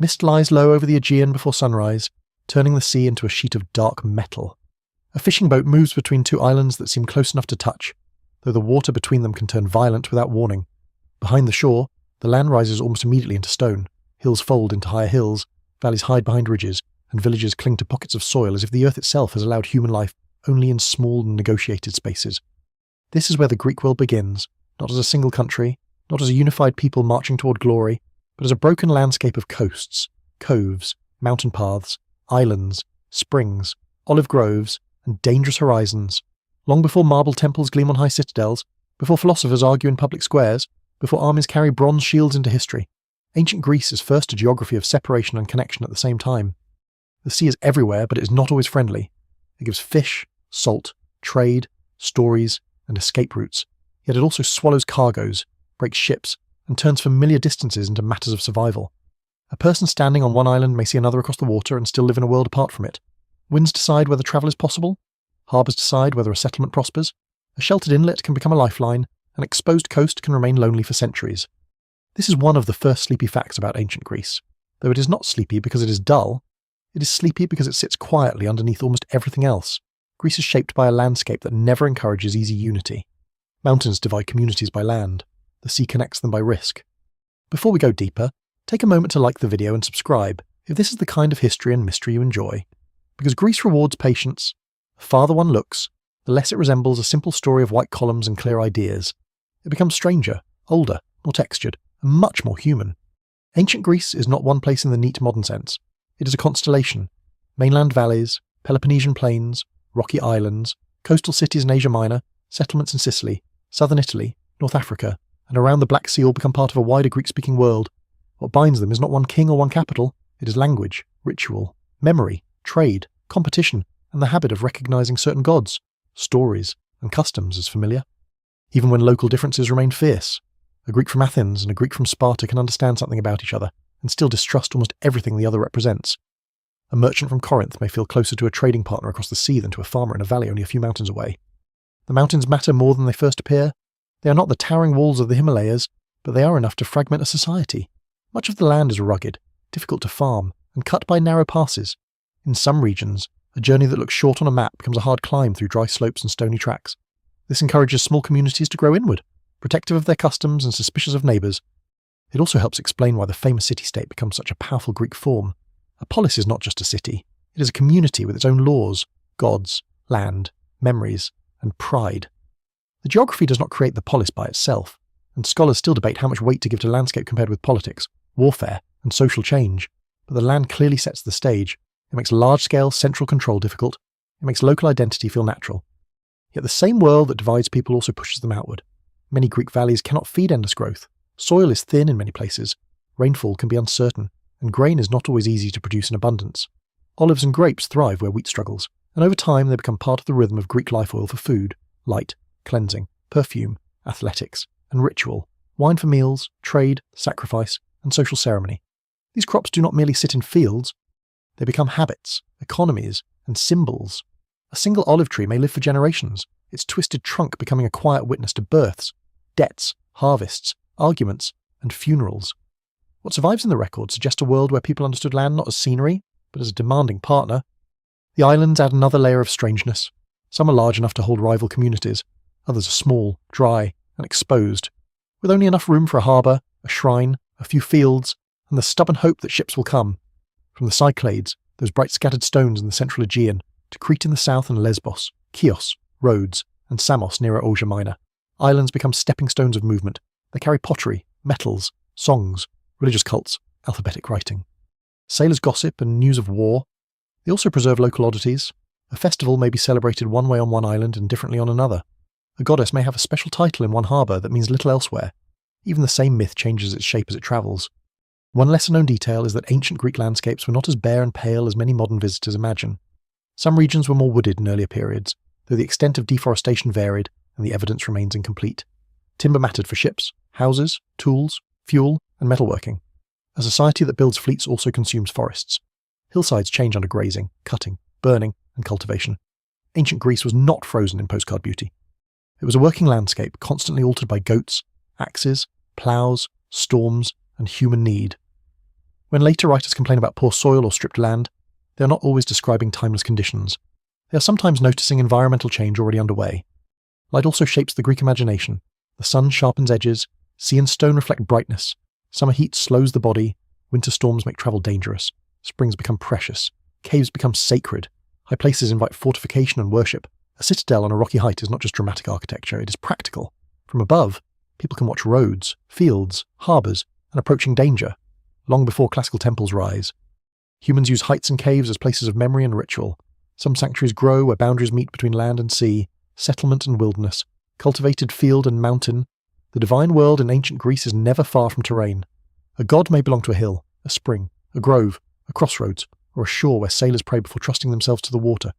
Mist lies low over the Aegean before sunrise, turning the sea into a sheet of dark metal. A fishing boat moves between two islands that seem close enough to touch, though the water between them can turn violent without warning. Behind the shore, the land rises almost immediately into stone, hills fold into higher hills, valleys hide behind ridges, and villages cling to pockets of soil as if the earth itself has allowed human life only in small and negotiated spaces. This is where the Greek world begins, not as a single country, not as a unified people marching toward glory, but as a broken landscape of coasts, coves, mountain paths, islands, springs, olive groves, and dangerous horizons. Long before marble temples gleam on high citadels, before philosophers argue in public squares, before armies carry bronze shields into history, ancient Greece is first a geography of separation and connection at the same time. The sea is everywhere, but it is not always friendly. It gives fish, salt, trade, stories, and escape routes, yet it also swallows cargoes, breaks ships, and turns familiar distances into matters of survival. A person standing on one island may see another across the water and still live in a world apart from it. Winds decide whether travel is possible. Harbours decide whether a settlement prospers. A sheltered inlet can become a lifeline. An exposed coast can remain lonely for centuries. This is one of the first sleepy facts about ancient Greece. Though it is not sleepy because it is dull, it is sleepy because it sits quietly underneath almost everything else. Greece is shaped by a landscape that never encourages easy unity. Mountains divide communities by land. The sea connects them by risk. Before we go deeper, take a moment to like the video and subscribe if this is the kind of history and mystery you enjoy. Because Greece rewards patience. The farther one looks, the less it resembles a simple story of white columns and clear ideas. It becomes stranger, older, more textured, and much more human. Ancient Greece is not one place in the neat modern sense. It is a constellation. Mainland valleys, Peloponnesian plains, rocky islands, coastal cities in Asia Minor, settlements in Sicily, southern Italy, North Africa, and around the Black Sea all become part of a wider Greek-speaking world. What binds them is not one king or one capital, it is language, ritual, memory, trade, competition, and the habit of recognizing certain gods, stories, and customs as familiar. Even when local differences remain fierce, a Greek from Athens and a Greek from Sparta can understand something about each other and still distrust almost everything the other represents. A merchant from Corinth may feel closer to a trading partner across the sea than to a farmer in a valley only a few mountains away. The mountains matter more than they first appear. They are not the towering walls of the Himalayas, but they are enough to fragment a society. Much of the land is rugged, difficult to farm, and cut by narrow passes. In some regions, a journey that looks short on a map becomes a hard climb through dry slopes and stony tracks. This encourages small communities to grow inward, protective of their customs and suspicious of neighbours. It also helps explain why the famous city-state becomes such a powerful Greek form. A polis is not just a city, it is a community with its own laws, gods, land, memories, and pride. The geography does not create the polis by itself, and scholars still debate how much weight to give to landscape compared with politics, warfare, and social change, but the land clearly sets the stage. It makes large-scale central control difficult, it makes local identity feel natural. Yet the same world that divides people also pushes them outward. Many Greek valleys cannot feed endless growth, soil is thin in many places, rainfall can be uncertain, and grain is not always easy to produce in abundance. Olives and grapes thrive where wheat struggles, and over time they become part of the rhythm of Greek life oil for food, light, cleansing, perfume, athletics, and ritual, wine for meals, trade, sacrifice, and social ceremony. These crops do not merely sit in fields, they become habits, economies, and symbols. A single olive tree may live for generations, its twisted trunk becoming a quiet witness to births, debts, harvests, arguments, and funerals. What survives in the record suggests a world where people understood land not as scenery, but as a demanding partner. The islands add another layer of strangeness. Some are large enough to hold rival communities, others are small, dry, and exposed, with only enough room for a harbour, a shrine, a few fields, and the stubborn hope that ships will come. From the Cyclades, those bright scattered stones in the central Aegean, to Crete in the south and Lesbos, Chios, Rhodes, and Samos nearer Asia Minor, islands become stepping stones of movement. They carry pottery, metals, songs, religious cults, alphabetic writing. Sailors' gossip and news of war. They also preserve local oddities. A festival may be celebrated one way on one island and differently on another. A goddess may have a special title in one harbour that means little elsewhere. Even the same myth changes its shape as it travels. One lesser-known detail is that ancient Greek landscapes were not as bare and pale as many modern visitors imagine. Some regions were more wooded in earlier periods, though the extent of deforestation varied and the evidence remains incomplete. Timber mattered for ships, houses, tools, fuel, and metalworking. A society that builds fleets also consumes forests. Hillsides change under grazing, cutting, burning, and cultivation. Ancient Greece was not frozen in postcard beauty. It was a working landscape constantly altered by goats, axes, ploughs, storms, and human need. When later writers complain about poor soil or stripped land, they are not always describing timeless conditions. They are sometimes noticing environmental change already underway. Light also shapes the Greek imagination. The sun sharpens edges, sea and stone reflect brightness, summer heat slows the body, winter storms make travel dangerous, springs become precious, caves become sacred, high places invite fortification and worship. A citadel on a rocky height is not just dramatic architecture, it is practical. From above, people can watch roads, fields, harbours, and approaching danger, long before classical temples rise. Humans use heights and caves as places of memory and ritual. Some sanctuaries grow where boundaries meet between land and sea, settlement and wilderness, cultivated field and mountain. The divine world in ancient Greece is never far from terrain. A god may belong to a hill, a spring, a grove, a crossroads, or a shore where sailors pray before trusting themselves to the water.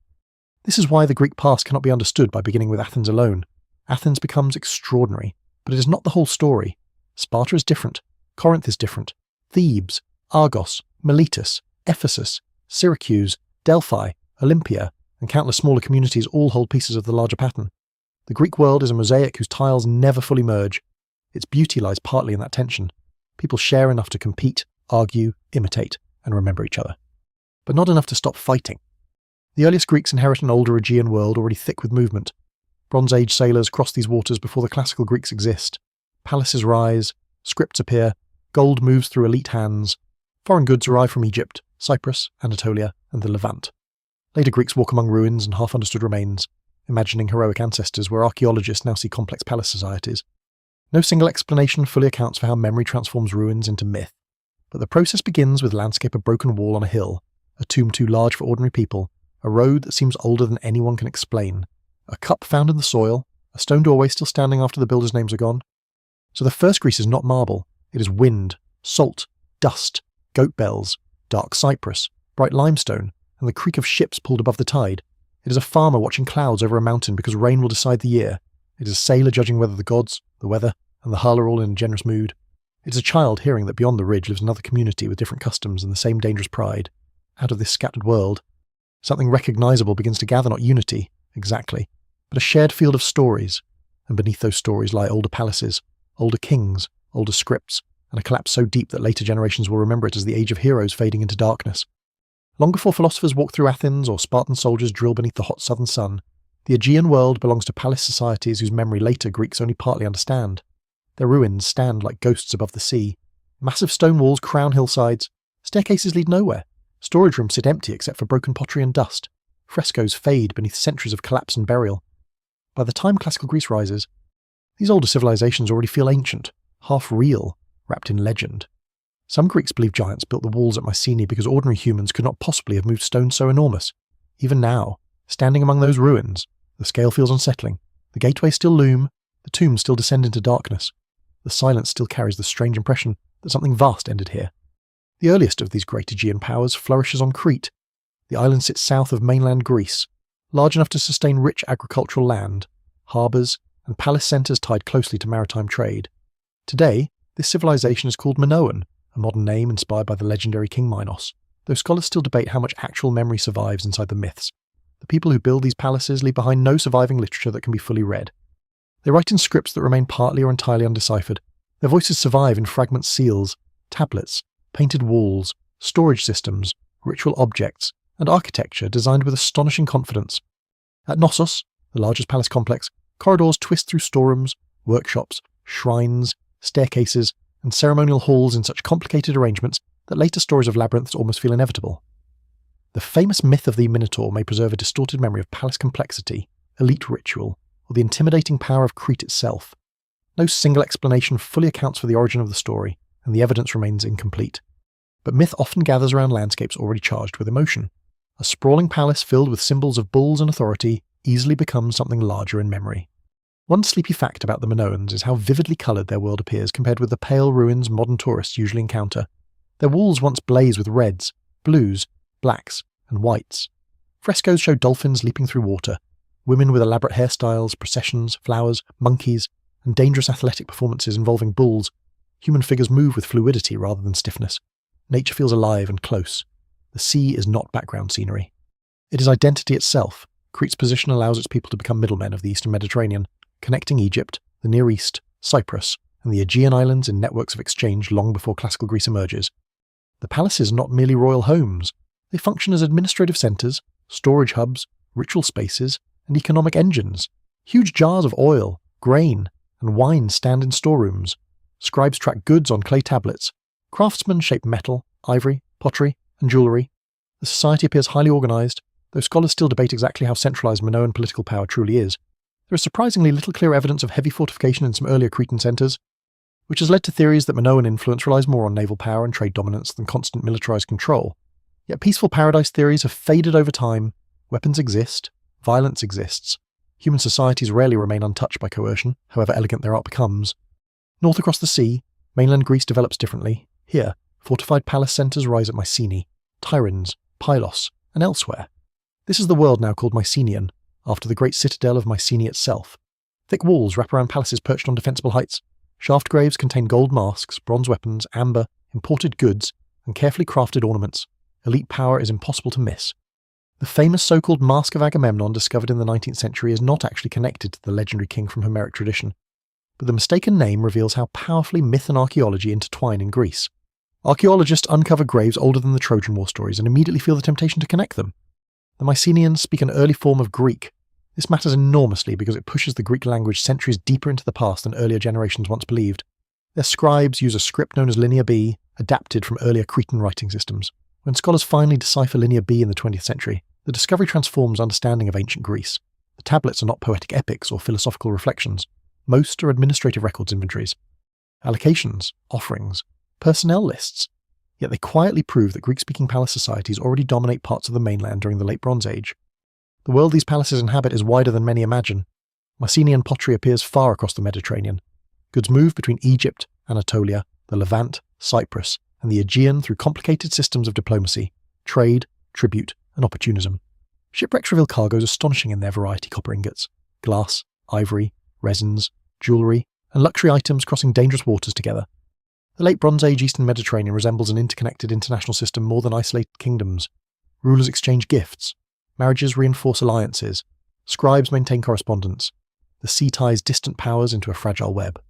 This is why the Greek past cannot be understood by beginning with Athens alone. Athens becomes extraordinary, but it is not the whole story. Sparta is different, Corinth is different, Thebes, Argos, Miletus, Ephesus, Syracuse, Delphi, Olympia, and countless smaller communities all hold pieces of the larger pattern. The Greek world is a mosaic whose tiles never fully merge. Its beauty lies partly in that tension. People share enough to compete, argue, imitate, and remember each other, but not enough to stop fighting. The earliest Greeks inherit an older Aegean world already thick with movement. Bronze Age sailors cross these waters before the classical Greeks exist. Palaces rise, scripts appear, gold moves through elite hands. Foreign goods arrive from Egypt, Cyprus, Anatolia, and the Levant. Later Greeks walk among ruins and half-understood remains, imagining heroic ancestors where archaeologists now see complex palace societies. No single explanation fully accounts for how memory transforms ruins into myth, but the process begins with a landscape of broken wall on a hill, a tomb too large for ordinary people, a road that seems older than anyone can explain, a cup found in the soil, a stone doorway still standing after the builders' names are gone. So the first Greece is not marble, it is wind, salt, dust, goat bells, dark cypress, bright limestone, and the creak of ships pulled above the tide. It is a farmer watching clouds over a mountain because rain will decide the year. It is a sailor judging whether the gods, the weather, and the hull are all in a generous mood. It is a child hearing that beyond the ridge lives another community with different customs and the same dangerous pride. Out of this scattered world, something recognisable begins to gather, not unity, exactly, but a shared field of stories, and beneath those stories lie older palaces, older kings, older scripts, and a collapse so deep that later generations will remember it as the age of heroes fading into darkness. Long before philosophers walk through Athens or Spartan soldiers drill beneath the hot southern sun, the Aegean world belongs to palace societies whose memory later Greeks only partly understand. Their ruins stand like ghosts above the sea. Massive stone walls crown hillsides. Staircases lead nowhere. Storage rooms sit empty except for broken pottery and dust. Frescoes fade beneath centuries of collapse and burial. By the time classical Greece rises, these older civilizations already feel ancient, half real, wrapped in legend. Some Greeks believe giants built the walls at Mycenae because ordinary humans could not possibly have moved stones so enormous. Even now, standing among those ruins, the scale feels unsettling. The gateways still loom, the tombs still descend into darkness. The silence still carries the strange impression that something vast ended here. The earliest of these great Aegean powers flourishes on Crete. The island sits south of mainland Greece, large enough to sustain rich agricultural land, harbours, and palace centres tied closely to maritime trade. Today, this civilization is called Minoan, a modern name inspired by the legendary King Minos, though scholars still debate how much actual memory survives inside the myths. The people who build these palaces leave behind no surviving literature that can be fully read. They write in scripts that remain partly or entirely undeciphered. Their voices survive in fragment seals, tablets, painted walls, storage systems, ritual objects, and architecture designed with astonishing confidence. At Knossos, the largest palace complex, corridors twist through storerooms, workshops, shrines, staircases, and ceremonial halls in such complicated arrangements that later stories of labyrinths almost feel inevitable. The famous myth of the Minotaur may preserve a distorted memory of palace complexity, elite ritual, or the intimidating power of Crete itself. No single explanation fully accounts for the origin of the story, and the evidence remains incomplete. But myth often gathers around landscapes already charged with emotion. A sprawling palace filled with symbols of bulls and authority easily becomes something larger in memory. One sleepy fact about the Minoans is how vividly coloured their world appears compared with the pale ruins modern tourists usually encounter. Their walls once blaze with reds, blues, blacks, and whites. Frescoes show dolphins leaping through water, women with elaborate hairstyles, processions, flowers, monkeys, and dangerous athletic performances involving bulls. Human figures move with fluidity rather than stiffness. Nature feels alive and close. The sea is not background scenery. It is identity itself. Crete's position allows its people to become middlemen of the Eastern Mediterranean, connecting Egypt, the Near East, Cyprus, and the Aegean Islands in networks of exchange long before classical Greece emerges. The palaces are not merely royal homes. They function as administrative centres, storage hubs, ritual spaces, and economic engines. Huge jars of oil, grain, and wine stand in storerooms. Scribes track goods on clay tablets. Craftsmen shape metal, ivory, pottery, and jewellery. The society appears highly organised, though scholars still debate exactly how centralised Minoan political power truly is. There is surprisingly little clear evidence of heavy fortification in some earlier Cretan centres, which has led to theories that Minoan influence relies more on naval power and trade dominance than constant militarised control. Yet peaceful paradise theories have faded over time. Weapons exist, violence exists. Human societies rarely remain untouched by coercion, however elegant their art becomes. North across the sea, mainland Greece develops differently. Here, fortified palace centres rise at Mycenae, Tiryns, Pylos, and elsewhere. This is the world now called Mycenaean, after the great citadel of Mycenae itself. Thick walls wrap around palaces perched on defensible heights. Shaft graves contain gold masks, bronze weapons, amber, imported goods, and carefully crafted ornaments. Elite power is impossible to miss. The famous so-called Mask of Agamemnon discovered in the 19th century is not actually connected to the legendary king from Homeric tradition, but the mistaken name reveals how powerfully myth and archaeology intertwine in Greece. Archaeologists uncover graves older than the Trojan War stories and immediately feel the temptation to connect them. The Mycenaeans speak an early form of Greek. This matters enormously because it pushes the Greek language centuries deeper into the past than earlier generations once believed. Their scribes use a script known as Linear B, adapted from earlier Cretan writing systems. When scholars finally decipher Linear B in the 20th century, the discovery transforms understanding of ancient Greece. The tablets are not poetic epics or philosophical reflections. Most are administrative records inventories, allocations, offerings, personnel lists. Yet they quietly prove that Greek-speaking palace societies already dominate parts of the mainland during the Late Bronze Age. The world these palaces inhabit is wider than many imagine. Mycenaean pottery appears far across the Mediterranean. Goods move between Egypt, Anatolia, the Levant, Cyprus, and the Aegean through complicated systems of diplomacy, trade, tribute, and opportunism. Shipwrecks reveal cargoes astonishing in their variety: copper ingots, glass, ivory, resins, jewellery, and luxury items crossing dangerous waters together. The Late Bronze Age Eastern Mediterranean resembles an interconnected international system more than isolated kingdoms. Rulers exchange gifts, marriages reinforce alliances, scribes maintain correspondence. The sea ties distant powers into a fragile web.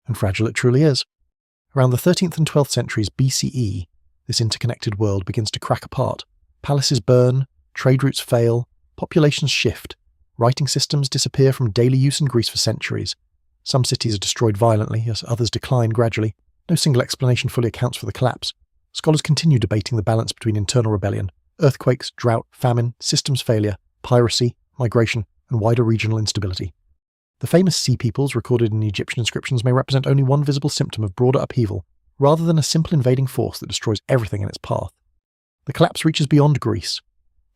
And fragile it truly is. Around the 13th and 12th centuries BCE, this interconnected world begins to crack apart. Palaces burn, trade routes fail, populations shift, writing systems disappear from daily use in Greece for centuries. Some cities are destroyed violently, as others decline gradually. No single explanation fully accounts for the collapse. Scholars continue debating the balance between internal rebellion, earthquakes, drought, famine, systems failure, piracy, migration, and wider regional instability. The famous sea peoples recorded in Egyptian inscriptions may represent only one visible symptom of broader upheaval, rather than a simple invading force that destroys everything in its path. The collapse reaches beyond Greece.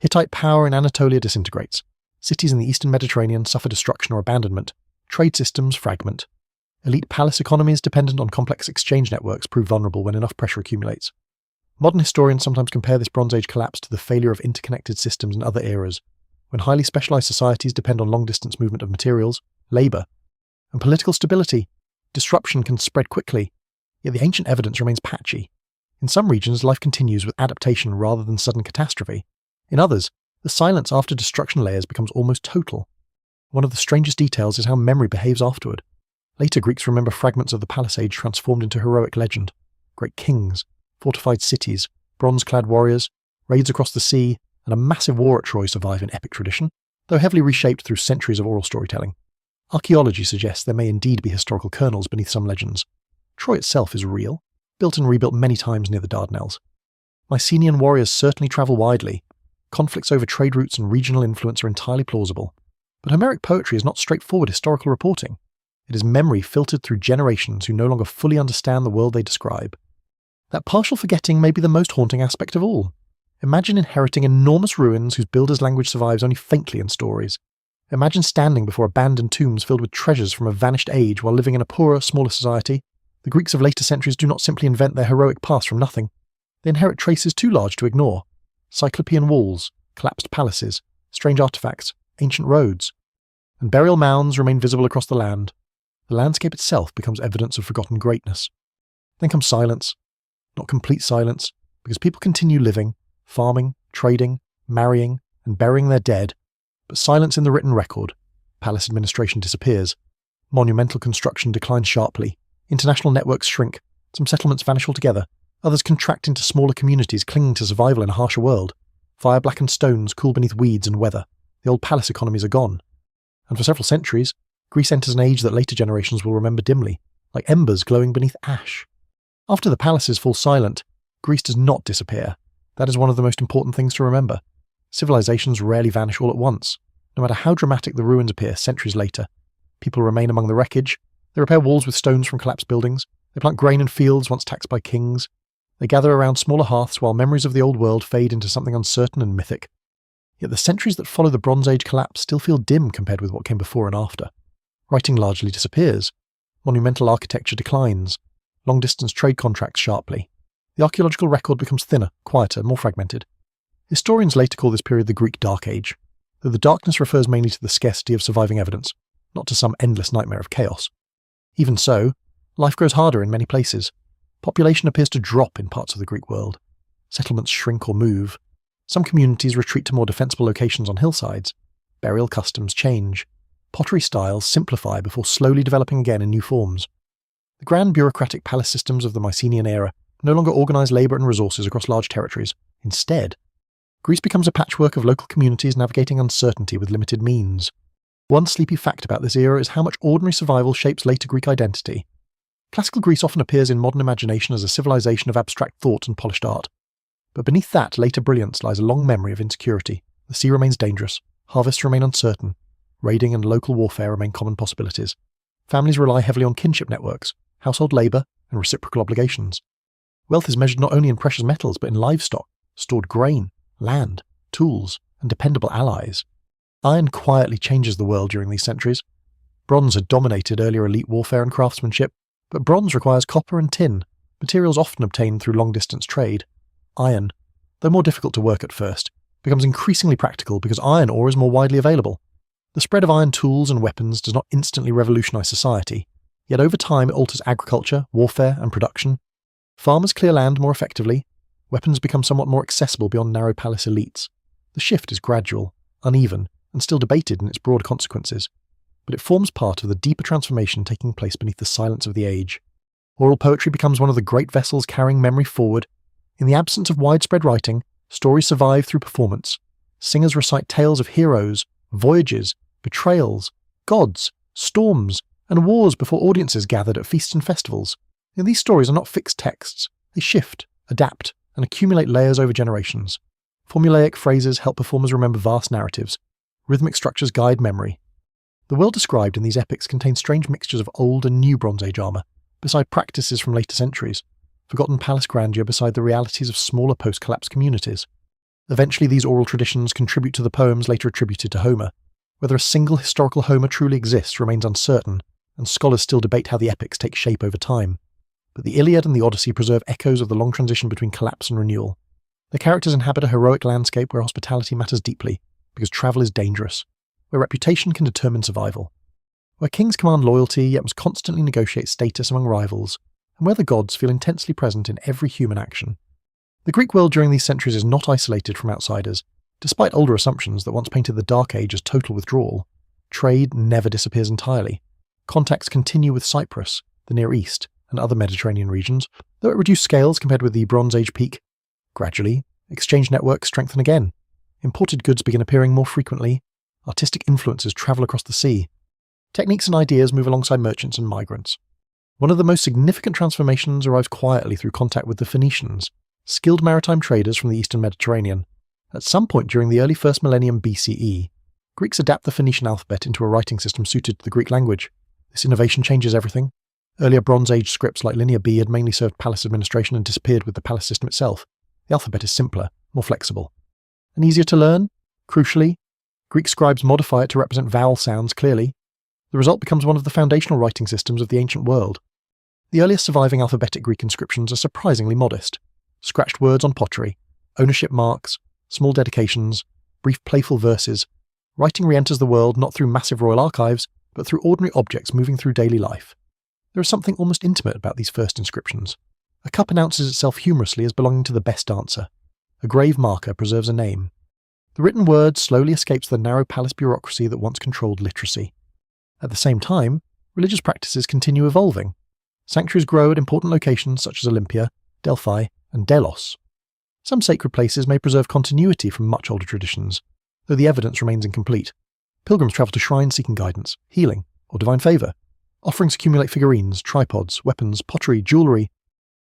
Hittite power in Anatolia disintegrates. Cities in the eastern Mediterranean suffer destruction or abandonment. Trade systems fragment. Elite palace economies dependent on complex exchange networks prove vulnerable when enough pressure accumulates. Modern historians sometimes compare this Bronze Age collapse to the failure of interconnected systems in other eras, when highly specialised societies depend on long-distance movement of materials, labour, and political stability. Disruption can spread quickly, yet the ancient evidence remains patchy. In some regions, life continues with adaptation rather than sudden catastrophe. In others, the silence after destruction layers becomes almost total. One of the strangest details is how memory behaves afterward. Later Greeks remember fragments of the Palace Age transformed into heroic legend. Great kings, fortified cities, bronze-clad warriors, raids across the sea, and a massive war at Troy survive in epic tradition, though heavily reshaped through centuries of oral storytelling. Archaeology suggests there may indeed be historical kernels beneath some legends. Troy itself is real, built and rebuilt many times near the Dardanelles. Mycenaean warriors certainly travel widely. Conflicts over trade routes and regional influence are entirely plausible. But Homeric poetry is not straightforward historical reporting. It is memory filtered through generations who no longer fully understand the world they describe. That partial forgetting may be the most haunting aspect of all. Imagine inheriting enormous ruins whose builder's language survives only faintly in stories. Imagine standing before abandoned tombs filled with treasures from a vanished age while living in a poorer, smaller society. The Greeks of later centuries do not simply invent their heroic past from nothing. They inherit traces too large to ignore. Cyclopean walls, collapsed palaces, strange artifacts, ancient roads. And burial mounds remain visible across the land. The landscape itself becomes evidence of forgotten greatness. Then comes silence. Not complete silence, because people continue living, farming, trading, marrying, and burying their dead, but silence in the written record. Palace administration disappears. Monumental construction declines sharply. International networks shrink. Some settlements vanish altogether. Others contract into smaller communities clinging to survival in a harsher world. Fire-blackened stones cool beneath weeds and weather. The old palace economies are gone. And for several centuries, Greece enters an age that later generations will remember dimly, like embers glowing beneath ash. After the palaces fall silent, Greece does not disappear. That is one of the most important things to remember. Civilizations rarely vanish all at once. No matter how dramatic the ruins appear centuries later, people remain among the wreckage. They repair walls with stones from collapsed buildings. They plant grain in fields once taxed by kings. They gather around smaller hearths while memories of the old world fade into something uncertain and mythic. Yet the centuries that follow the Bronze Age collapse still feel dim compared with what came before and after. Writing largely disappears. Monumental architecture declines. Long-distance trade contracts sharply. The archaeological record becomes thinner, quieter, more fragmented. Historians later call this period the Greek Dark Age, though the darkness refers mainly to the scarcity of surviving evidence, not to some endless nightmare of chaos. Even so, life grows harder in many places. Population appears to drop in parts of the Greek world. Settlements shrink or move. Some communities retreat to more defensible locations on hillsides. Burial customs change. Pottery styles simplify before slowly developing again in new forms. The grand bureaucratic palace systems of the Mycenaean era no longer organize labour and resources across large territories. Instead, Greece becomes a patchwork of local communities navigating uncertainty with limited means. One sleepy fact about this era is how much ordinary survival shapes later Greek identity. Classical Greece often appears in modern imagination as a civilization of abstract thought and polished art. But beneath that later brilliance lies a long memory of insecurity. The sea remains dangerous, harvests remain uncertain, raiding and local warfare remain common possibilities. Families rely heavily on kinship networks, household labour, and reciprocal obligations. Wealth is measured not only in precious metals but in livestock, stored grain, land, tools, and dependable allies. Iron quietly changes the world during these centuries. Bronze had dominated earlier elite warfare and craftsmanship, but bronze requires copper and tin, materials often obtained through long-distance trade. Iron, though more difficult to work at first, becomes increasingly practical because iron ore is more widely available. The spread of iron tools and weapons does not instantly revolutionise society, yet over time it alters agriculture, warfare, and production. Farmers clear land more effectively. Weapons become somewhat more accessible beyond narrow palace elites. The shift is gradual, uneven, and still debated in its broad consequences, but it forms part of the deeper transformation taking place beneath the silence of the age. Oral poetry becomes one of the great vessels carrying memory forward. In the absence of widespread writing, stories survive through performance. Singers recite tales of heroes, voyages, betrayals, gods, storms, and wars before audiences gathered at feasts and festivals. And these stories are not fixed texts. They shift, adapt, and accumulate layers over generations. Formulaic phrases help performers remember vast narratives. Rhythmic structures guide memory. The world described in these epics contains strange mixtures of old and new Bronze Age armour, beside practices from later centuries, forgotten palace grandeur beside the realities of smaller post-collapse communities. Eventually these oral traditions contribute to the poems later attributed to Homer. Whether a single historical Homer truly exists remains uncertain, and scholars still debate how the epics take shape over time. But the Iliad and the Odyssey preserve echoes of the long transition between collapse and renewal. The characters inhabit a heroic landscape where hospitality matters deeply, because travel is dangerous, where reputation can determine survival, where kings command loyalty yet must constantly negotiate status among rivals, and where the gods feel intensely present in every human action. The Greek world during these centuries is not isolated from outsiders. Despite older assumptions that once painted the Dark Age as total withdrawal, trade never disappears entirely. Contacts continue with Cyprus, the Near East, and other Mediterranean regions, though at reduced scales compared with the Bronze Age peak. Gradually, exchange networks strengthen again. Imported goods begin appearing more frequently. Artistic influences travel across the sea. Techniques and ideas move alongside merchants and migrants. One of the most significant transformations arrives quietly through contact with the Phoenicians, skilled maritime traders from the eastern Mediterranean. At some point during the early 1st millennium BCE, Greeks adapt the Phoenician alphabet into a writing system suited to the Greek language. This innovation changes everything. Earlier Bronze Age scripts like Linear B had mainly served palace administration and disappeared with the palace system itself. The alphabet is simpler, more flexible, and easier to learn. Crucially, Greek scribes modify it to represent vowel sounds clearly. The result becomes one of the foundational writing systems of the ancient world. The earliest surviving alphabetic Greek inscriptions are surprisingly modest. Scratched words on pottery, ownership marks, small dedications, brief playful verses. Writing re-enters the world not through massive royal archives, but through ordinary objects moving through daily life. There is something almost intimate about these first inscriptions. A cup announces itself humorously as belonging to the best dancer. A grave marker preserves a name. The written word slowly escapes the narrow palace bureaucracy that once controlled literacy. At the same time, religious practices continue evolving. Sanctuaries grow at important locations such as Olympia, Delphi, and Delos. Some sacred places may preserve continuity from much older traditions, though the evidence remains incomplete. Pilgrims travel to shrines seeking guidance, healing, or divine favour. Offerings accumulate figurines, tripods, weapons, pottery, jewellery.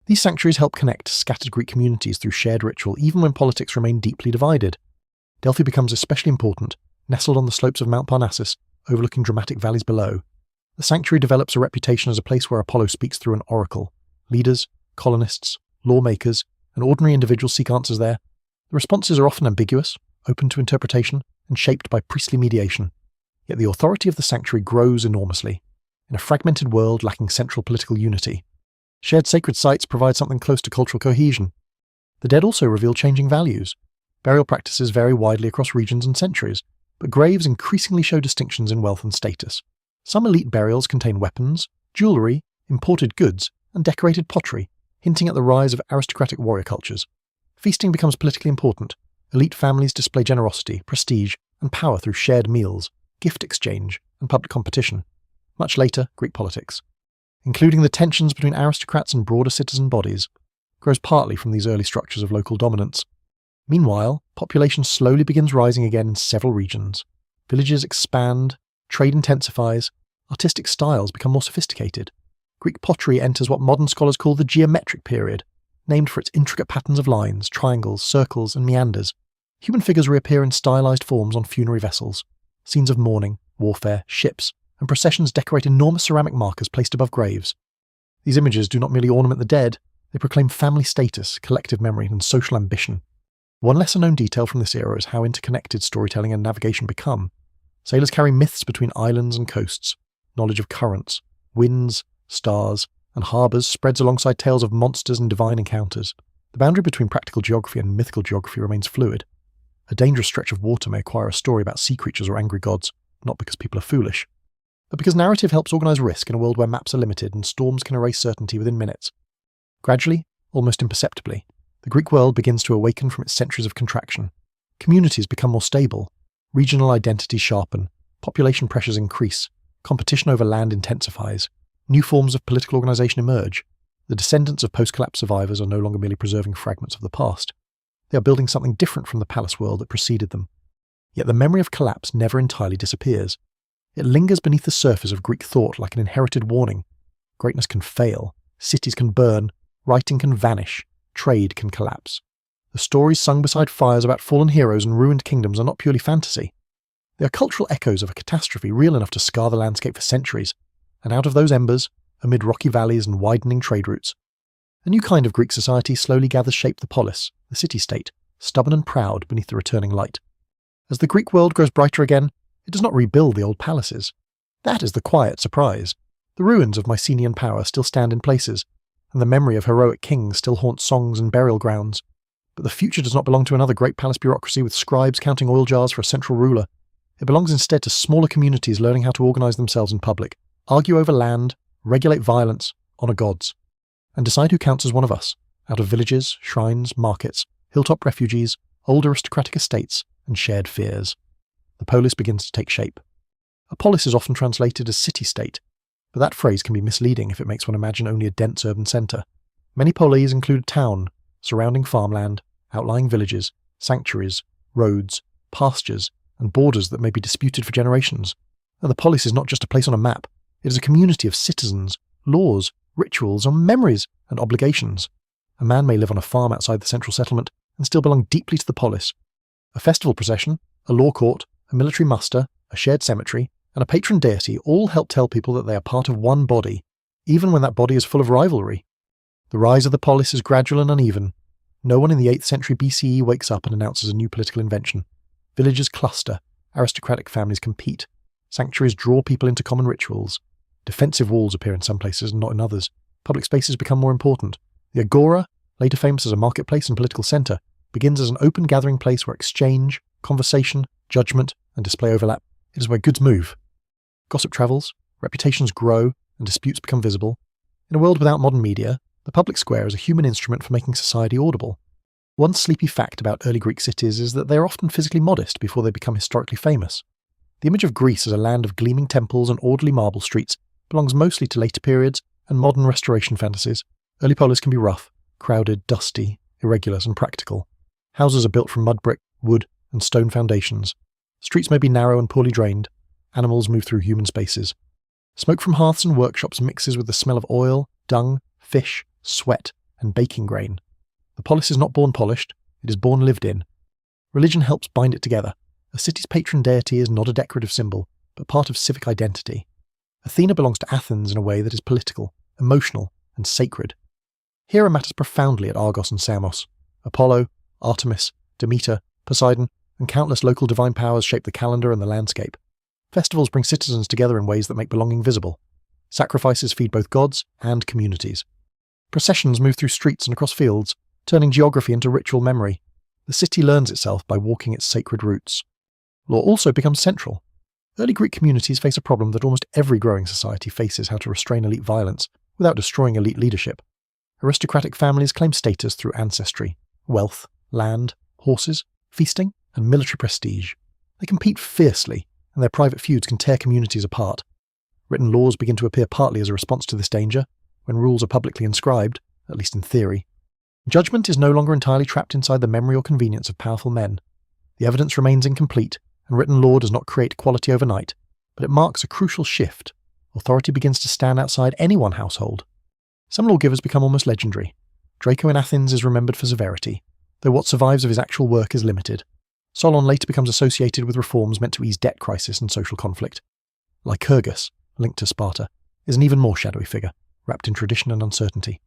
These sanctuaries help connect scattered Greek communities through shared ritual even when politics remain deeply divided. Delphi becomes especially important, nestled on the slopes of Mount Parnassus, overlooking dramatic valleys below. The sanctuary develops a reputation as a place where Apollo speaks through an oracle. Leaders, colonists, lawmakers, and ordinary individuals seek answers there. The responses are often ambiguous, open to interpretation, and shaped by priestly mediation. Yet the authority of the sanctuary grows enormously. In a fragmented world lacking central political unity, shared sacred sites provide something close to cultural cohesion. The dead also reveal changing values. Burial practices vary widely across regions and centuries, but graves increasingly show distinctions in wealth and status. Some elite burials contain weapons, jewellery, imported goods, and decorated pottery, hinting at the rise of aristocratic warrior cultures. Feasting becomes politically important. Elite families display generosity, prestige, and power through shared meals, gift exchange, and public competition. Much later, Greek politics, including the tensions between aristocrats and broader citizen bodies, grows partly from these early structures of local dominance. Meanwhile, population slowly begins rising again in several regions. Villages expand, trade intensifies, artistic styles become more sophisticated. Greek pottery enters what modern scholars call the geometric period, named for its intricate patterns of lines, triangles, circles, and meanders. Human figures reappear in stylized forms on funerary vessels. Scenes of mourning, warfare, ships, and processions decorate enormous ceramic markers placed above graves. These images do not merely ornament the dead, they proclaim family status, collective memory, and social ambition. One lesser-known detail from this era is how interconnected storytelling and navigation become. Sailors carry myths between islands and coasts. Knowledge of currents, winds, stars, and harbours spreads alongside tales of monsters and divine encounters. The boundary between practical geography and mythical geography remains fluid. A dangerous stretch of water may acquire a story about sea creatures or angry gods, not because people are foolish, but because narrative helps organise risk in a world where maps are limited and storms can erase certainty within minutes. Gradually, almost imperceptibly, the Greek world begins to awaken from its centuries of contraction. Communities become more stable, regional identities sharpen, population pressures increase, competition over land intensifies, new forms of political organisation emerge. The descendants of post-collapse survivors are no longer merely preserving fragments of the past. They are building something different from the palace world that preceded them. Yet the memory of collapse never entirely disappears. It lingers beneath the surface of Greek thought like an inherited warning. Greatness can fail, cities can burn, writing can vanish, trade can collapse. The stories sung beside fires about fallen heroes and ruined kingdoms are not purely fantasy. They are cultural echoes of a catastrophe real enough to scar the landscape for centuries, and out of those embers, amid rocky valleys and widening trade routes, a new kind of Greek society slowly gathers shape: the polis, the city-state, stubborn and proud beneath the returning light. As the Greek world grows brighter again, it does not rebuild the old palaces. That is the quiet surprise. The ruins of Mycenaean power still stand in places, and the memory of heroic kings still haunts songs and burial grounds. But the future does not belong to another great palace bureaucracy with scribes counting oil jars for a central ruler. It belongs instead to smaller communities learning how to organise themselves in public, argue over land, regulate violence, honour gods, and decide who counts as one of us, out of villages, shrines, markets, hilltop refugees, old aristocratic estates, and shared fears. The polis begins to take shape. A polis is often translated as city-state, but that phrase can be misleading if it makes one imagine only a dense urban centre. Many polis include a town, surrounding farmland, outlying villages, sanctuaries, roads, pastures, and borders that may be disputed for generations. And the polis is not just a place on a map, it is a community of citizens, laws, rituals, and memories and obligations. A man may live on a farm outside the central settlement and still belong deeply to the polis. A festival procession, a law court, a military muster, a shared cemetery, and a patron deity all help tell people that they are part of one body, even when that body is full of rivalry. The rise of the polis is gradual and uneven. No one in the 8th century BCE wakes up and announces a new political invention. Villages cluster, aristocratic families compete, sanctuaries draw people into common rituals. Defensive walls appear in some places and not in others. Public spaces become more important. The agora, later famous as a marketplace and political centre, begins as an open gathering place where exchange, conversation, judgment, and display overlap. It is where goods move. Gossip travels, reputations grow, and disputes become visible. In a world without modern media, the public square is a human instrument for making society audible. One sleepy fact about early Greek cities is that they are often physically modest before they become historically famous. The image of Greece as a land of gleaming temples and orderly marble streets belongs mostly to later periods and modern restoration fantasies. Early polis can be rough, crowded, dusty, irregular, and practical. Houses are built from mud brick, wood, and stone foundations. Streets may be narrow and poorly drained. Animals move through human spaces. Smoke from hearths and workshops mixes with the smell of oil, dung, fish, sweat, and baking grain. The polis is not born polished, it is born lived in. Religion helps bind it together. A city's patron deity is not a decorative symbol, but part of civic identity. Athena belongs to Athens in a way that is political, emotional, and sacred. Hera matters profoundly at Argos and Samos. Apollo, Artemis, Demeter, Poseidon, and countless local divine powers shape the calendar and the landscape. Festivals bring citizens together in ways that make belonging visible. Sacrifices feed both gods and communities. Processions move through streets and across fields, turning geography into ritual memory. The city learns itself by walking its sacred routes. Law also becomes central. Early Greek communities face a problem that almost every growing society faces: how to restrain elite violence without destroying elite leadership. Aristocratic families claim status through ancestry, wealth, land, horses, feasting, and military prestige. They compete fiercely, and their private feuds can tear communities apart. Written laws begin to appear partly as a response to this danger, when rules are publicly inscribed, at least in theory. Judgment is no longer entirely trapped inside the memory or convenience of powerful men. The evidence remains incomplete, and written law does not create equality overnight, but it marks a crucial shift. Authority begins to stand outside any one household. Some lawgivers become almost legendary. Draco in Athens is remembered for severity, though what survives of his actual work is limited. Solon later becomes associated with reforms meant to ease debt crisis and social conflict. Lycurgus, linked to Sparta, is an even more shadowy figure, wrapped in tradition and uncertainty.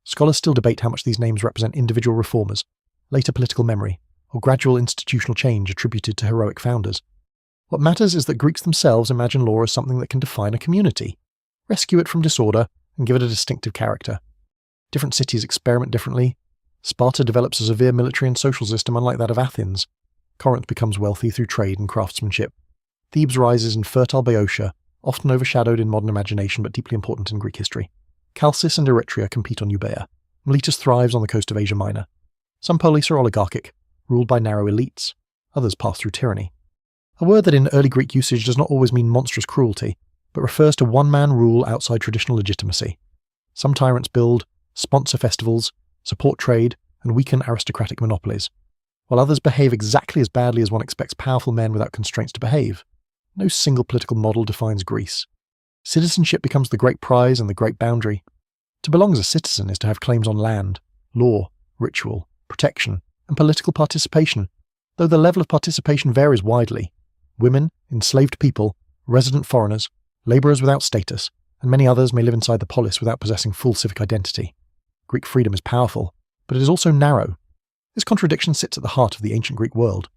Scholars still debate how much these names represent individual reformers, later political memory, or gradual institutional change attributed to heroic founders. What matters is that Greeks themselves imagine law as something that can define a community, rescue it from disorder, and give it a distinctive character. Different cities experiment differently. Sparta develops a severe military and social system unlike that of Athens. Corinth becomes wealthy through trade and craftsmanship. Thebes rises in fertile Boeotia, often overshadowed in modern imagination but deeply important in Greek history. Chalcis and Eretria compete on Euboea. Miletus thrives on the coast of Asia Minor. Some polis are oligarchic, ruled by narrow elites. Others pass through tyranny. A word that in early Greek usage does not always mean monstrous cruelty, but refers to one-man rule outside traditional legitimacy. Some tyrants build, sponsor festivals, support trade, and weaken aristocratic monopolies, while others behave exactly as badly as one expects powerful men without constraints to behave. No single political model defines Greece. Citizenship becomes the great prize and the great boundary. To belong as a citizen is to have claims on land, law, ritual, protection, and political participation, though the level of participation varies widely. Women, enslaved people, resident foreigners, labourers without status, and many others may live inside the polis without possessing full civic identity. Greek freedom is powerful, but it is also narrow. This contradiction sits at the heart of the ancient Greek world.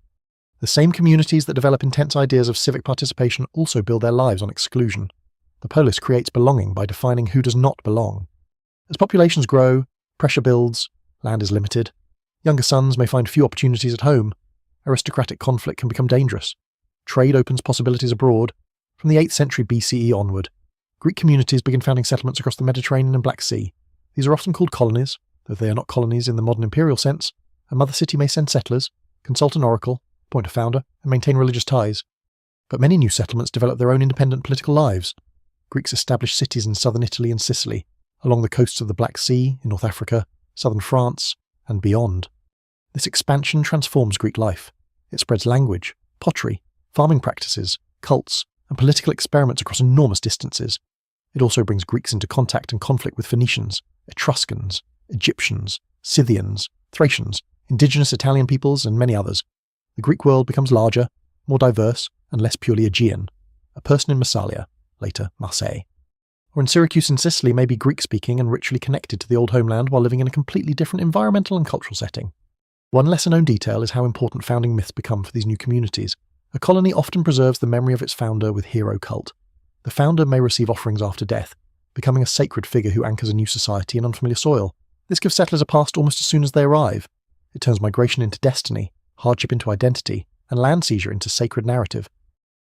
The same communities that develop intense ideas of civic participation also build their lives on exclusion. The polis creates belonging by defining who does not belong. As populations grow, pressure builds, land is limited. Younger sons may find few opportunities at home. Aristocratic conflict can become dangerous. Trade opens possibilities abroad. From the 8th century BCE onward, Greek communities begin founding settlements across the Mediterranean and Black Sea. These are often called colonies, though they are not colonies in the modern imperial sense. A mother city may send settlers, consult an oracle, appoint a founder, and maintain religious ties. But many new settlements develop their own independent political lives. Greeks established cities in southern Italy and Sicily, along the coasts of the Black Sea, in North Africa, southern France, and beyond. This expansion transforms Greek life. It spreads language, pottery, farming practices, cults, and political experiments across enormous distances. It also brings Greeks into contact and conflict with Phoenicians, Etruscans, Egyptians, Scythians, Thracians, indigenous Italian peoples, and many others. The Greek world becomes larger, more diverse, and less purely Aegean. A person in Massalia, later Marseille, or in Syracuse in Sicily may be Greek-speaking and ritually connected to the old homeland while living in a completely different environmental and cultural setting. One lesser-known detail is how important founding myths become for these new communities. A colony often preserves the memory of its founder with hero cult. The founder may receive offerings after death, becoming a sacred figure who anchors a new society in unfamiliar soil. This gives settlers a past almost as soon as they arrive. It turns migration into destiny, hardship into identity, and land seizure into sacred narrative.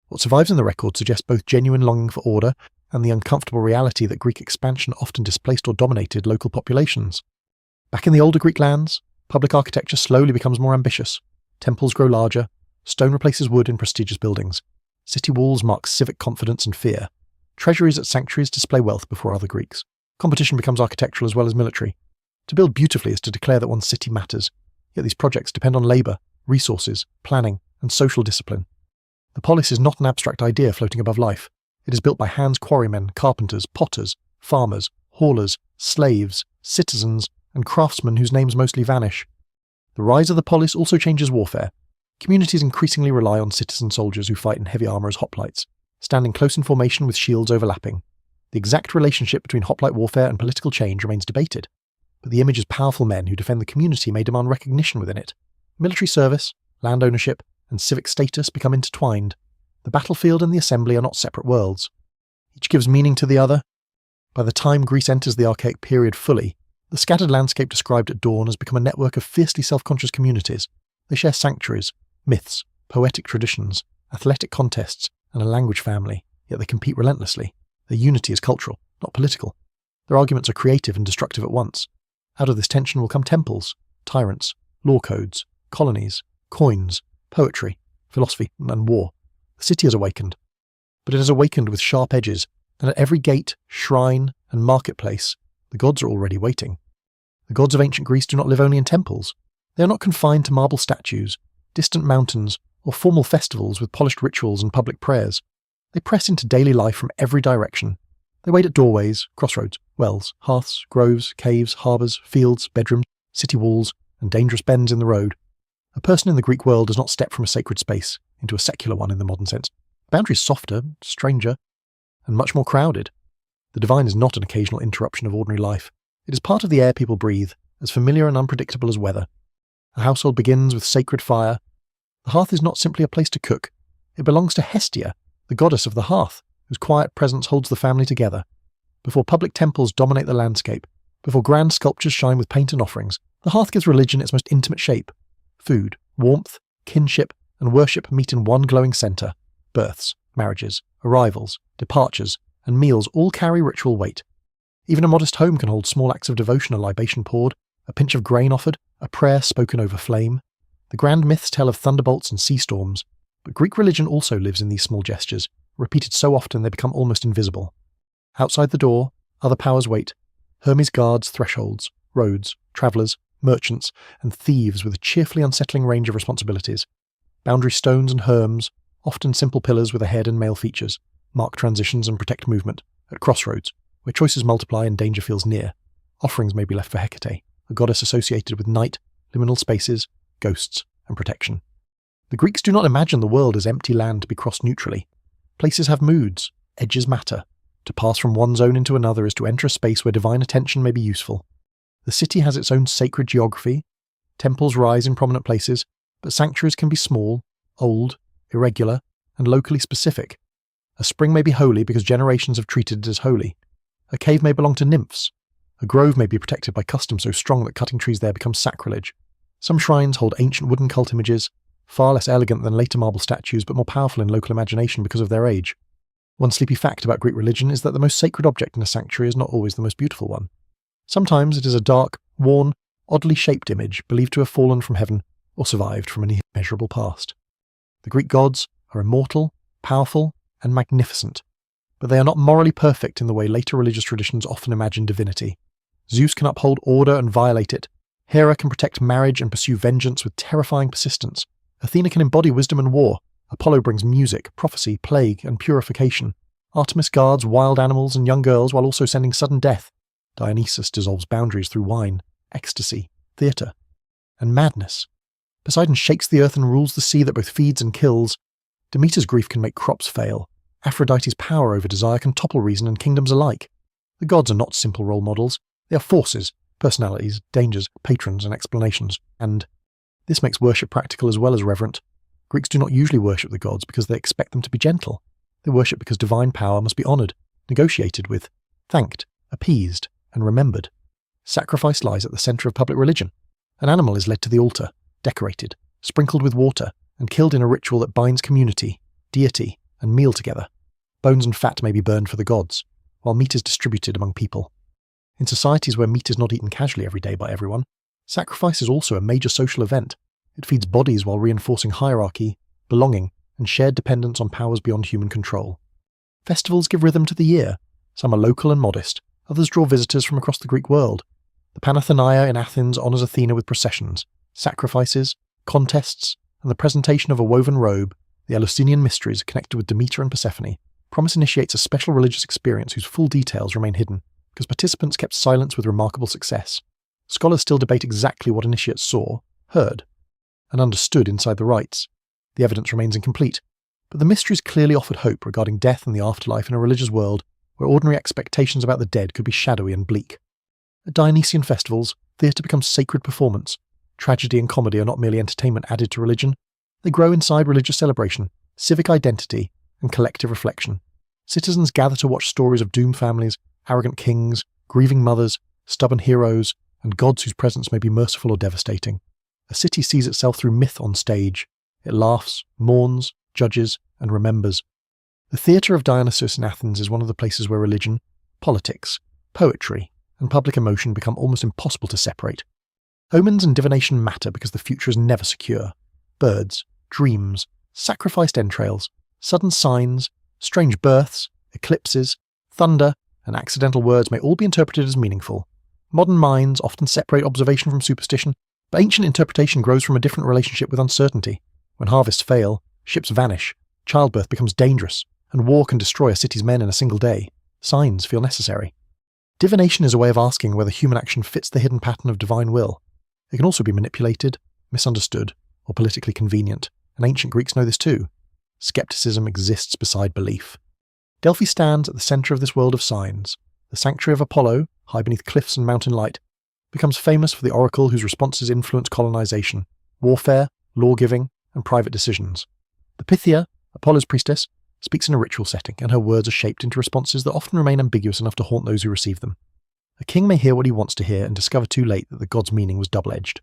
What survives in the record suggests both genuine longing for order and the uncomfortable reality that Greek expansion often displaced or dominated local populations. Back in the older Greek lands, public architecture slowly becomes more ambitious. Temples grow larger, stone replaces wood in prestigious buildings. City walls mark civic confidence and fear. Treasuries at sanctuaries display wealth before other Greeks. Competition becomes architectural as well as military. To build beautifully is to declare that one's city matters, yet these projects depend on labour, resources, planning, and social discipline. The polis is not an abstract idea floating above life. It is built by hands quarrymen, carpenters, potters, farmers, haulers, slaves, citizens, and craftsmen whose names mostly vanish. The rise of the polis also changes warfare. Communities increasingly rely on citizen soldiers who fight in heavy armour as hoplites, standing close in formation with shields overlapping. The exact relationship between hoplite warfare and political change remains debated, but the image of powerful men who defend the community may demand recognition within it. Military service, land ownership, and civic status become intertwined. The battlefield and the assembly are not separate worlds. Each gives meaning to the other. By the time Greece enters the archaic period fully, the scattered landscape described at dawn has become a network of fiercely self-conscious communities. They share sanctuaries, myths, poetic traditions, athletic contests, and a language family, yet they compete relentlessly. Their unity is cultural, not political. Their arguments are creative and destructive at once. Out of this tension will come temples, tyrants, law codes, colonies, coins, poetry, philosophy, and war. The city has awakened. But it has awakened with sharp edges, and at every gate, shrine, and marketplace, the gods are already waiting. The gods of ancient Greece do not live only in temples. They are not confined to marble statues, distant mountains, or formal festivals with polished rituals and public prayers. They press into daily life from every direction. They wait at doorways, crossroads, wells, hearths, groves, caves, harbours, fields, bedrooms, city walls, and dangerous bends in the road. A person in the Greek world does not step from a sacred space into a secular one in the modern sense. The boundary is softer, stranger, and much more crowded. The divine is not an occasional interruption of ordinary life. It is part of the air people breathe, as familiar and unpredictable as weather. A household begins with sacred fire. The hearth is not simply a place to cook. It belongs to Hestia, the goddess of the hearth, whose quiet presence holds the family together. Before public temples dominate the landscape, before grand sculptures shine with paint and offerings, the hearth gives religion its most intimate shape. Food, warmth, kinship, and worship meet in one glowing centre. Births, marriages, arrivals, departures, and meals all carry ritual weight. Even a modest home can hold small acts of devotion, a libation poured, a pinch of grain offered, a prayer spoken over flame. The grand myths tell of thunderbolts and sea storms, but Greek religion also lives in these small gestures, repeated so often they become almost invisible. Outside the door, other powers wait. Hermes guards thresholds, roads, travellers, merchants, and thieves with a cheerfully unsettling range of responsibilities. Boundary stones and herms, often simple pillars with a head and male features, mark transitions and protect movement. At crossroads, where choices multiply and danger feels near, offerings may be left for Hecate, a goddess associated with night, liminal spaces, ghosts, and protection. The Greeks do not imagine the world as empty land to be crossed neutrally. Places have moods, edges matter. To pass from one zone into another is to enter a space where divine attention may be useful. The city has its own sacred geography. Temples rise in prominent places, but sanctuaries can be small, old, irregular, and locally specific. A spring may be holy because generations have treated it as holy. A cave may belong to nymphs. A grove may be protected by custom so strong that cutting trees there becomes sacrilege. Some shrines hold ancient wooden cult images, far less elegant than later marble statues but more powerful in local imagination because of their age. One sleepy fact about Greek religion is that the most sacred object in a sanctuary is not always the most beautiful one. Sometimes it is a dark, worn, oddly shaped image believed to have fallen from heaven or survived from an immeasurable past. The Greek gods are immortal, powerful, and magnificent, but they are not morally perfect in the way later religious traditions often imagine divinity. Zeus can uphold order and violate it. Hera can protect marriage and pursue vengeance with terrifying persistence. Athena can embody wisdom and war. Apollo brings music, prophecy, plague, and purification. Artemis guards wild animals and young girls while also sending sudden death. Dionysus dissolves boundaries through wine, ecstasy, theatre, and madness. Poseidon shakes the earth and rules the sea that both feeds and kills. Demeter's grief can make crops fail. Aphrodite's power over desire can topple reason and kingdoms alike. The gods are not simple role models. They are forces, personalities, dangers, patrons, and explanations. And this makes worship practical as well as reverent. Greeks do not usually worship the gods because they expect them to be gentle. They worship because divine power must be honoured, negotiated with, thanked, appeased, and remembered. Sacrifice lies at the centre of public religion. An animal is led to the altar, decorated, sprinkled with water, and killed in a ritual that binds community, deity, and meal together. Bones and fat may be burned for the gods, while meat is distributed among people. In societies where meat is not eaten casually every day by everyone, sacrifice is also a major social event. It feeds bodies while reinforcing hierarchy, belonging, and shared dependence on powers beyond human control. Festivals give rhythm to the year. Some are local and modest, others draw visitors from across the Greek world. The Panathenaea in Athens honours Athena with processions, sacrifices, contests, and the presentation of a woven robe. The Eleusinian mysteries connected with Demeter and Persephone promise initiates a special religious experience whose full details remain hidden, because participants kept silence with remarkable success. Scholars still debate exactly what initiates saw, heard, and understood inside the rites. The evidence remains incomplete, but the mysteries clearly offered hope regarding death and the afterlife in a religious world where ordinary expectations about the dead could be shadowy and bleak. At Dionysian festivals, theatre becomes sacred performance. Tragedy and comedy are not merely entertainment added to religion. They grow inside religious celebration, civic identity, and collective reflection. Citizens gather to watch stories of doomed families, arrogant kings, grieving mothers, stubborn heroes, and gods whose presence may be merciful or devastating. A city sees itself through myth on stage. It laughs, mourns, judges, and remembers. The theatre of Dionysus in Athens is one of the places where religion, politics, poetry, and public emotion become almost impossible to separate. Omens and divination matter because the future is never secure. Birds, dreams, sacrificed entrails, sudden signs, strange births, eclipses, thunder, and accidental words may all be interpreted as meaningful. Modern minds often separate observation from superstition, but ancient interpretation grows from a different relationship with uncertainty. When harvests fail, ships vanish, childbirth becomes dangerous, and war can destroy a city's men in a single day. Signs feel necessary. Divination is a way of asking whether human action fits the hidden pattern of divine will. It can also be manipulated, misunderstood, or politically convenient, and ancient Greeks know this too. Skepticism exists beside belief. Delphi stands at the centre of this world of signs. The sanctuary of Apollo, high beneath cliffs and mountain light, becomes famous for the oracle whose responses influence colonization, warfare, law-giving, and private decisions. The Pythia, Apollo's priestess, speaks in a ritual setting, and her words are shaped into responses that often remain ambiguous enough to haunt those who receive them. A king may hear what he wants to hear and discover too late that the god's meaning was double-edged.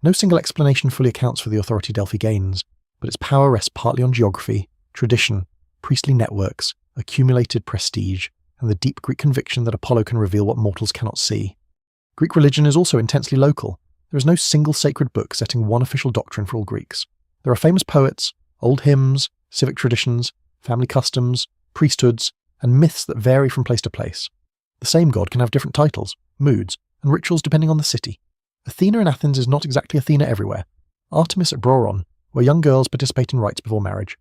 No single explanation fully accounts for the authority Delphi gains, but its power rests partly on geography, tradition, priestly networks, accumulated prestige, and the deep Greek conviction that Apollo can reveal what mortals cannot see. Greek religion is also intensely local. There is no single sacred book setting one official doctrine for all Greeks. There are famous poets, old hymns, civic traditions, family customs, priesthoods, and myths that vary from place to place. The same god can have different titles, moods, and rituals depending on the city. Athena in Athens is not exactly Athena everywhere. Artemis at Broron, where young girls participate in rites before marriage,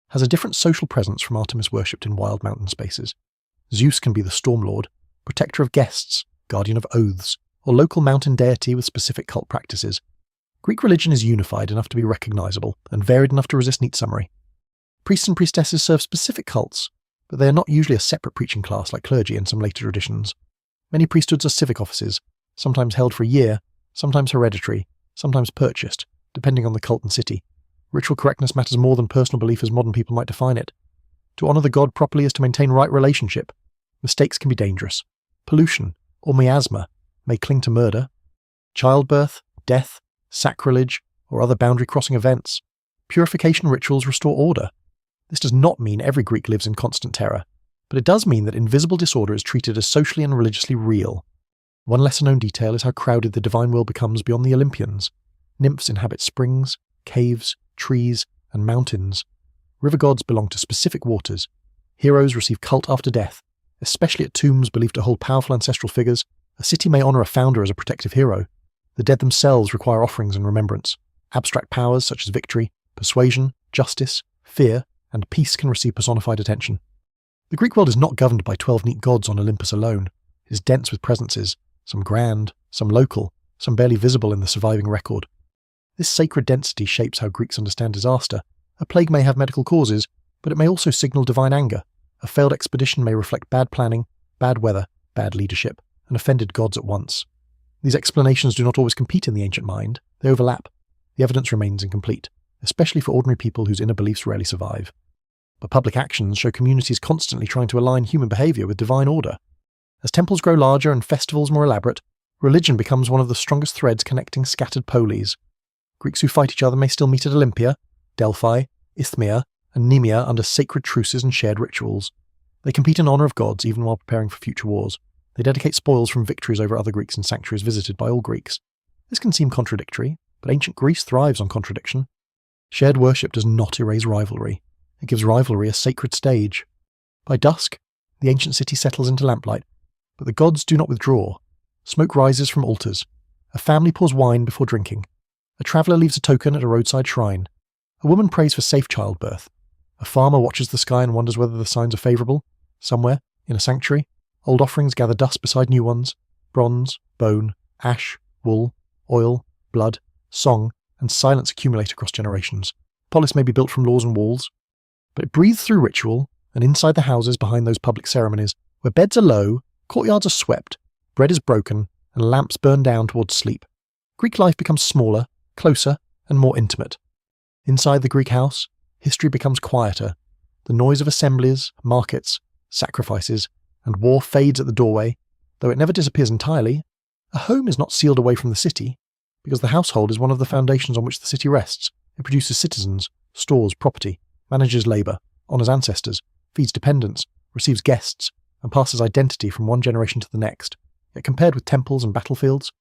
has a different social presence from Artemis worshipped in wild mountain spaces. Zeus can be the storm lord, protector of guests, guardian of oaths, or local mountain deity with specific cult practices. Greek religion is unified enough to be recognizable and varied enough to resist neat summary. Priests and priestesses serve specific cults, but they are not usually a separate preaching class like clergy in some later traditions. Many priesthoods are civic offices, sometimes held for a year, sometimes hereditary, sometimes purchased, depending on the cult and city. Ritual correctness matters more than personal belief as modern people might define it. To honour the god properly is to maintain right relationship. Mistakes can be dangerous. Pollution, or miasma, may cling to murder. Childbirth, death, sacrilege, or other boundary-crossing events. Purification rituals restore order. This does not mean every Greek lives in constant terror, but it does mean that invisible disorder is treated as socially and religiously real. One lesser-known detail is how crowded the divine world becomes beyond the Olympians. Nymphs inhabit springs, caves, trees, and mountains. River gods belong to specific waters. Heroes receive cult after death, especially at tombs believed to hold powerful ancestral figures. A city may honour a founder as a protective hero. The dead themselves require offerings and remembrance. Abstract powers such as victory, persuasion, justice, fear, and peace can receive personified attention. The Greek world is not governed by 12 neat gods on Olympus alone. It is dense with presences, some grand, some local, some barely visible in the surviving record. This sacred density shapes how Greeks understand disaster. A plague may have medical causes, but it may also signal divine anger. A failed expedition may reflect bad planning, bad weather, bad leadership, and offended gods at once. These explanations do not always compete in the ancient mind. They overlap. The evidence remains incomplete, especially for ordinary people whose inner beliefs rarely survive. But public actions show communities constantly trying to align human behaviour with divine order. As temples grow larger and festivals more elaborate, religion becomes one of the strongest threads connecting scattered polis. Greeks who fight each other may still meet at Olympia, Delphi, Isthmia, and Nemea under sacred truces and shared rituals. They compete in honour of gods even while preparing for future wars. They dedicate spoils from victories over other Greeks in sanctuaries visited by all Greeks. This can seem contradictory, but ancient Greece thrives on contradiction. Shared worship does not erase rivalry. It gives rivalry a sacred stage. By dusk, the ancient city settles into lamplight, but the gods do not withdraw. Smoke rises from altars. A family pours wine before drinking. A traveller leaves a token at a roadside shrine. A woman prays for safe childbirth. A farmer watches the sky and wonders whether the signs are favourable. Somewhere, in a sanctuary, old offerings gather dust beside new ones. Bronze, bone, ash, wool, oil, blood, song, and silence accumulate across generations. Polis may be built from laws and walls, but it breathes through ritual, and inside the houses behind those public ceremonies, where beds are low, courtyards are swept, bread is broken, and lamps burn down towards sleep, Greek life becomes smaller, closer, and more intimate. Inside the Greek house, history becomes quieter. The noise of assemblies, markets, sacrifices, and war fades at the doorway, though it never disappears entirely. A home is not sealed away from the city, because the household is one of the foundations on which the city rests. It produces citizens, stores property, manages labour, honours ancestors, feeds dependents, receives guests, and passes identity from one generation to the next. Yet compared with temples and battlefields,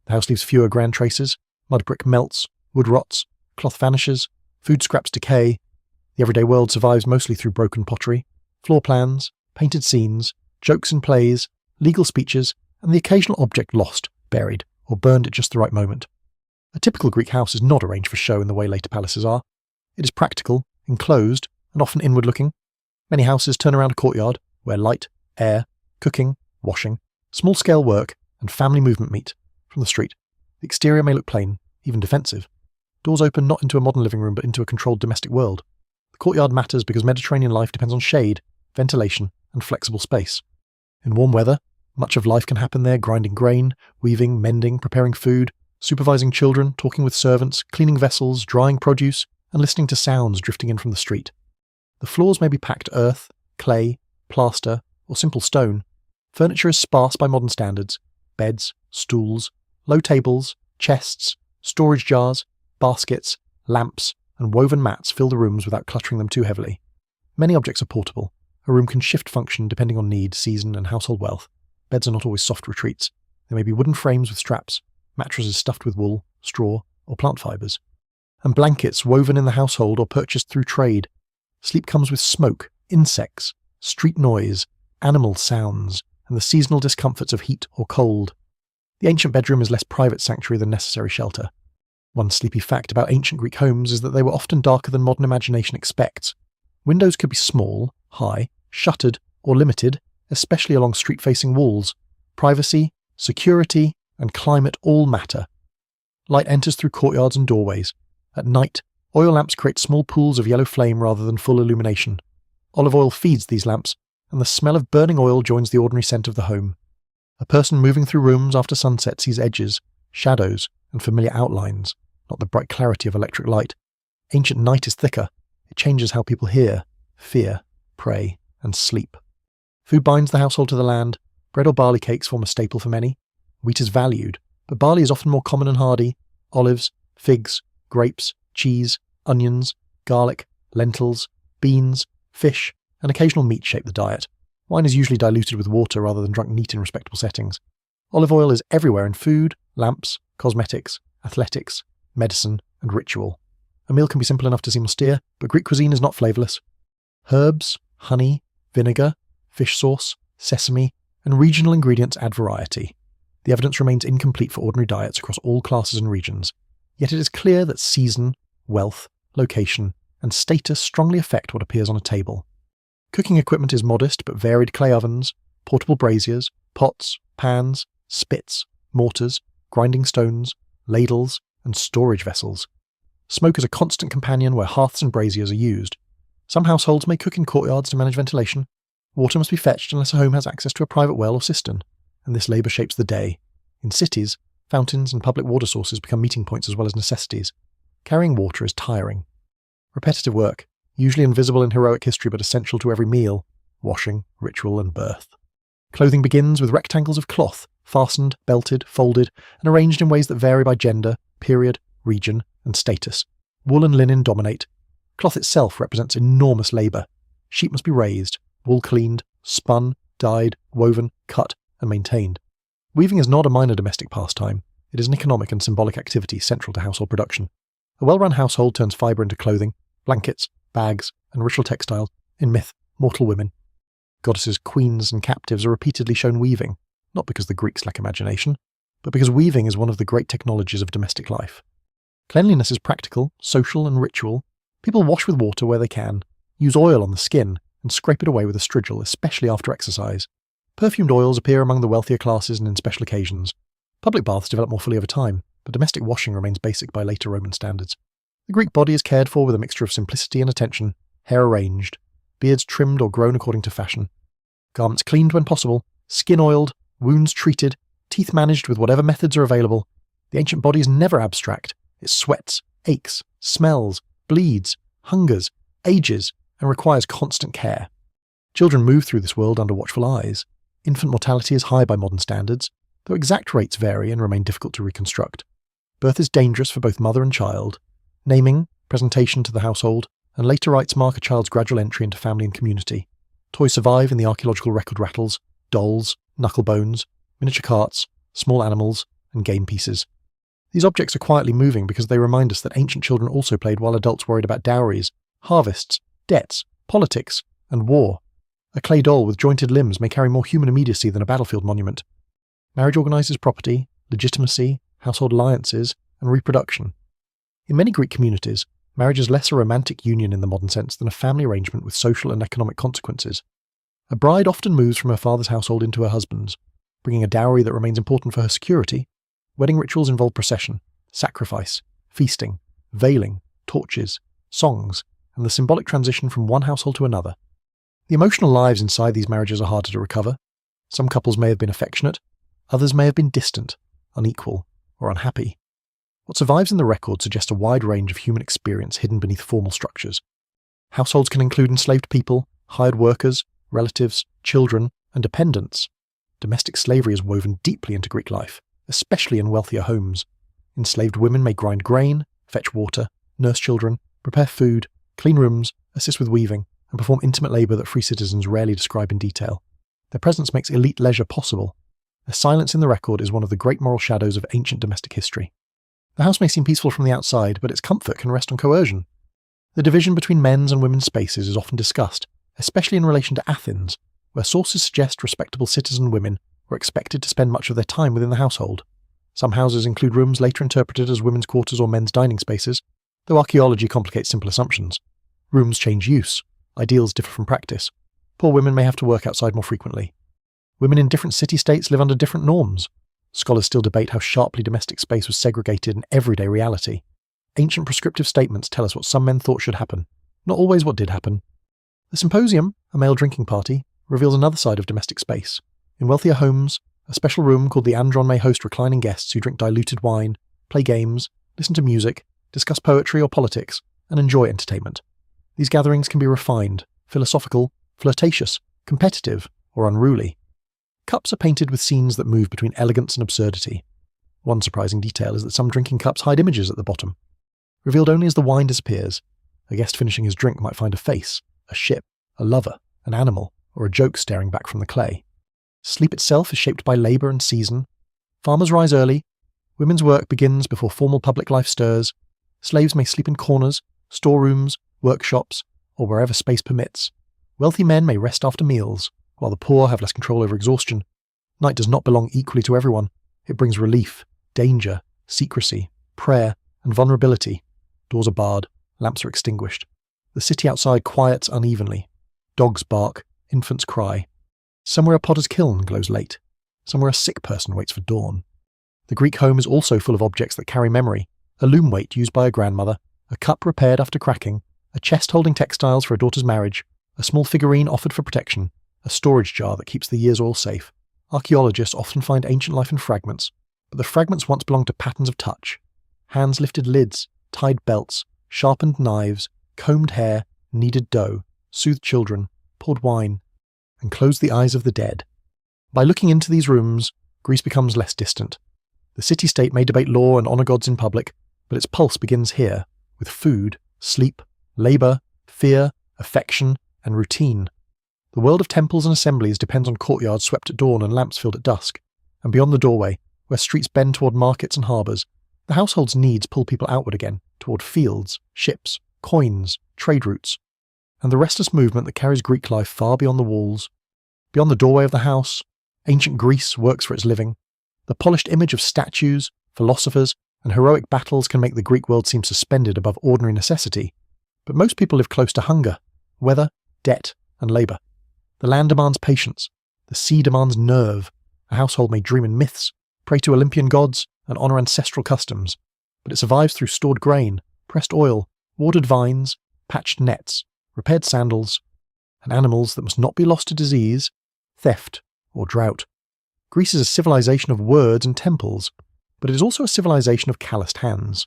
the house leaves fewer grand traces. Mud brick melts, wood rots, cloth vanishes, food scraps decay. The everyday world survives mostly through broken pottery, floor plans, painted scenes, jokes and plays, legal speeches, and the occasional object lost, buried, or burned at just the right moment. A typical Greek house is not arranged for show in the way later palaces are. It is practical, enclosed, and often inward-looking. Many houses turn around a courtyard, where light, air, cooking, washing, small-scale work, and family movement meet. From the street, the exterior may look plain, even defensive. Doors open not into a modern living room but into a controlled domestic world. The courtyard matters because Mediterranean life depends on shade, ventilation, and flexible space. In warm weather, much of life can happen there, grinding grain, weaving, mending, preparing food, supervising children, talking with servants, cleaning vessels, drying produce, and listening to sounds drifting in from the street. The floors may be packed earth, clay, plaster, or simple stone. Furniture is sparse by modern standards. Beds, stools, low tables, chests, storage jars, baskets, lamps, and woven mats fill the rooms without cluttering them too heavily. Many objects are portable. A room can shift function depending on need, season, and household wealth. Beds are not always soft retreats. They may be wooden frames with straps, mattresses stuffed with wool, straw, or plant fibres, and blankets woven in the household or purchased through trade. Sleep comes with smoke, insects, street noise, animal sounds, and the seasonal discomforts of heat or cold. The ancient bedroom is less private sanctuary than necessary shelter. One sleepy fact about ancient Greek homes is that they were often darker than modern imagination expects. Windows could be small, high, shuttered, or limited, especially along street-facing walls. Privacy, security, and climate all matter. Light enters through courtyards and doorways. At night, oil lamps create small pools of yellow flame rather than full illumination. Olive oil feeds these lamps, and the smell of burning oil joins the ordinary scent of the home. A person moving through rooms after sunset sees edges, shadows, and familiar outlines, not the bright clarity of electric light. Ancient night is thicker. It changes how people hear, fear, pray, and sleep. Food binds the household to the land. Bread or barley cakes form a staple for many. Wheat is valued, but barley is often more common and hardy. Olives, figs, grapes, cheese, onions, garlic, lentils, beans, fish, and occasional meat shape the diet. Wine is usually diluted with water rather than drunk neat in respectable settings. Olive oil is everywhere in food, lamps, cosmetics, athletics, medicine, and ritual. A meal can be simple enough to seem austere, but Greek cuisine is not flavourless. Herbs, honey, vinegar, fish sauce, sesame, and regional ingredients add variety. The evidence remains incomplete for ordinary diets across all classes and regions, yet it is clear that season, wealth, location, and status strongly affect what appears on a table. Cooking equipment is modest but varied: clay ovens, portable braziers, pots, pans, spits, mortars, grinding stones, ladles, and storage vessels. Smoke is a constant companion where hearths and braziers are used. Some households may cook in courtyards to manage ventilation. Water must be fetched unless a home has access to a private well or cistern, and this labour shapes the day. In cities, fountains and public water sources become meeting points as well as necessities. Carrying water is tiring. Repetitive work, usually invisible in heroic history but essential to every meal, washing, ritual, and birth. Clothing begins with rectangles of cloth, fastened, belted, folded, and arranged in ways that vary by gender, period, region, and status. Wool and linen dominate. Cloth itself represents enormous labour. Sheep must be raised, wool cleaned, spun, dyed, woven, cut, and maintained. Weaving is not a minor domestic pastime. It is an economic and symbolic activity central to household production. A well-run household turns fibre into clothing, blankets, bags, and ritual textiles. In myth, mortal women. Goddesses, queens, and captives are repeatedly shown weaving. not because the Greeks lack imagination, but because weaving is one of the great technologies of domestic life. Cleanliness is practical, social, and ritual. People wash with water where they can, use oil on the skin, and scrape it away with a strigil, especially after exercise. Perfumed oils appear among the wealthier classes and in special occasions. Public baths develop more fully over time, but domestic washing remains basic by later Roman standards. The Greek body is cared for with a mixture of simplicity and attention, hair arranged, beards trimmed or grown according to fashion, garments cleaned when possible, skin oiled, wounds treated, teeth managed with whatever methods are available. The ancient body is never abstract. It sweats, aches, smells, bleeds, hungers, ages, and requires constant care. Children move through this world under watchful eyes. Infant mortality is high by modern standards, though exact rates vary and remain difficult to reconstruct. Birth is dangerous for both mother and child. Naming, presentation to the household, and later rites mark a child's gradual entry into family and community. Toys survive in the archaeological record rattles, dolls, knuckle bones, miniature carts, small animals, and game pieces. These objects are quietly moving because they remind us that ancient children also played while adults worried about dowries, harvests, debts, politics, and war. A clay doll with jointed limbs may carry more human immediacy than a battlefield monument. Marriage organises property, legitimacy, household alliances, and reproduction. In many Greek communities, marriage is less a romantic union in the modern sense than a family arrangement with social and economic consequences. A bride often moves from her father's household into her husband's, bringing a dowry that remains important for her security. Wedding rituals involve procession, sacrifice, feasting, veiling, torches, songs, and the symbolic transition from one household to another. The emotional lives inside these marriages are harder to recover. Some couples may have been affectionate, others may have been distant, unequal, or unhappy. What survives in the record suggests a wide range of human experience hidden beneath formal structures. Households can include enslaved people, hired workers, relatives, children, and dependents. Domestic slavery is woven deeply into Greek life, especially in wealthier homes. Enslaved women may grind grain, fetch water, nurse children, prepare food, clean rooms, assist with weaving, and perform intimate labour that free citizens rarely describe in detail. Their presence makes elite leisure possible. Their silence in the record is one of the great moral shadows of ancient domestic history. The house may seem peaceful from the outside, but its comfort can rest on coercion. The division between men's and women's spaces is often discussed, especially in relation to Athens, where sources suggest respectable citizen women were expected to spend much of their time within the household. Some houses include rooms later interpreted as women's quarters or men's dining spaces, though archaeology complicates simple assumptions. Rooms change use, ideals differ from practice. Poor women may have to work outside more frequently. Women in different city-states live under different norms. Scholars still debate how sharply domestic space was segregated in everyday reality. Ancient prescriptive statements tell us what some men thought should happen, not always what did happen. The symposium, a male drinking party, reveals another side of domestic space. In wealthier homes, a special room called the andron may host reclining guests who drink diluted wine, play games, listen to music, discuss poetry or politics, and enjoy entertainment. These gatherings can be refined, philosophical, flirtatious, competitive, or unruly. Cups are painted with scenes that move between elegance and absurdity. One surprising detail is that some drinking cups hide images at the bottom. Revealed only as the wine disappears, a guest finishing his drink might find a face, a ship, a lover, an animal, or a joke staring back from the clay. Sleep itself is shaped by labour and season. Farmers rise early. Women's work begins before formal public life stirs. Slaves may sleep in corners, storerooms, workshops, or wherever space permits. Wealthy men may rest after meals, while the poor have less control over exhaustion. Night does not belong equally to everyone. It brings relief, danger, secrecy, prayer, and vulnerability. Doors are barred, lamps are extinguished. The city outside quiets unevenly. Dogs bark, infants cry. Somewhere a potter's kiln glows late. Somewhere a sick person waits for dawn. The Greek home is also full of objects that carry memory. A loom weight used by a grandmother, a cup repaired after cracking, a chest holding textiles for a daughter's marriage, a small figurine offered for protection, a storage jar that keeps the year's oil safe. Archaeologists often find ancient life in fragments, but the fragments once belonged to patterns of touch. Hands lifted lids, tied belts, sharpened knives, combed hair, kneaded dough, soothed children, poured wine, and closed the eyes of the dead. By looking into these rooms, Greece becomes less distant. The city-state may debate law and honour gods in public, but its pulse begins here, with food, sleep, labour, fear, affection, and routine. The world of temples and assemblies depends on courtyards swept at dawn and lamps filled at dusk, and beyond the doorway, where streets bend toward markets and harbours, the household's needs pull people outward again, toward fields, ships, coins, trade routes, and the restless movement that carries Greek life far beyond the walls. Beyond the doorway of the house, Ancient Greece works for its living. The polished image of statues, philosophers, and heroic battles can make the Greek world seem suspended above ordinary necessity. But most people live close to hunger, weather, debt, and labour. The land demands patience. The sea demands nerve. A household may dream in myths, pray to Olympian gods, and honour ancestral customs. But it survives through stored grain, pressed oil, watered vines, patched nets, repaired sandals, and animals that must not be lost to disease, theft, or drought. Greece is a civilization of words and temples, but it is also a civilization of calloused hands.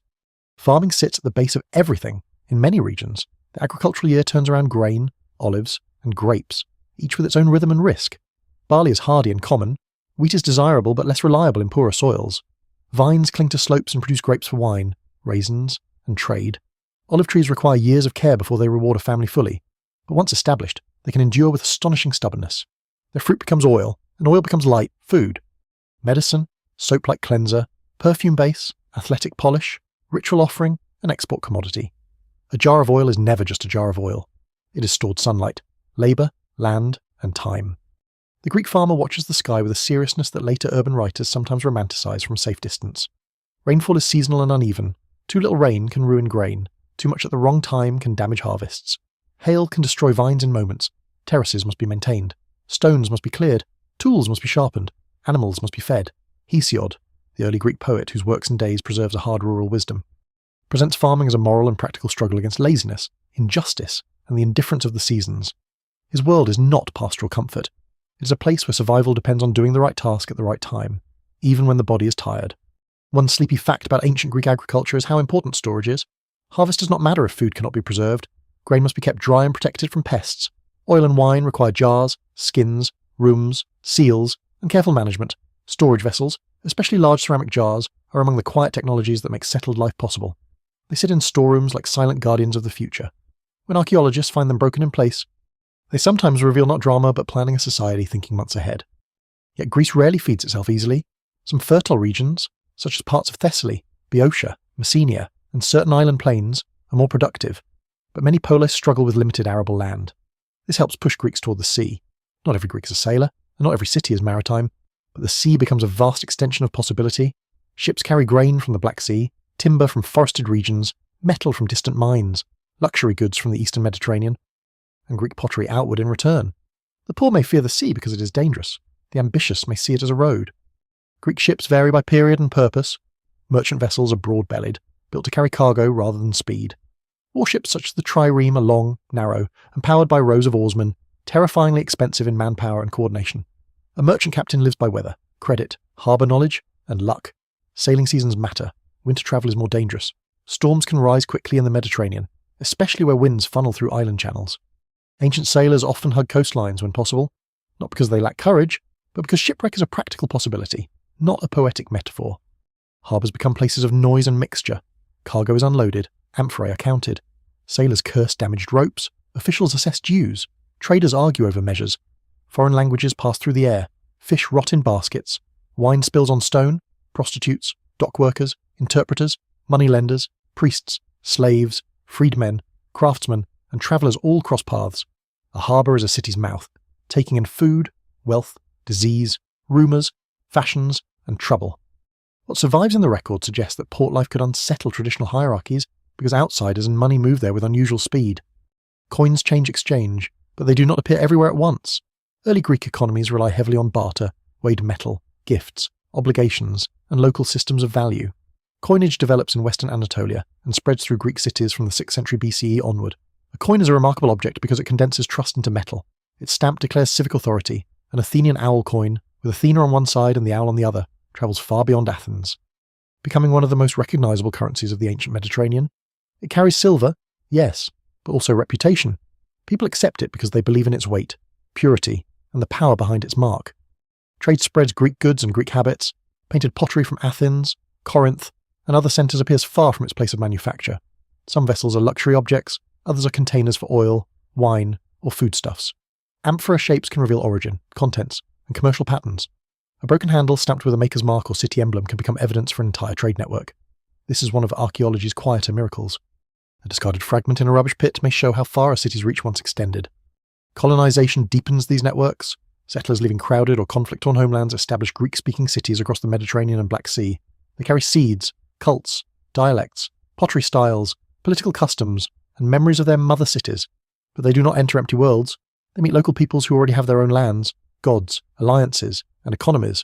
Farming sits at the base of everything. In many regions, the agricultural year turns around grain, olives, and grapes, each with its own rhythm and risk. Barley is hardy and common. Wheat is desirable but less reliable in poorer soils. Vines cling to slopes and produce grapes for wine, raisins, and trade. Olive trees require years of care before they reward a family fully, but once established, they can endure with astonishing stubbornness. Their fruit becomes oil, and oil becomes light, food. Medicine, soap-like cleanser, perfume base, athletic polish, ritual offering, and export commodity. A jar of oil is never just a jar of oil. It is stored sunlight, labour, land, and time. The Greek farmer watches the sky with a seriousness that later urban writers sometimes romanticize from safe distance. Rainfall is seasonal and uneven. Too little rain can ruin grain. Too much at the wrong time can damage harvests. Hail can destroy vines in moments. Terraces must be maintained. Stones must be cleared. Tools must be sharpened. Animals must be fed. Hesiod, the early Greek poet whose works and days preserves a hard rural wisdom, presents farming as a moral and practical struggle against laziness, injustice, and the indifference of the seasons. His world is not pastoral comfort. It is a place where survival depends on doing the right task at the right time, even when the body is tired. One sleepy fact about ancient Greek agriculture is how important storage is. Harvest does not matter if food cannot be preserved. Grain must be kept dry and protected from pests. Oil and wine require jars, skins, rooms, seals, and careful management. Storage vessels, especially large ceramic jars, are among the quiet technologies that make settled life possible. They sit in storerooms like silent guardians of the future. When archaeologists find them broken in place, they sometimes reveal not drama but planning a society thinking months ahead. Yet Greece rarely feeds itself easily. Some fertile regions, such as parts of Thessaly, Boeotia, Messenia, and certain island plains, are more productive, but many polis struggle with limited arable land. This helps push Greeks toward the sea. Not every Greek is a sailor, and not every city is maritime, but the sea becomes a vast extension of possibility. Ships carry grain from the Black Sea, timber from forested regions, metal from distant mines, luxury goods from the eastern Mediterranean, and Greek pottery outward in return. The poor may fear the sea because it is dangerous. The ambitious may see it as a road. Greek ships vary by period and purpose. Merchant vessels are broad-bellied, built to carry cargo rather than speed. Warships such as the trireme are long, narrow, and powered by rows of oarsmen, terrifyingly expensive in manpower and coordination. A merchant captain lives by weather, credit, harbour knowledge, and luck. Sailing seasons matter. Winter travel is more dangerous. Storms can rise quickly in the Mediterranean, especially where winds funnel through island channels. Ancient sailors often hug coastlines when possible, not because they lack courage, but because shipwreck is a practical possibility, not a poetic metaphor. Harbours become places of noise and mixture. Cargo is unloaded, amphorae are counted. Sailors curse damaged ropes, officials assess dues, traders argue over measures. Foreign languages pass through the air, fish rot in baskets, wine spills on stone, prostitutes, dock workers, interpreters, moneylenders, priests, slaves, freedmen, craftsmen, and travellers all cross paths. A harbour is a city's mouth, taking in food, wealth, disease, rumours, fashions, and trouble. What survives in the record suggests that port life could unsettle traditional hierarchies because outsiders and money move there with unusual speed. Coins change exchange, but they do not appear everywhere at once. Early Greek economies rely heavily on barter, weighed metal, gifts, obligations, and local systems of value. Coinage develops in western Anatolia and spreads through Greek cities from the 6th century BCE onward. A coin is a remarkable object because it condenses trust into metal. Its stamp declares civic authority. An Athenian owl coin, with Athena on one side and the owl on the other, travels far beyond Athens, becoming one of the most recognisable currencies of the ancient Mediterranean. It carries silver, yes, but also reputation. People accept it because they believe in its weight, purity, and the power behind its mark. Trade spreads Greek goods and Greek habits. Painted pottery from Athens, Corinth, and other centres appears far from its place of manufacture. Some vessels are luxury objects, others are containers for oil, wine, or foodstuffs. Amphora shapes can reveal origin, contents, and commercial patterns. A broken handle stamped with a maker's mark or city emblem can become evidence for an entire trade network. This is one of archaeology's quieter miracles. A discarded fragment in a rubbish pit may show how far a city's reach once extended. Colonization deepens these networks. Settlers leaving crowded or conflict-torn homelands established Greek-speaking cities across the Mediterranean and Black Sea. They carry seeds, cults, dialects, pottery styles, political customs, and memories of their mother cities. But they do not enter empty worlds. They meet local peoples who already have their own lands, gods, alliances, and economies.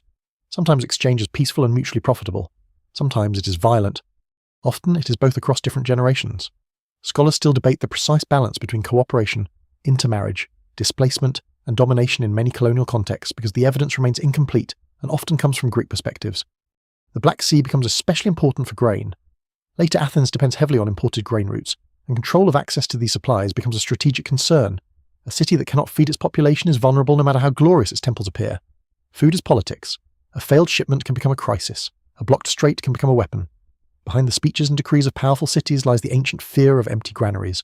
Sometimes exchange is peaceful and mutually profitable. Sometimes it is violent. Often it is both across different generations. Scholars still debate the precise balance between cooperation, intermarriage, displacement, and domination in many colonial contexts because the evidence remains incomplete and often comes from Greek perspectives. The Black Sea becomes especially important for grain. Later Athens depends heavily on imported grain routes, and control of access to these supplies becomes a strategic concern. A city that cannot feed its population is vulnerable no matter how glorious its temples appear. Food is politics. A failed shipment can become a crisis. A blocked strait can become a weapon. Behind the speeches and decrees of powerful cities lies the ancient fear of empty granaries.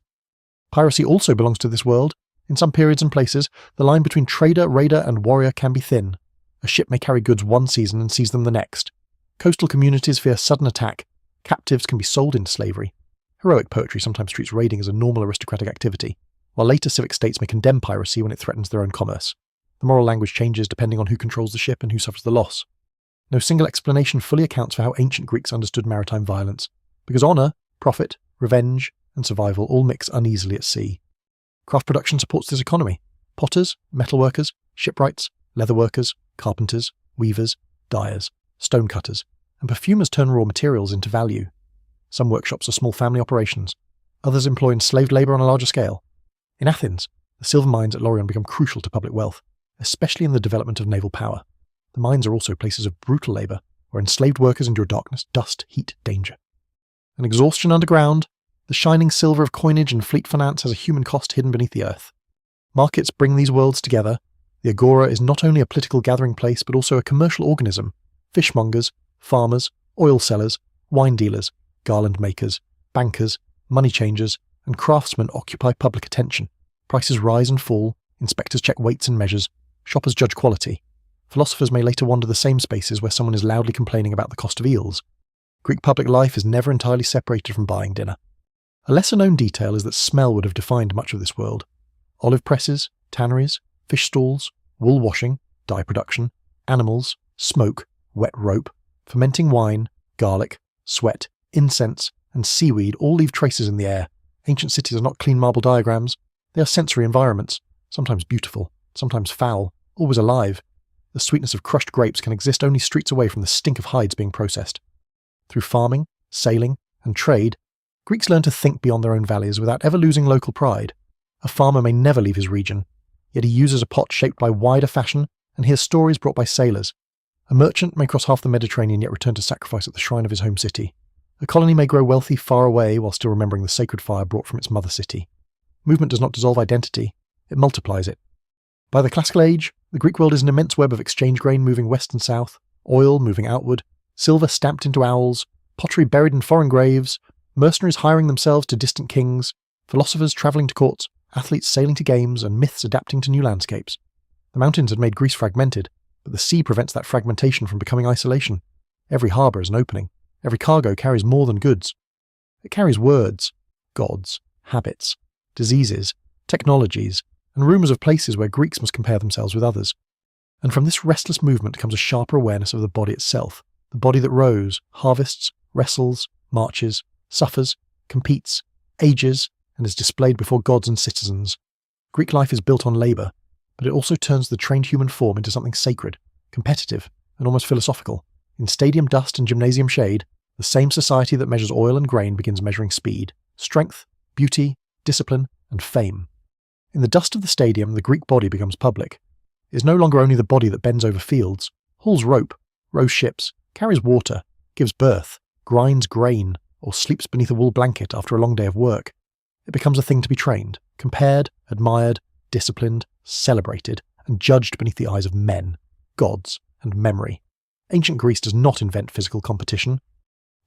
Piracy also belongs to this world. In some periods and places, the line between trader, raider, and warrior can be thin. A ship may carry goods one season and seize them the next. Coastal communities fear sudden attack. Captives can be sold into slavery. Heroic poetry sometimes treats raiding as a normal aristocratic activity, while later civic states may condemn piracy when it threatens their own commerce. The moral language changes depending on who controls the ship and who suffers the loss. No single explanation fully accounts for how ancient Greeks understood maritime violence, because honour, profit, revenge, and survival all mix uneasily at sea. Craft production supports this economy. Potters, metalworkers, shipwrights, leatherworkers, carpenters, weavers, dyers, stonecutters, and perfumers turn raw materials into value. Some workshops are small family operations. Others employ enslaved labour on a larger scale. In Athens, the silver mines at Laurion become crucial to public wealth, especially in the development of naval power. The mines are also places of brutal labour, where enslaved workers endure darkness, dust, heat, danger. An exhaustion underground, the shining silver of coinage and fleet finance has a human cost hidden beneath the earth. Markets bring these worlds together. The agora is not only a political gathering place, but also a commercial organism. Fishmongers, farmers, oil sellers, wine dealers, garland makers, bankers, money changers, and craftsmen occupy public attention. Prices rise and fall, inspectors check weights and measures, shoppers judge quality. Philosophers may later wander the same spaces where someone is loudly complaining about the cost of eels. Greek public life is never entirely separated from buying dinner. A lesser-known detail is that smell would have defined much of this world. Olive presses, tanneries, fish stalls, wool washing, dye production, animals, smoke, wet rope, fermenting wine, garlic, sweat, incense, and seaweed all leave traces in the air. Ancient cities are not clean marble diagrams. They are sensory environments, sometimes beautiful, sometimes foul, always alive. The sweetness of crushed grapes can exist only streets away from the stink of hides being processed. Through farming, sailing, and trade, Greeks learn to think beyond their own valleys without ever losing local pride. A farmer may never leave his region, yet he uses a pot shaped by wider fashion and hears stories brought by sailors. A merchant may cross half the Mediterranean yet return to sacrifice at the shrine of his home city. A colony may grow wealthy far away while still remembering the sacred fire brought from its mother city. Movement does not dissolve identity, it multiplies it. By the Classical Age, the Greek world is an immense web of exchange grain moving west and south, oil moving outward, silver stamped into owls, pottery buried in foreign graves, mercenaries hiring themselves to distant kings, philosophers travelling to courts, athletes sailing to games, and myths adapting to new landscapes. The mountains had made Greece fragmented, but the sea prevents that fragmentation from becoming isolation. Every harbour is an opening. Every cargo carries more than goods. It carries words, gods, habits, diseases, technologies, and rumours of places where Greeks must compare themselves with others. And from this restless movement comes a sharper awareness of the body itself, the body that rows, harvests, wrestles, marches, suffers, competes, ages, and is displayed before gods and citizens. Greek life is built on labour, but it also turns the trained human form into something sacred, competitive, and almost philosophical. In stadium dust and gymnasium shade, the same society that measures oil and grain begins measuring speed, strength, beauty, discipline, and fame. In the dust of the stadium, the Greek body becomes public. It is no longer only the body that bends over fields, hauls rope, rows ships, carries water, gives birth, grinds grain, or sleeps beneath a wool blanket after a long day of work. It becomes a thing to be trained, compared, admired, disciplined, celebrated, and judged beneath the eyes of men, gods, and memory. Ancient Greece does not invent physical competition,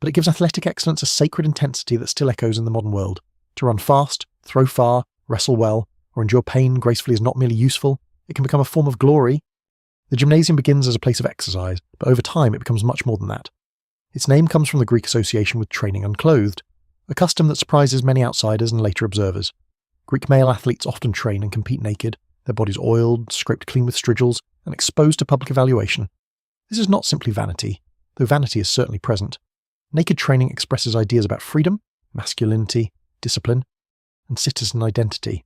but it gives athletic excellence a sacred intensity that still echoes in the modern world. To run fast, throw far, wrestle well, or endure pain gracefully is not merely useful, it can become a form of glory. The gymnasium begins as a place of exercise, but over time it becomes much more than that. Its name comes from the Greek association with training unclothed, a custom that surprises many outsiders and later observers. Greek male athletes often train and compete naked, their bodies oiled, scraped clean with strigils, and exposed to public evaluation. This is not simply vanity, though vanity is certainly present. Naked training expresses ideas about freedom, masculinity, discipline, and citizen identity.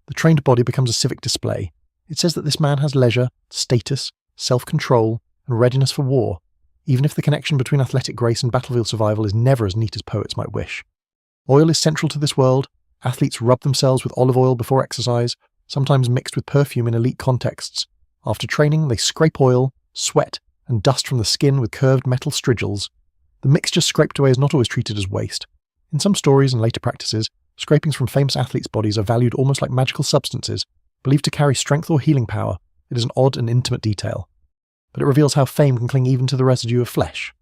The trained body becomes a civic display. It says that this man has leisure, status, self-control, and readiness for war, even if the connection between athletic grace and battlefield survival is never as neat as poets might wish. Oil is central to this world. Athletes rub themselves with olive oil before exercise, sometimes mixed with perfume in elite contexts. After training, they scrape oil, sweat, and dust from the skin with curved metal strigils. The mixture scraped away is not always treated as waste. In some stories and later practices, scrapings from famous athletes' bodies are valued almost like magical substances, believed to carry strength or healing power. It is an odd and intimate detail, but it reveals how fame can cling even to the residue of flesh.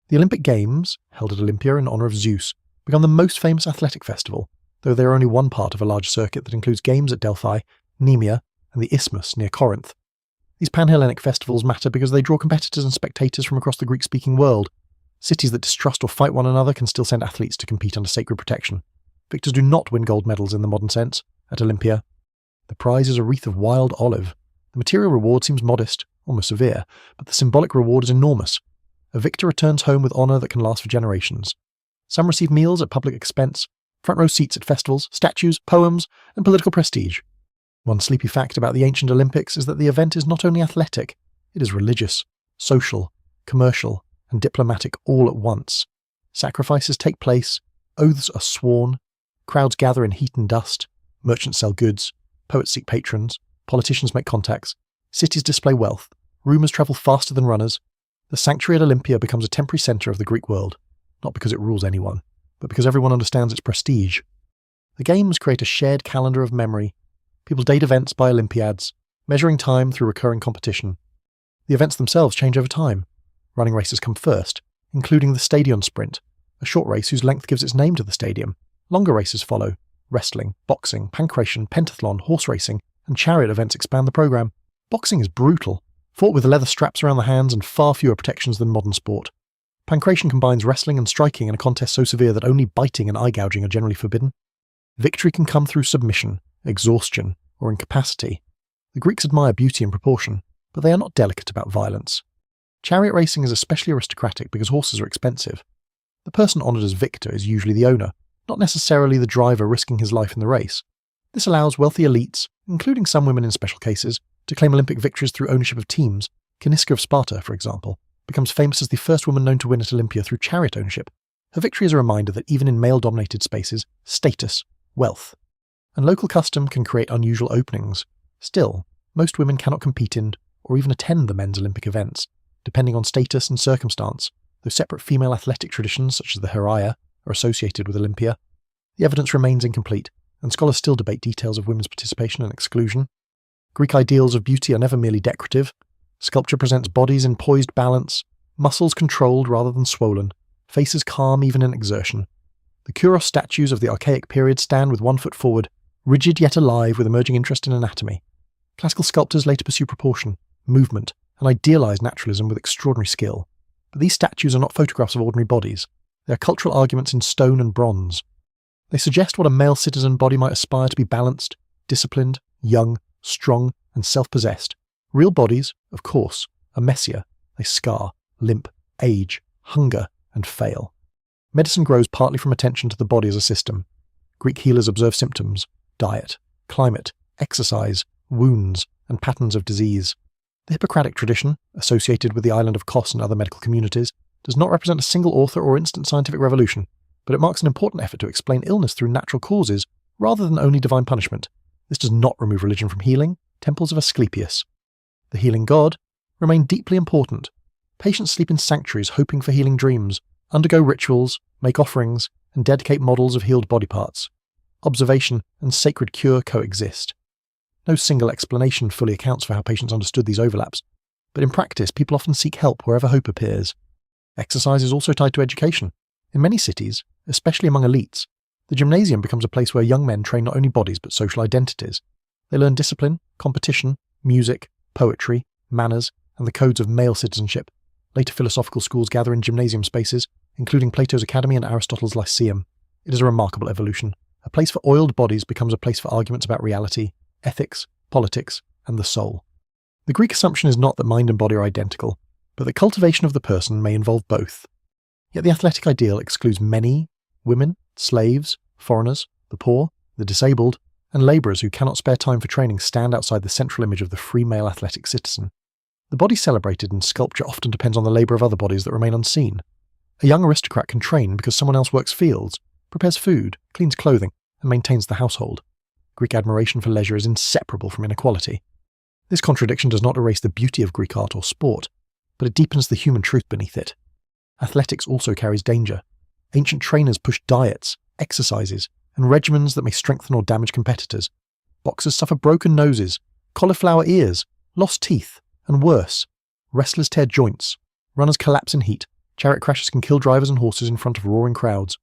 The Olympic Games, held at Olympia in honour of Zeus, become the most famous athletic festival, though they are only one part of a large circuit that includes games at Delphi, Nemea, and the Isthmus near Corinth. These Panhellenic festivals matter because they draw competitors and spectators from across the Greek-speaking world. Cities that distrust or fight one another can still send athletes to compete under sacred protection. Victors do not win gold medals in the modern sense at Olympia. The prize is a wreath of wild olive. The material reward seems modest, almost severe, but the symbolic reward is enormous. A victor returns home with honour that can last for generations. Some receive meals at public expense, front row seats at festivals, statues, poems, and political prestige. One sleepy fact about the ancient Olympics is that the event is not only athletic, it is religious, social, commercial, and diplomatic all at once. Sacrifices take place, oaths are sworn, crowds gather in heat and dust, merchants sell goods, poets seek patrons, politicians make contacts, cities display wealth, rumours travel faster than runners. The sanctuary at Olympia becomes a temporary centre of the Greek world, not because it rules anyone, but because everyone understands its prestige. The Games create a shared calendar of memory. People date events by Olympiads, measuring time through recurring competition. The events themselves change over time. Running races come first, including the stadion sprint, a short race whose length gives its name to the stadium. Longer races follow. Wrestling, boxing, pancration, pentathlon, horse racing, and chariot events expand the programme. Boxing is brutal, fought with leather straps around the hands and far fewer protections than modern sport. Pancration combines wrestling and striking in a contest so severe that only biting and eye gouging are generally forbidden. Victory can come through submission, exhaustion, or incapacity. The Greeks admire beauty and proportion, but they are not delicate about violence. Chariot racing is especially aristocratic because horses are expensive. The person honoured as victor is usually the owner, not necessarily the driver risking his life in the race. This allows wealthy elites, including some women in special cases, to claim Olympic victories through ownership of teams. Caniska of Sparta, for example, becomes famous as the first woman known to win at Olympia through chariot ownership. Her victory is a reminder that even in male-dominated spaces, status, wealth, and local custom can create unusual openings. Still, most women cannot compete in or even attend the men's Olympic events, depending on status and circumstance, though separate female athletic traditions such as the Heraia are associated with Olympia. The evidence remains incomplete, and scholars still debate details of women's participation and exclusion. Greek ideals of beauty are never merely decorative. Sculpture presents bodies in poised balance, muscles controlled rather than swollen, faces calm even in exertion. The Kouros statues of the archaic period stand with one foot forward, rigid yet alive with emerging interest in anatomy. Classical sculptors later pursue proportion, movement, and idealise naturalism with extraordinary skill. But these statues are not photographs of ordinary bodies. They are cultural arguments in stone and bronze. They suggest what a male citizen body might aspire to be: balanced, disciplined, young, strong, and self-possessed. Real bodies, of course, are messier. They scar, limp, age, hunger, and fail. Medicine grows partly from attention to the body as a system. Greek healers observe symptoms, diet, climate, exercise, wounds, and patterns of disease. The Hippocratic tradition, associated with the island of Kos and other medical communities, does not represent a single author or instant scientific revolution, but it marks an important effort to explain illness through natural causes rather than only divine punishment. This does not remove religion from healing. Temples of Asclepius, the healing god, remain deeply important. Patients sleep in sanctuaries hoping for healing dreams, undergo rituals, make offerings, and dedicate models of healed body parts. Observation and sacred cure coexist. No single explanation fully accounts for how patients understood these overlaps, but in practice people often seek help wherever hope appears. Exercise is also tied to education. In many cities, especially among elites, the gymnasium becomes a place where young men train not only bodies but social identities. They learn discipline, competition, music, poetry, manners, and the codes of male citizenship. Later philosophical schools gather in gymnasium spaces, including Plato's Academy and Aristotle's Lyceum. It is a remarkable evolution. A place for oiled bodies becomes a place for arguments about reality, ethics, politics, and the soul. The Greek assumption is not that mind and body are identical, but that cultivation of the person may involve both. Yet the athletic ideal excludes many, women, slaves, foreigners, the poor, the disabled, and labourers who cannot spare time for training stand outside the central image of the free male athletic citizen. The body celebrated in sculpture often depends on the labour of other bodies that remain unseen. A young aristocrat can train because someone else works fields, prepares food, cleans clothing, and maintains the household. Greek admiration for leisure is inseparable from inequality. This contradiction does not erase the beauty of Greek art or sport, but it deepens the human truth beneath it. Athletics also carries danger. Ancient trainers pushed diets, exercises, and regimens that may strengthen or damage competitors. Boxers suffer broken noses, cauliflower ears, lost teeth, and worse. Wrestlers tear joints. Runners collapse in heat. Chariot crashes can kill drivers and horses in front of roaring crowds.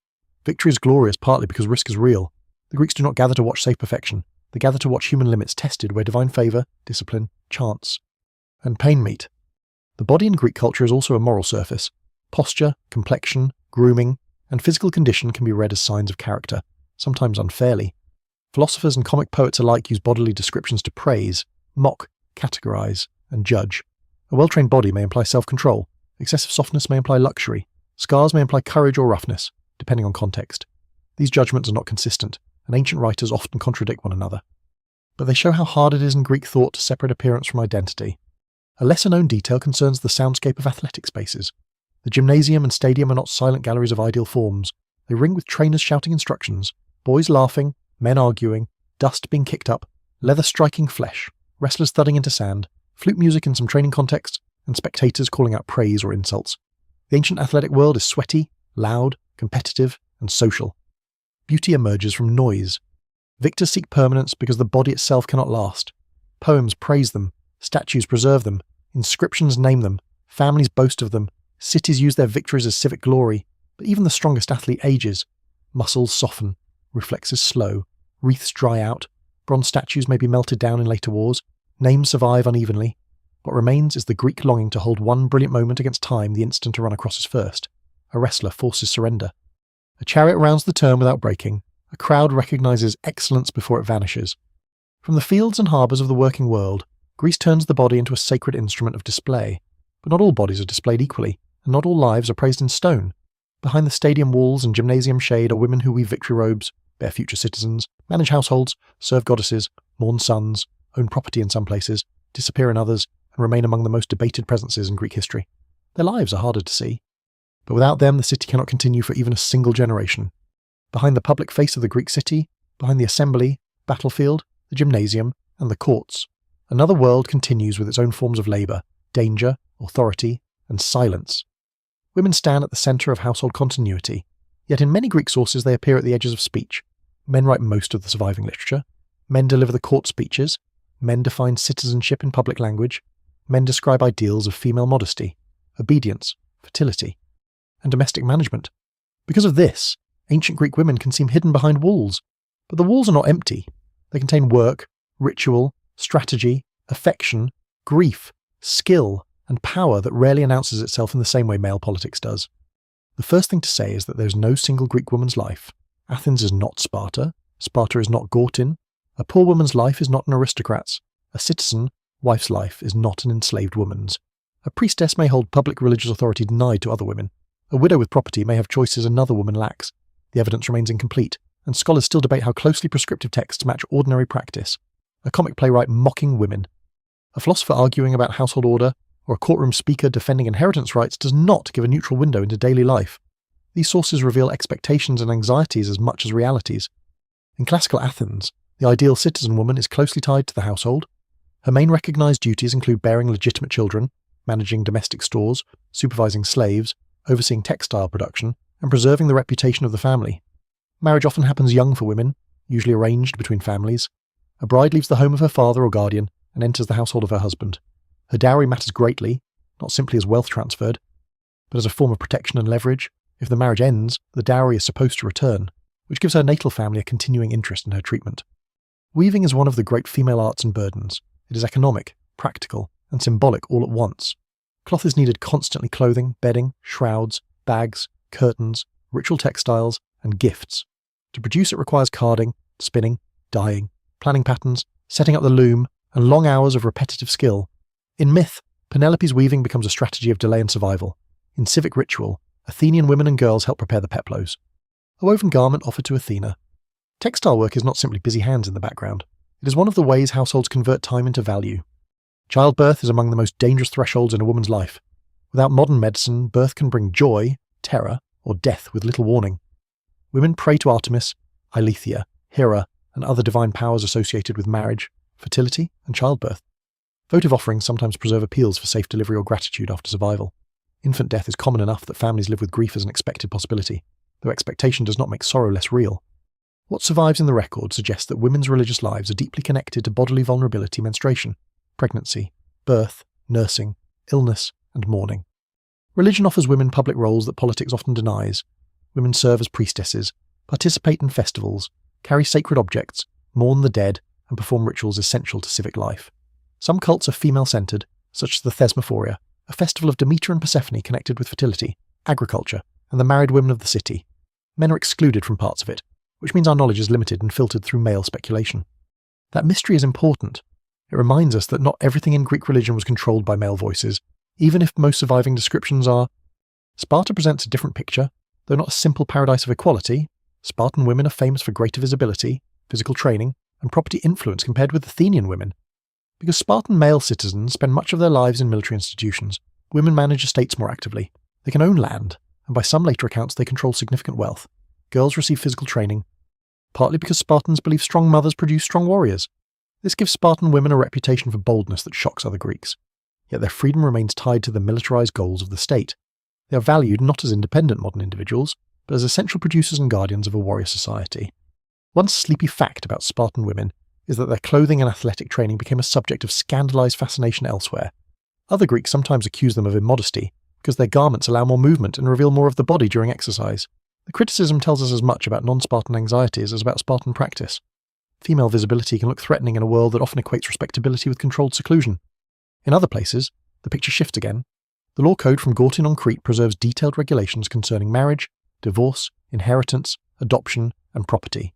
Victory is glorious partly because risk is real. The Greeks do not gather to watch safe perfection. They gather to watch human limits tested where divine favour, discipline, chance, and pain meet. The body in Greek culture is also a moral surface. Posture, complexion, grooming, and physical condition can be read as signs of character, sometimes unfairly. Philosophers and comic poets alike use bodily descriptions to praise, mock, categorise, and judge. A well-trained body may imply self-control. Excessive softness may imply luxury. Scars may imply courage or roughness, depending on context. These judgments are not consistent, and ancient writers often contradict one another. But they show how hard it is in Greek thought to separate appearance from identity. A lesser-known detail concerns the soundscape of athletic spaces. The gymnasium and stadium are not silent galleries of ideal forms. They ring with trainers shouting instructions, boys laughing, men arguing, dust being kicked up, leather striking flesh, wrestlers thudding into sand, flute music in some training contexts, and spectators calling out praise or insults. The ancient athletic world is sweaty, loud, competitive, and social. Beauty emerges from noise. Victors seek permanence because the body itself cannot last. Poems praise them, statues preserve them, inscriptions name them, families boast of them, cities use their victories as civic glory, but even the strongest athlete ages. Muscles soften, reflexes slow, wreaths dry out, bronze statues may be melted down in later wars, names survive unevenly. What remains is the Greek longing to hold one brilliant moment against time the instant a runner crosses first. A wrestler forces surrender. A chariot rounds the turn without braking. A crowd recognises excellence before it vanishes. From the fields and harbours of the working world, Greece turns the body into a sacred instrument of display. But not all bodies are displayed equally, and not all lives are praised in stone. Behind the stadium walls and gymnasium shade are women who weave victory robes, bear future citizens, manage households, serve goddesses, mourn sons, own property in some places, disappear in others, and remain among the most debated presences in Greek history. Their lives are harder to see. But without them, the city cannot continue for even a single generation. Behind the public face of the Greek city, behind the assembly, battlefield, the gymnasium, and the courts, another world continues with its own forms of labour, danger, authority, and silence. Women stand at the centre of household continuity, yet in many Greek sources they appear at the edges of speech. Men write most of the surviving literature. Men deliver the court speeches. Men define citizenship in public language. Men describe ideals of female modesty, obedience, fertility, and domestic management. Because of this, ancient Greek women can seem hidden behind walls. But the walls are not empty. They contain work, ritual, strategy, affection, grief, skill, and power that rarely announces itself in the same way male politics does. The first thing to say is that there is no single Greek woman's life. Athens is not Sparta. Sparta is not Gortyn. A poor woman's life is not an aristocrat's. A citizen, wife's life is not an enslaved woman's. A priestess may hold public religious authority denied to other women. A widow with property may have choices another woman lacks. The evidence remains incomplete, and scholars still debate how closely prescriptive texts match ordinary practice. A comic playwright mocking women. A philosopher arguing about household order, or a courtroom speaker defending inheritance rights does not give a neutral window into daily life. These sources reveal expectations and anxieties as much as realities. In classical Athens, the ideal citizen woman is closely tied to the household. Her main recognised duties include bearing legitimate children, managing domestic stores, supervising slaves, overseeing textile production, and preserving the reputation of the family. Marriage often happens young for women, usually arranged between families. A bride leaves the home of her father or guardian and enters the household of her husband. Her dowry matters greatly, not simply as wealth transferred, but as a form of protection and leverage. If the marriage ends, the dowry is supposed to return, which gives her natal family a continuing interest in her treatment. Weaving is one of the great female arts and burdens. It is economic, practical, and symbolic all at once. Cloth is needed constantly: clothing, bedding, shrouds, bags, curtains, ritual textiles, and gifts. To produce it requires carding, spinning, dyeing, planning patterns, setting up the loom, and long hours of repetitive skill. In myth, Penelope's weaving becomes a strategy of delay and survival. In civic ritual, Athenian women and girls help prepare the peplos, a woven garment offered to Athena. Textile work is not simply busy hands in the background. It is one of the ways households convert time into value. Childbirth is among the most dangerous thresholds in a woman's life. Without modern medicine, birth can bring joy, terror, or death with little warning. Women pray to Artemis, Eileithyia, Hera, and other divine powers associated with marriage, fertility, and childbirth. Votive offerings sometimes preserve appeals for safe delivery or gratitude after survival. Infant death is common enough that families live with grief as an expected possibility, though expectation does not make sorrow less real. What survives in the record suggests that women's religious lives are deeply connected to bodily vulnerability, menstruation, pregnancy, birth, nursing, illness, and mourning. Religion offers women public roles that politics often denies. Women serve as priestesses, participate in festivals, carry sacred objects, mourn the dead, and perform rituals essential to civic life. Some cults are female-centered, such as the Thesmophoria, a festival of Demeter and Persephone connected with fertility, agriculture, and the married women of the city. Men are excluded from parts of it, which means our knowledge is limited and filtered through male speculation. That mystery is important. It reminds us that not everything in Greek religion was controlled by male voices, even if most surviving descriptions are. Sparta presents a different picture, though not a simple paradise of equality. Spartan women are famous for greater visibility, physical training, and property influence compared with Athenian women. Because Spartan male citizens spend much of their lives in military institutions, women manage estates more actively. They can own land, and by some later accounts they control significant wealth. Girls receive physical training, partly because Spartans believe strong mothers produce strong warriors. This gives Spartan women a reputation for boldness that shocks other Greeks. Yet their freedom remains tied to the militarized goals of the state. They are valued not as independent modern individuals, but as essential producers and guardians of a warrior society. One sleepy fact about Spartan women is that their clothing and athletic training became a subject of scandalized fascination elsewhere. Other Greeks sometimes accuse them of immodesty, because their garments allow more movement and reveal more of the body during exercise. The criticism tells us as much about non-Spartan anxieties as about Spartan practice. Female visibility can look threatening in a world that often equates respectability with controlled seclusion. In other places, the picture shifts again. The law code from Gortyn on Crete preserves detailed regulations concerning marriage, divorce, inheritance, adoption, and property.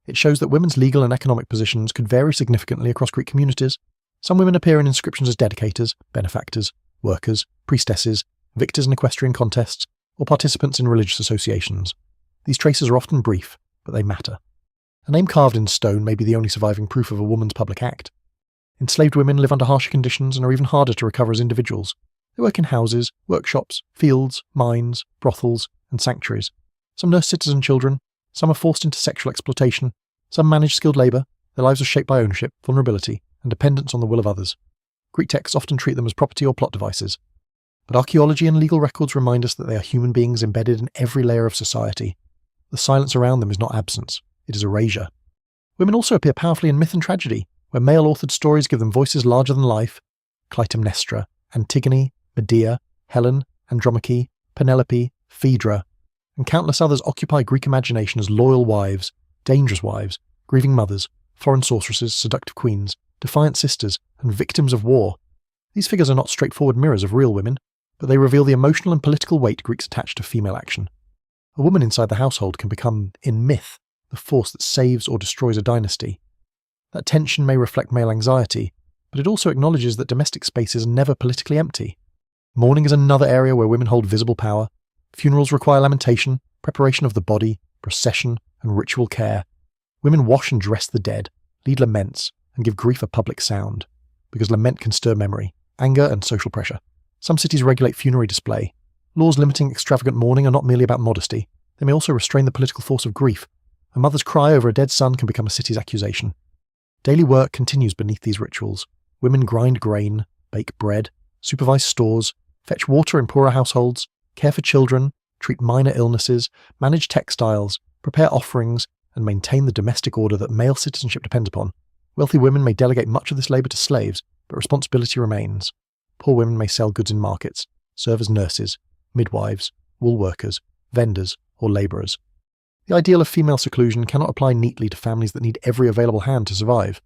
It shows that women's legal and economic positions could vary significantly across Greek communities. Some women appear in inscriptions as dedicators, benefactors, workers, priestesses, victors in equestrian contests, or participants in religious associations. These traces are often brief, but they matter. A name carved in stone may be the only surviving proof of a woman's public act. Enslaved women live under harsher conditions and are even harder to recover as individuals. They work in houses, workshops, fields, mines, brothels, and sanctuaries. Some nurse citizen children, some are forced into sexual exploitation, some manage skilled labour. Their lives are shaped by ownership, vulnerability, and dependence on the will of others. Greek texts often treat them as property or plot devices. But archaeology and legal records remind us that they are human beings embedded in every layer of society. The silence around them is not absence, it is erasure. Women also appear powerfully in myth and tragedy, where male-authored stories give them voices larger than life. Clytemnestra, Antigone, Medea, Helen, Andromache, Penelope, Phaedra, and countless others occupy Greek imagination as loyal wives, dangerous wives, grieving mothers, foreign sorceresses, seductive queens, defiant sisters, and victims of war. These figures are not straightforward mirrors of real women, but they reveal the emotional and political weight Greeks attach to female action. A woman inside the household can become, in myth, the force that saves or destroys a dynasty. That tension may reflect male anxiety, but it also acknowledges that domestic space is never politically empty. Mourning is another area where women hold visible power. Funerals require lamentation, preparation of the body, procession, and ritual care. Women wash and dress the dead, lead laments, and give grief a public sound, because lament can stir memory, anger, and social pressure. Some cities regulate funerary display. Laws limiting extravagant mourning are not merely about modesty. They may also restrain the political force of grief. A mother's cry over a dead son can become a city's accusation. Daily work continues beneath these rituals. Women grind grain, bake bread, supervise stores, fetch water in poorer households, care for children, treat minor illnesses, manage textiles, prepare offerings, and maintain the domestic order that male citizenship depends upon. Wealthy women may delegate much of this labour to slaves, but responsibility remains. Poor women may sell goods in markets, serve as nurses, midwives, wool workers, vendors, or labourers. The ideal of female seclusion cannot apply neatly to families that need every available hand to survive.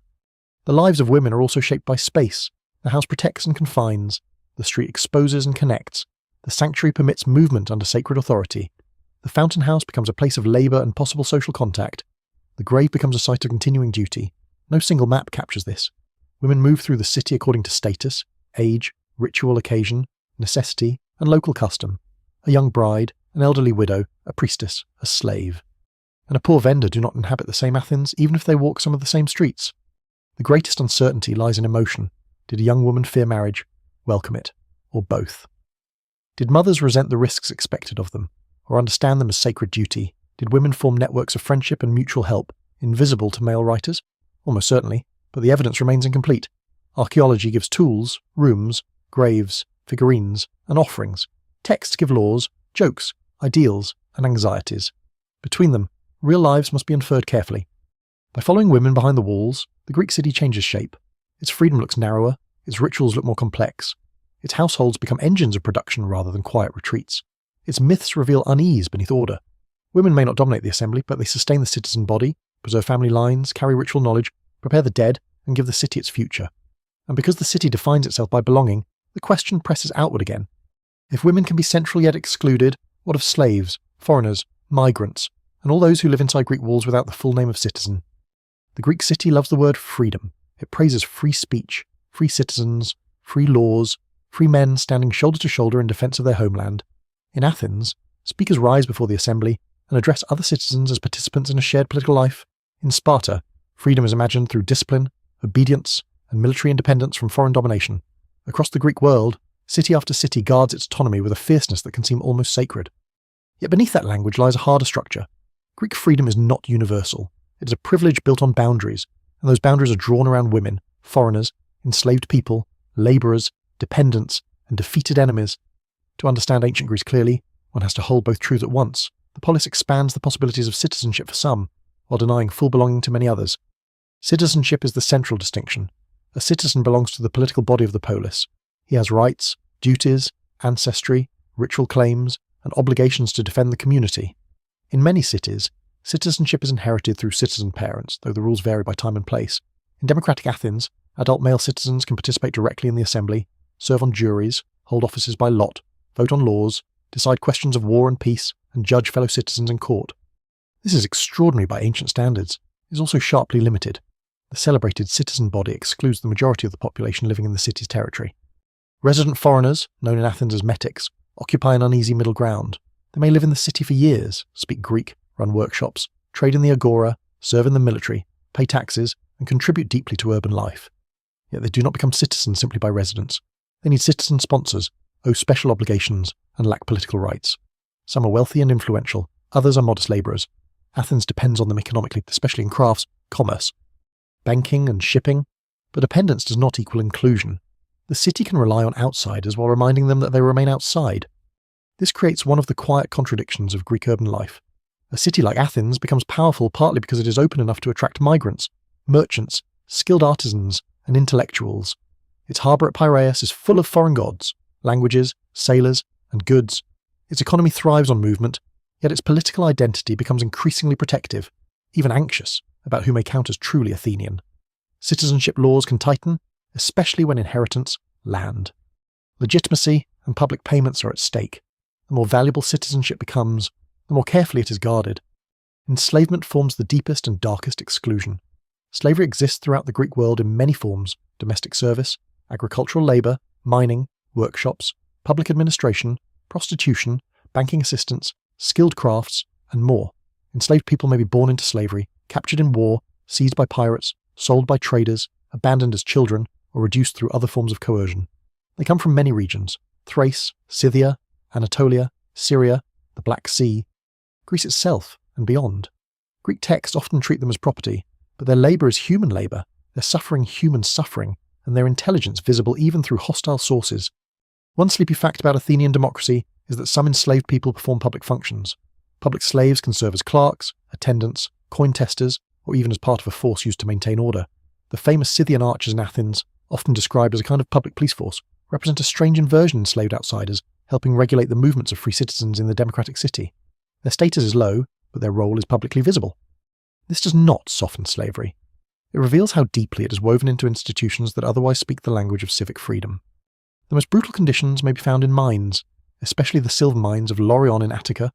The lives of women are also shaped by space. The house protects and confines. The street exposes and connects. The sanctuary permits movement under sacred authority. The fountain house becomes a place of labour and possible social contact. The grave becomes a site of continuing duty. No single map captures this. Women moved through the city according to status, age, ritual occasion, necessity, and local custom. A young bride, an elderly widow, a priestess, a slave. And a poor vendor do not inhabit the same Athens even if they walk some of the same streets. The greatest uncertainty lies in emotion. Did a young woman fear marriage, welcome it, or both? Did mothers resent the risks expected of them, or understand them as sacred duty? Did women form networks of friendship and mutual help, invisible to male writers? Almost certainly, but the evidence remains incomplete. Archaeology gives tools, rooms, graves, figurines, and offerings. Texts give laws, jokes, ideals, and anxieties. Between them, real lives must be inferred carefully. By following women behind the walls, the Greek city changes shape. Its freedom looks narrower, its rituals look more complex. Its households become engines of production rather than quiet retreats. Its myths reveal unease beneath order. Women may not dominate the assembly, but they sustain the citizen body, preserve family lines, carry ritual knowledge, prepare the dead, and give the city its future. And because the city defines itself by belonging, the question presses outward again. If women can be central yet excluded, what of slaves, foreigners, migrants, and all those who live inside Greek walls without the full name of citizen? The Greek city loves the word freedom. It praises free speech, free citizens, free laws, free men standing shoulder to shoulder in defense of their homeland. In Athens, speakers rise before the assembly and address other citizens as participants in a shared political life. In Sparta, freedom is imagined through discipline, obedience, and military independence from foreign domination. Across the Greek world, city after city guards its autonomy with a fierceness that can seem almost sacred. Yet beneath that language lies a harder structure. Greek freedom is not universal. It is a privilege built on boundaries, and those boundaries are drawn around women, foreigners, enslaved people, labourers, dependents, and defeated enemies. To understand ancient Greece clearly, one has to hold both truths at once. The polis expands the possibilities of citizenship for some, while denying full belonging to many others. Citizenship is the central distinction. A citizen belongs to the political body of the polis. He has rights, duties, ancestry, ritual claims, and obligations to defend the community. In many cities, citizenship is inherited through citizen parents, though the rules vary by time and place. In democratic Athens, adult male citizens can participate directly in the assembly, serve on juries, hold offices by lot, vote on laws, decide questions of war and peace, and judge fellow citizens in court. This is extraordinary by ancient standards. It is also sharply limited. The celebrated citizen body excludes the majority of the population living in the city's territory. Resident foreigners, known in Athens as metics, occupy an uneasy middle ground. They may live in the city for years, speak Greek, run workshops, trade in the agora, serve in the military, pay taxes, and contribute deeply to urban life. Yet they do not become citizens simply by residence. They need citizen sponsors, owe special obligations, and lack political rights. Some are wealthy and influential, others are modest labourers. Athens depends on them economically, especially in crafts, commerce, banking and shipping, but dependence does not equal inclusion. The city can rely on outsiders while reminding them that they remain outside. This creates one of the quiet contradictions of Greek urban life. A city like Athens becomes powerful partly because it is open enough to attract migrants, merchants, skilled artisans, and intellectuals. Its harbour at Piraeus is full of foreign gods, languages, sailors, and goods. Its economy thrives on movement, yet its political identity becomes increasingly protective, even anxious, about who may count as truly Athenian. Citizenship laws can tighten, especially when inheritance, land. Legitimacy and public payments are at stake. The more valuable citizenship becomes, the more carefully it is guarded. Enslavement forms the deepest and darkest exclusion. Slavery exists throughout the Greek world in many forms: domestic service, agricultural labour, mining, workshops, public administration, prostitution, banking assistance, skilled crafts, and more. Enslaved people may be born into slavery, captured in war, seized by pirates, sold by traders, abandoned as children, or reduced through other forms of coercion. They come from many regions: Thrace, Scythia, Anatolia, Syria, the Black Sea, Greece itself, and beyond. Greek texts often treat them as property, but their labour is human labour, their suffering human suffering, and their intelligence visible even through hostile sources. One sleepy fact about Athenian democracy is that some enslaved people perform public functions. Public slaves can serve as clerks, attendants, coin testers, or even as part of a force used to maintain order. The famous Scythian archers in Athens, often described as a kind of public police force, represent a strange inversion in enslaved outsiders, helping regulate the movements of free citizens in the democratic city. Their status is low, but their role is publicly visible. This does not soften slavery. It reveals how deeply it is woven into institutions that otherwise speak the language of civic freedom. The most brutal conditions may be found in mines, especially the silver mines of Laurion in Attica.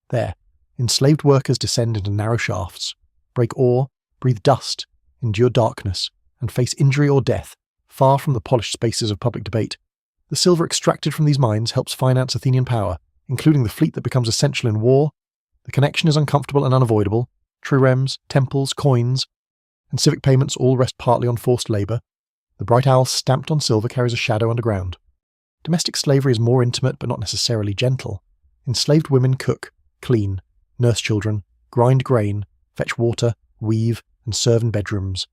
There, enslaved workers descend into narrow shafts, break ore, breathe dust, endure darkness, and face injury or death, far from the polished spaces of public debate. The silver extracted from these mines helps finance Athenian power, including the fleet that becomes essential in war. The connection is uncomfortable and unavoidable. Triremes, temples, coins, and civic payments all rest partly on forced labour. The bright owl stamped on silver carries a shadow underground. Domestic slavery is more intimate but not necessarily gentle. Enslaved women cook, clean, nurse children, grind grain, fetch water, weave, and serve in bedrooms.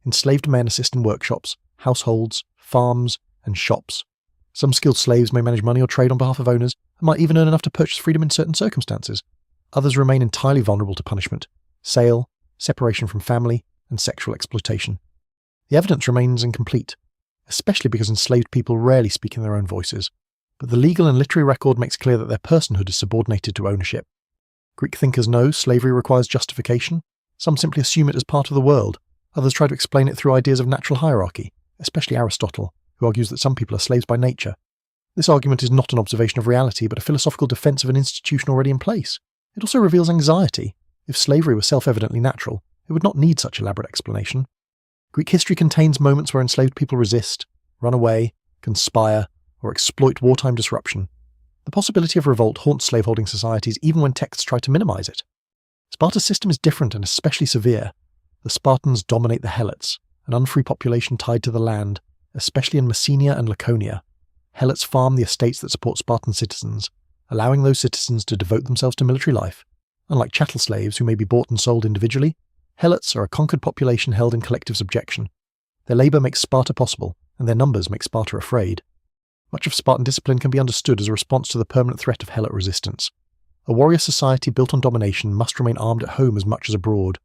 Enslaved men assist in workshops, households, farms, and shops. Some skilled slaves may manage money or trade on behalf of owners and might even earn enough to purchase freedom in certain circumstances. Others remain entirely vulnerable to punishment, sale, separation from family, and sexual exploitation. The evidence remains incomplete, especially because enslaved people rarely speak in their own voices, but the legal and literary record makes clear that their personhood is subordinated to ownership. Greek thinkers know slavery requires justification. Some simply assume it as part of the world. Others try to explain it through ideas of natural hierarchy, especially Aristotle, who argues that some people are slaves by nature. This argument is not an observation of reality, but a philosophical defense of an institution already in place. It also reveals anxiety. If slavery were self-evidently natural, it would not need such elaborate explanation. Greek history contains moments where enslaved people resist, run away, conspire, or exploit wartime disruption. The possibility of revolt haunts slaveholding societies even when texts try to minimize it. Sparta's system is different and especially severe. The Spartans dominate the Helots, an unfree population tied to the land, especially in Messenia and Laconia. Helots farm the estates that support Spartan citizens, allowing those citizens to devote themselves to military life. Unlike chattel slaves who may be bought and sold individually, Helots are a conquered population held in collective subjection. Their labour makes Sparta possible, and their numbers make Sparta afraid. Much of Spartan discipline can be understood as a response to the permanent threat of Helot resistance. A warrior society built on domination must remain armed at home as much as abroad.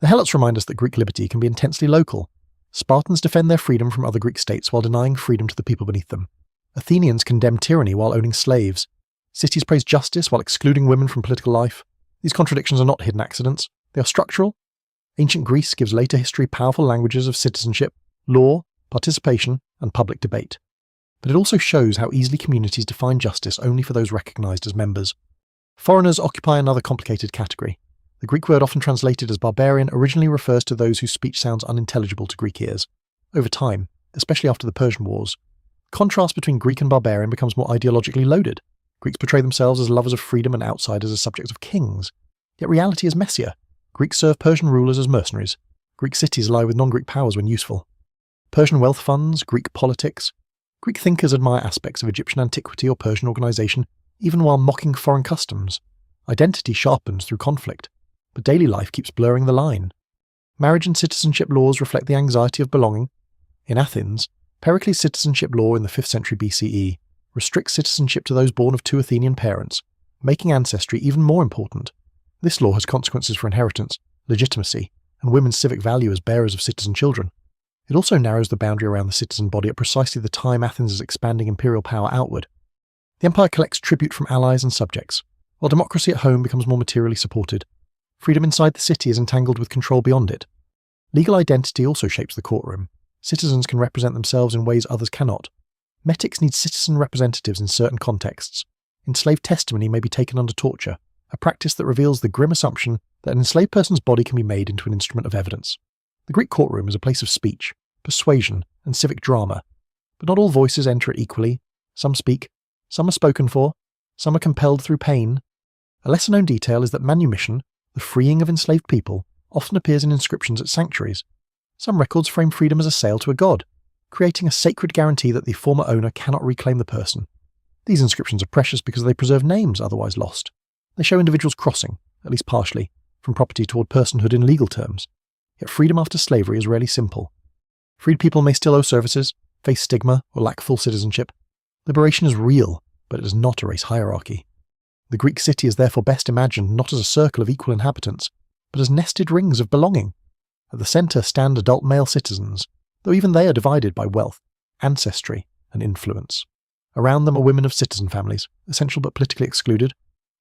The Helots remind us that Greek liberty can be intensely local. Spartans defend their freedom from other Greek states while denying freedom to the people beneath them. Athenians condemn tyranny while owning slaves. Cities praise justice while excluding women from political life. These contradictions are not hidden accidents. They are structural. Ancient Greece gives later history powerful languages of citizenship, law, participation, and public debate. But it also shows how easily communities define justice only for those recognised as members. Foreigners occupy another complicated category. The Greek word often translated as barbarian originally refers to those whose speech sounds unintelligible to Greek ears. Over time, especially after the Persian Wars, the contrast between Greek and barbarian becomes more ideologically loaded. Greeks portray themselves as lovers of freedom and outsiders as subjects of kings. Yet reality is messier. Greeks serve Persian rulers as mercenaries. Greek cities lie with non-Greek powers when useful. Persian wealth funds, Greek politics. Greek thinkers admire aspects of Egyptian antiquity or Persian organisation, even while mocking foreign customs. Identity sharpens through conflict, but daily life keeps blurring the line. Marriage and citizenship laws reflect the anxiety of belonging. In Athens, Pericles' citizenship law in the 5th century BCE restricts citizenship to those born of 2 Athenian parents, making ancestry even more important. This law has consequences for inheritance, legitimacy, and women's civic value as bearers of citizen children. It also narrows the boundary around the citizen body at precisely the time Athens is expanding imperial power outward. The empire collects tribute from allies and subjects, while democracy at home becomes more materially supported. Freedom inside the city is entangled with control beyond it. Legal identity also shapes the courtroom. Citizens can represent themselves in ways others cannot. Metics need citizen representatives in certain contexts. Enslaved testimony may be taken under torture, a practice that reveals the grim assumption that an enslaved person's body can be made into an instrument of evidence. The Greek courtroom is a place of speech, persuasion, and civic drama, but not all voices enter it equally. Some speak, some are spoken for, some are compelled through pain. A lesser-known detail is that manumission, the freeing of enslaved people, often appears in inscriptions at sanctuaries. Some records frame freedom as a sale to a god, creating a sacred guarantee that the former owner cannot reclaim the person. These inscriptions are precious because they preserve names otherwise lost. They show individuals crossing, at least partially, from property toward personhood in legal terms. Yet freedom after slavery is rarely simple. Freed people may still owe services, face stigma, or lack full citizenship. Liberation is real, but it does not erase hierarchy. The Greek city is therefore best imagined not as a circle of equal inhabitants, but as nested rings of belonging. At the centre stand adult male citizens, though even they are divided by wealth, ancestry, and influence. Around them are women of citizen families, essential but politically excluded.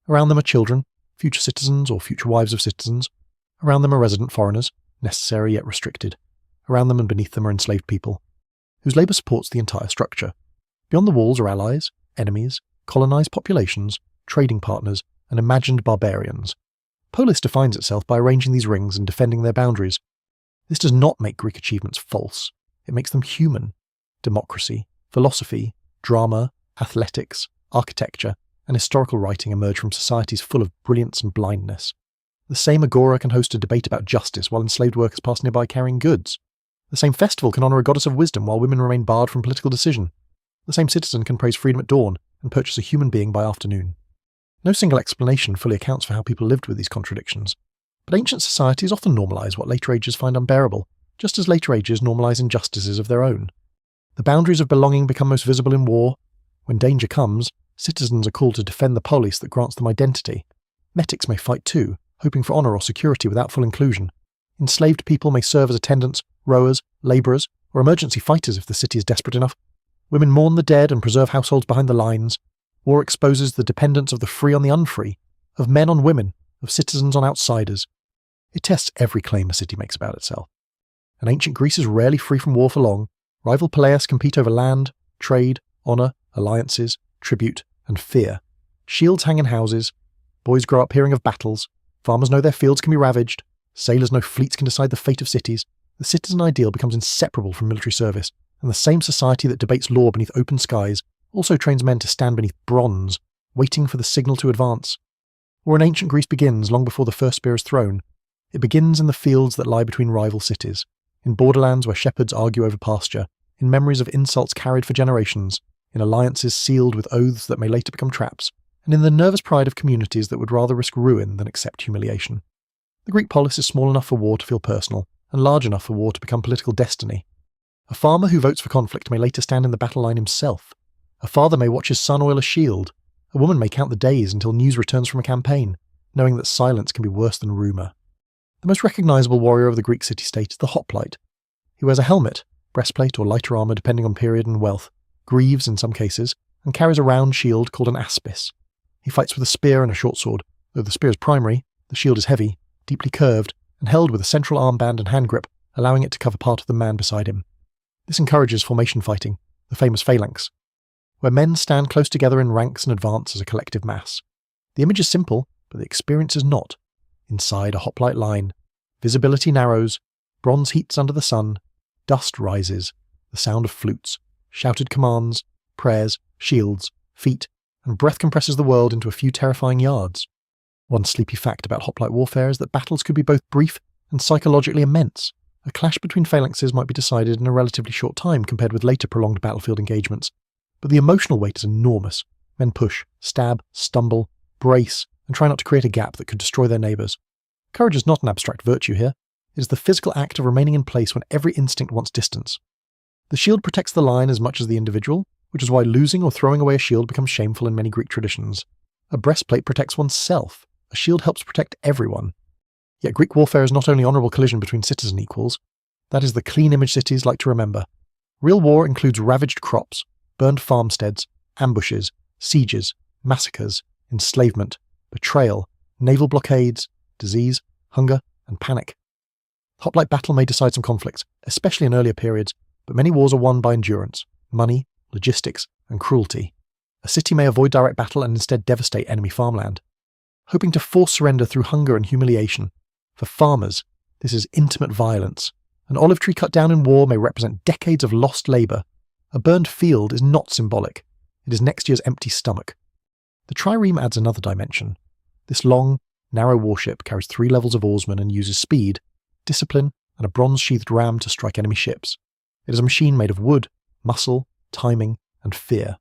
Around them are children, future citizens or future wives of citizens. Around them are resident foreigners, necessary yet restricted. Around them and beneath them are enslaved people, whose labour supports the entire structure. Beyond the walls are allies, enemies, colonised populations, trading partners, and imagined barbarians. Polis defines itself by arranging these rings and defending their boundaries. This does not make Greek achievements false. It makes them human. Democracy, philosophy, drama, athletics, architecture, and historical writing emerge from societies full of brilliance and blindness. The same agora can host a debate about justice while enslaved workers pass nearby carrying goods. The same festival can honour a goddess of wisdom while women remain barred from political decision. The same citizen can praise freedom at dawn and purchase a human being by afternoon. No single explanation fully accounts for how people lived with these contradictions, but ancient societies often normalise what later ages find unbearable, just as later ages normalise injustices of their own. The boundaries of belonging become most visible in war. When danger comes, citizens are called to defend the polis that grants them identity. Metics may fight too, hoping for honour or security without full inclusion. Enslaved people may serve as attendants, rowers, labourers, or emergency fighters if the city is desperate enough. Women mourn the dead and preserve households behind the lines. War exposes the dependence of the free on the unfree, of men on women, of citizens on outsiders. It tests every claim a city makes about itself. And ancient Greece is rarely free from war for long. Rival palaeas compete over land, trade, honour, alliances, tribute, and fear. Shields hang in houses. Boys grow up hearing of battles. Farmers know their fields can be ravaged. Sailors know fleets can decide the fate of cities. The citizen ideal becomes inseparable from military service, and the same society that debates law beneath open skies also trains men to stand beneath bronze, waiting for the signal to advance. War in ancient Greece begins long before the first spear is thrown. It begins in the fields that lie between rival cities, in borderlands where shepherds argue over pasture, in memories of insults carried for generations, in alliances sealed with oaths that may later become traps, and in the nervous pride of communities that would rather risk ruin than accept humiliation. The Greek polis is small enough for war to feel personal, and large enough for war to become political destiny. A farmer who votes for conflict may later stand in the battle line himself. A father may watch his son oil a shield. A woman may count the days until news returns from a campaign, knowing that silence can be worse than rumour. The most recognisable warrior of the Greek city-state is the hoplite. He wears a helmet, breastplate or lighter armour depending on period and wealth, greaves in some cases, and carries a round shield called an aspis. He fights with a spear and a short sword. Though the spear is primary, the shield is heavy, deeply curved, and held with a central armband and hand grip, allowing it to cover part of the man beside him. This encourages formation fighting, the famous phalanx, where men stand close together in ranks and advance as a collective mass. The image is simple, but the experience is not. Inside a hoplite line, visibility narrows, bronze heats under the sun, dust rises, the sound of flutes, shouted commands, prayers, shields, feet, and breath compresses the world into a few terrifying yards. One sleepy fact about hoplite warfare is that battles could be both brief and psychologically immense. A clash between phalanxes might be decided in a relatively short time compared with later prolonged battlefield engagements, but the emotional weight is enormous. Men push, stab, stumble, brace, and try not to create a gap that could destroy their neighbours. Courage is not an abstract virtue here. It is the physical act of remaining in place when every instinct wants distance. The shield protects the line as much as the individual, which is why losing or throwing away a shield becomes shameful in many Greek traditions. A breastplate protects oneself. A shield helps protect everyone. Yet Greek warfare is not only honourable collision between citizen equals. That is the clean image cities like to remember. Real war includes ravaged crops, burned farmsteads, ambushes, sieges, massacres, enslavement, betrayal, naval blockades, disease, hunger, and panic. Hoplite battle may decide some conflicts, especially in earlier periods, but many wars are won by endurance, money, logistics, and cruelty. A city may avoid direct battle and instead devastate enemy farmland, hoping to force surrender through hunger and humiliation. For farmers, this is intimate violence. An olive tree cut down in war may represent decades of lost labour. A burned field is not symbolic. It is next year's empty stomach. The trireme adds another dimension. This long, narrow warship carries 3 levels of oarsmen and uses speed, discipline, and a bronze-sheathed ram to strike enemy ships. It is a machine made of wood, muscle, timing, and fear.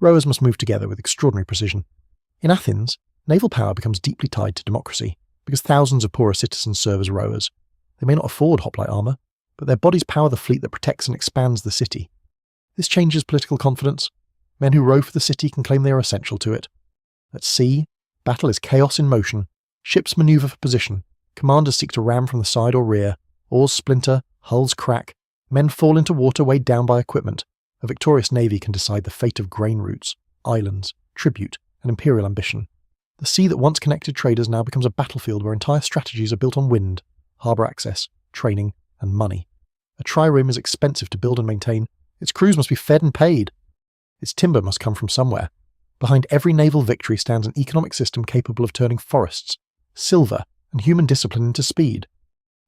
Rowers must move together with extraordinary precision. In Athens, naval power becomes deeply tied to democracy, because thousands of poorer citizens serve as rowers. They may not afford hoplite armour, but their bodies power the fleet that protects and expands the city. This changes political confidence. Men who row for the city can claim they are essential to it. At sea, battle is chaos in motion. Ships manoeuvre for position. Commanders seek to ram from the side or rear. Oars splinter, hulls crack. Men fall into water weighed down by equipment. A victorious navy can decide the fate of grain routes, islands, tribute, and imperial ambition. The sea that once connected traders now becomes a battlefield where entire strategies are built on wind, harbour access, training, and money. A trireme is expensive to build and maintain. Its crews must be fed and paid. Its timber must come from somewhere. Behind every naval victory stands an economic system capable of turning forests, silver, and human discipline into speed.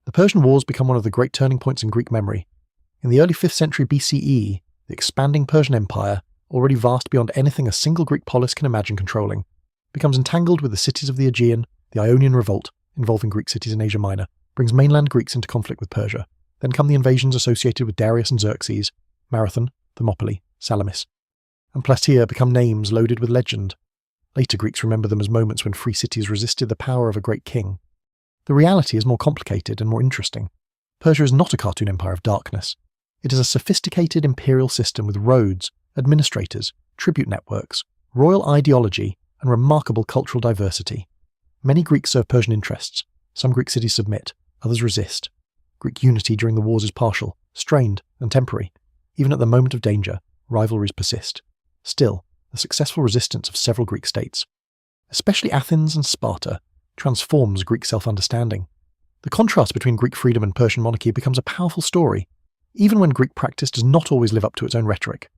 The Persian Wars become one of the great turning points in Greek memory. In the early 5th century BCE, the expanding Persian Empire, already vast beyond anything a single Greek polis can imagine controlling, becomes entangled with the cities of the Aegean. The Ionian Revolt, involving Greek cities in Asia Minor, brings mainland Greeks into conflict with Persia. Then come the invasions associated with Darius and Xerxes. Marathon, Thermopylae, Salamis, and Plataea become names loaded with legend. Later Greeks remember them as moments when free cities resisted the power of a great king. The reality is more complicated and more interesting. Persia is not a cartoon empire of darkness. It is a sophisticated imperial system with roads, administrators, tribute networks, royal ideology, and remarkable cultural diversity. Many Greeks serve Persian interests. Some Greek cities submit, others resist. Greek unity during the wars is partial, strained, and temporary. Even at the moment of danger, rivalries persist. Still, the successful resistance of several Greek states, especially Athens and Sparta, transforms Greek self-understanding. The contrast between Greek freedom and Persian monarchy becomes a powerful story, even when Greek practice does not always live up to its own rhetoric.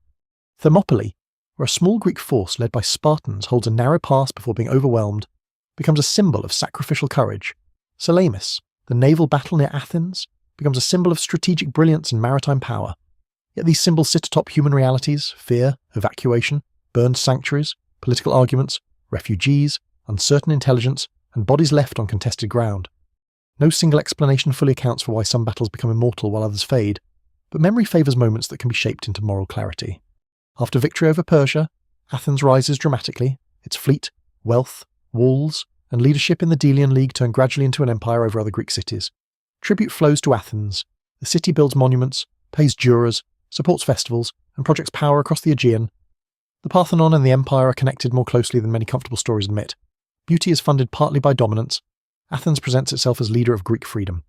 Thermopylae, where a small Greek force led by Spartans holds a narrow pass before being overwhelmed, becomes a symbol of sacrificial courage. Salamis, the naval battle near Athens, becomes a symbol of strategic brilliance and maritime power. Yet these symbols sit atop human realities: fear, evacuation, burned sanctuaries, political arguments, refugees, uncertain intelligence, and bodies left on contested ground. No single explanation fully accounts for why some battles become immortal while others fade, but memory favours moments that can be shaped into moral clarity. After victory over Persia, Athens rises dramatically. Its fleet, wealth, walls, and leadership in the Delian League turn gradually into an empire over other Greek cities. Tribute flows to Athens. The city builds monuments, pays jurors, supports festivals, and projects power across the Aegean. The Parthenon and the empire are connected more closely than many comfortable stories admit. Beauty is funded partly by dominance. Athens presents itself as leader of Greek freedom.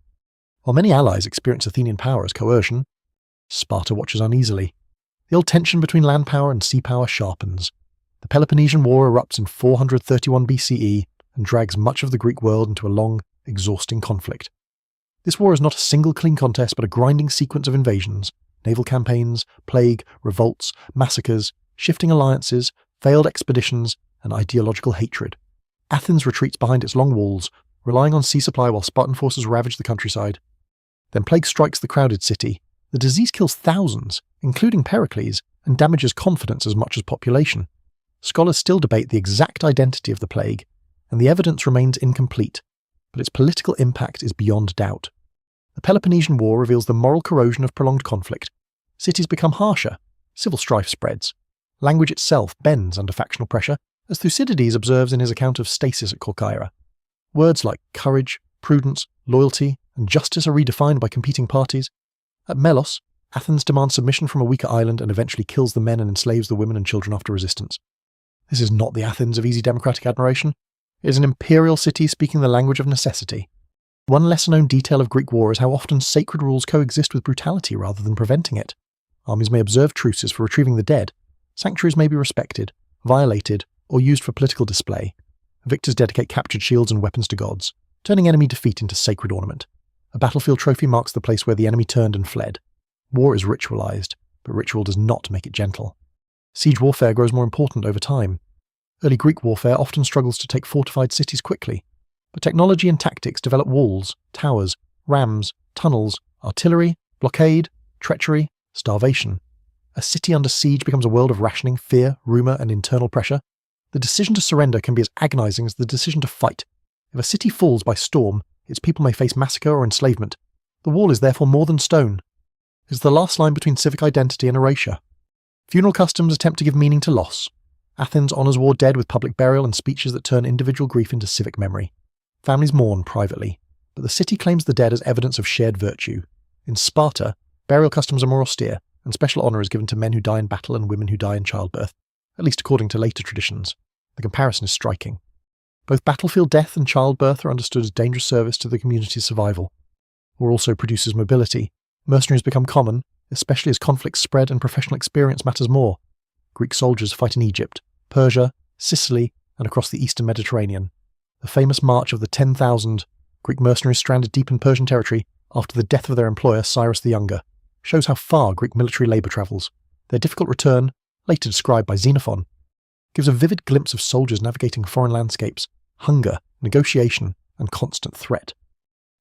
While many allies experience Athenian power as coercion, Sparta watches uneasily. The old tension between land power and sea power sharpens. The Peloponnesian War erupts in 431 BCE and drags much of the Greek world into a long, exhausting conflict. This war is not a single clean contest, but a grinding sequence of invasions, naval campaigns, plague, revolts, massacres, shifting alliances, failed expeditions, and ideological hatred. Athens retreats behind its long walls, relying on sea supply while Spartan forces ravage the countryside. Then plague strikes the crowded city. The disease kills thousands, including Pericles, and damages confidence as much as population. Scholars still debate the exact identity of the plague, and the evidence remains incomplete, but its political impact is beyond doubt. The Peloponnesian War reveals the moral corrosion of prolonged conflict. Cities become harsher, civil strife spreads. Language itself bends under factional pressure, as Thucydides observes in his account of stasis at Corcyra. Words like courage, prudence, loyalty, and justice are redefined by competing parties. At Melos, Athens demands submission from a weaker island and eventually kills the men and enslaves the women and children after resistance. This is not the Athens of easy democratic admiration. It is an imperial city speaking the language of necessity. One lesser-known detail of Greek war is how often sacred rules coexist with brutality rather than preventing it. Armies may observe truces for retrieving the dead. Sanctuaries may be respected, violated, or used for political display. Victors dedicate captured shields and weapons to gods, turning enemy defeat into sacred ornament. A battlefield trophy marks the place where the enemy turned and fled. War is ritualized, but ritual does not make it gentle. Siege warfare grows more important over time. Early Greek warfare often struggles to take fortified cities quickly, but technology and tactics develop walls, towers, rams, tunnels, artillery, blockade, treachery, starvation. A city under siege becomes a world of rationing, fear, rumour, and internal pressure. The decision to surrender can be as agonizing as the decision to fight. If a city falls by storm, its people may face massacre or enslavement. The wall is therefore more than stone. It is the last line between civic identity and erasure. Funeral customs attempt to give meaning to loss. Athens honours war dead with public burial and speeches that turn individual grief into civic memory. Families mourn privately, but the city claims the dead as evidence of shared virtue. In Sparta, burial customs are more austere, and special honour is given to men who die in battle and women who die in childbirth, at least according to later traditions. The comparison is striking. Both battlefield death and childbirth are understood as dangerous service to the community's survival. War also produces mobility. Mercenaries become common, especially as conflicts spread and professional experience matters more. Greek soldiers fight in Egypt, Persia, Sicily, and across the eastern Mediterranean. The famous march of the 10,000 Greek mercenaries stranded deep in Persian territory after the death of their employer Cyrus the Younger shows how far Greek military labour travels. Their difficult return, later described by Xenophon, gives a vivid glimpse of soldiers navigating foreign landscapes, hunger, negotiation, and constant threat.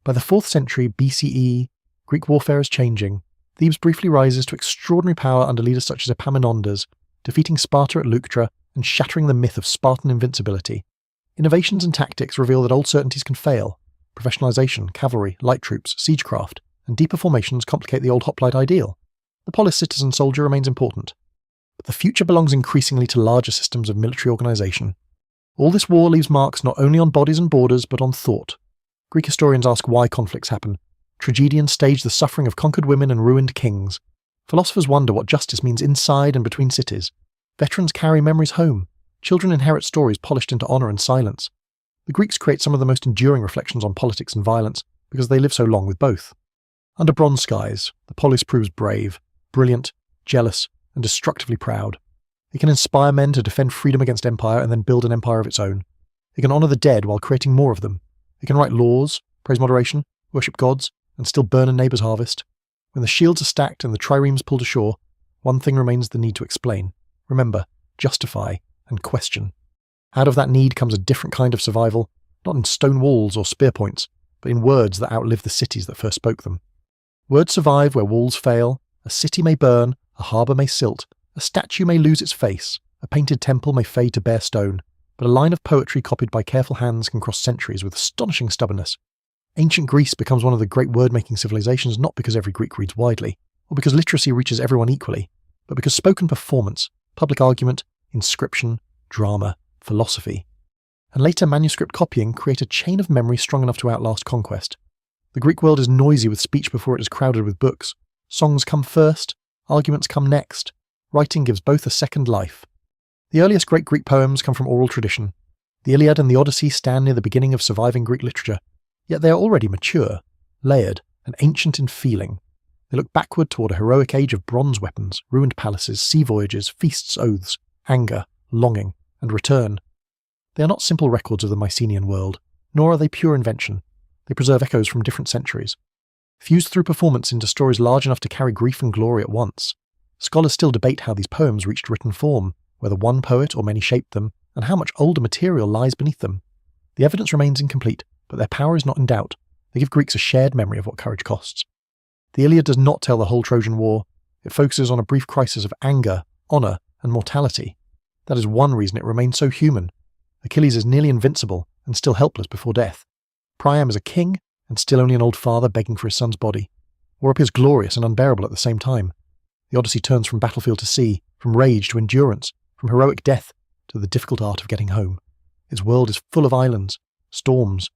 By the 4th century BCE, Greek warfare is changing. Thebes briefly rises to extraordinary power under leaders such as Epaminondas, defeating Sparta at Leuctra and shattering the myth of Spartan invincibility. Innovations and tactics reveal that old certainties can fail. Professionalization, cavalry, light troops, siegecraft, and deeper formations complicate the old hoplite ideal. The polis citizen soldier remains important. But the future belongs increasingly to larger systems of military organization. All this war leaves marks not only on bodies and borders, but on thought. Greek historians ask why conflicts happen. Tragedians stage the suffering of conquered women and ruined kings. Philosophers wonder what justice means inside and between cities. Veterans carry memories home. Children inherit stories polished into honour and silence. The Greeks create some of the most enduring reflections on politics and violence because they live so long with both. Under bronze skies, the polis proves brave, brilliant, jealous, and destructively proud. It can inspire men to defend freedom against empire and then build an empire of its own. It can honour the dead while creating more of them. It can write laws, praise moderation, worship gods, and still burn a neighbour's harvest. When the shields are stacked and the triremes pulled ashore, one thing remains the need to explain. Remember, justify, and question. Out of that need comes a different kind of survival, not in stone walls or spear points, but in words that outlive the cities that first spoke them. Words survive where walls fail, a city may burn, a harbour may silt, a statue may lose its face, a painted temple may fade to bare stone, but a line of poetry copied by careful hands can cross centuries with astonishing stubbornness. Ancient Greece becomes one of the great word-making civilizations not because every Greek reads widely, or because literacy reaches everyone equally, but because spoken performance, public argument, inscription, drama, philosophy, and later manuscript copying create a chain of memory strong enough to outlast conquest. The Greek world is noisy with speech before it is crowded with books. Songs come first, arguments come next. Writing gives both a second life. The earliest great Greek poems come from oral tradition. The Iliad and the Odyssey stand near the beginning of surviving Greek literature, yet they are already mature, layered, and ancient in feeling. They look backward toward a heroic age of bronze weapons, ruined palaces, sea voyages, feasts, oaths, anger, longing, and return. They are not simple records of the Mycenaean world, nor are they pure invention. They preserve echoes from different centuries. Fused through performance into stories large enough to carry grief and glory at once. Scholars still debate how these poems reached written form, whether one poet or many shaped them, and how much older material lies beneath them. The evidence remains incomplete, but their power is not in doubt. They give Greeks a shared memory of what courage costs. The Iliad does not tell the whole Trojan War. It focuses on a brief crisis of anger, honour, and mortality. That is one reason it remains so human. Achilles is nearly invincible and still helpless before death. Priam is a king and still only an old father begging for his son's body. War appears glorious and unbearable at the same time. The Odyssey turns from battlefield to sea, from rage to endurance, from heroic death to the difficult art of getting home. Its world is full of islands, storms,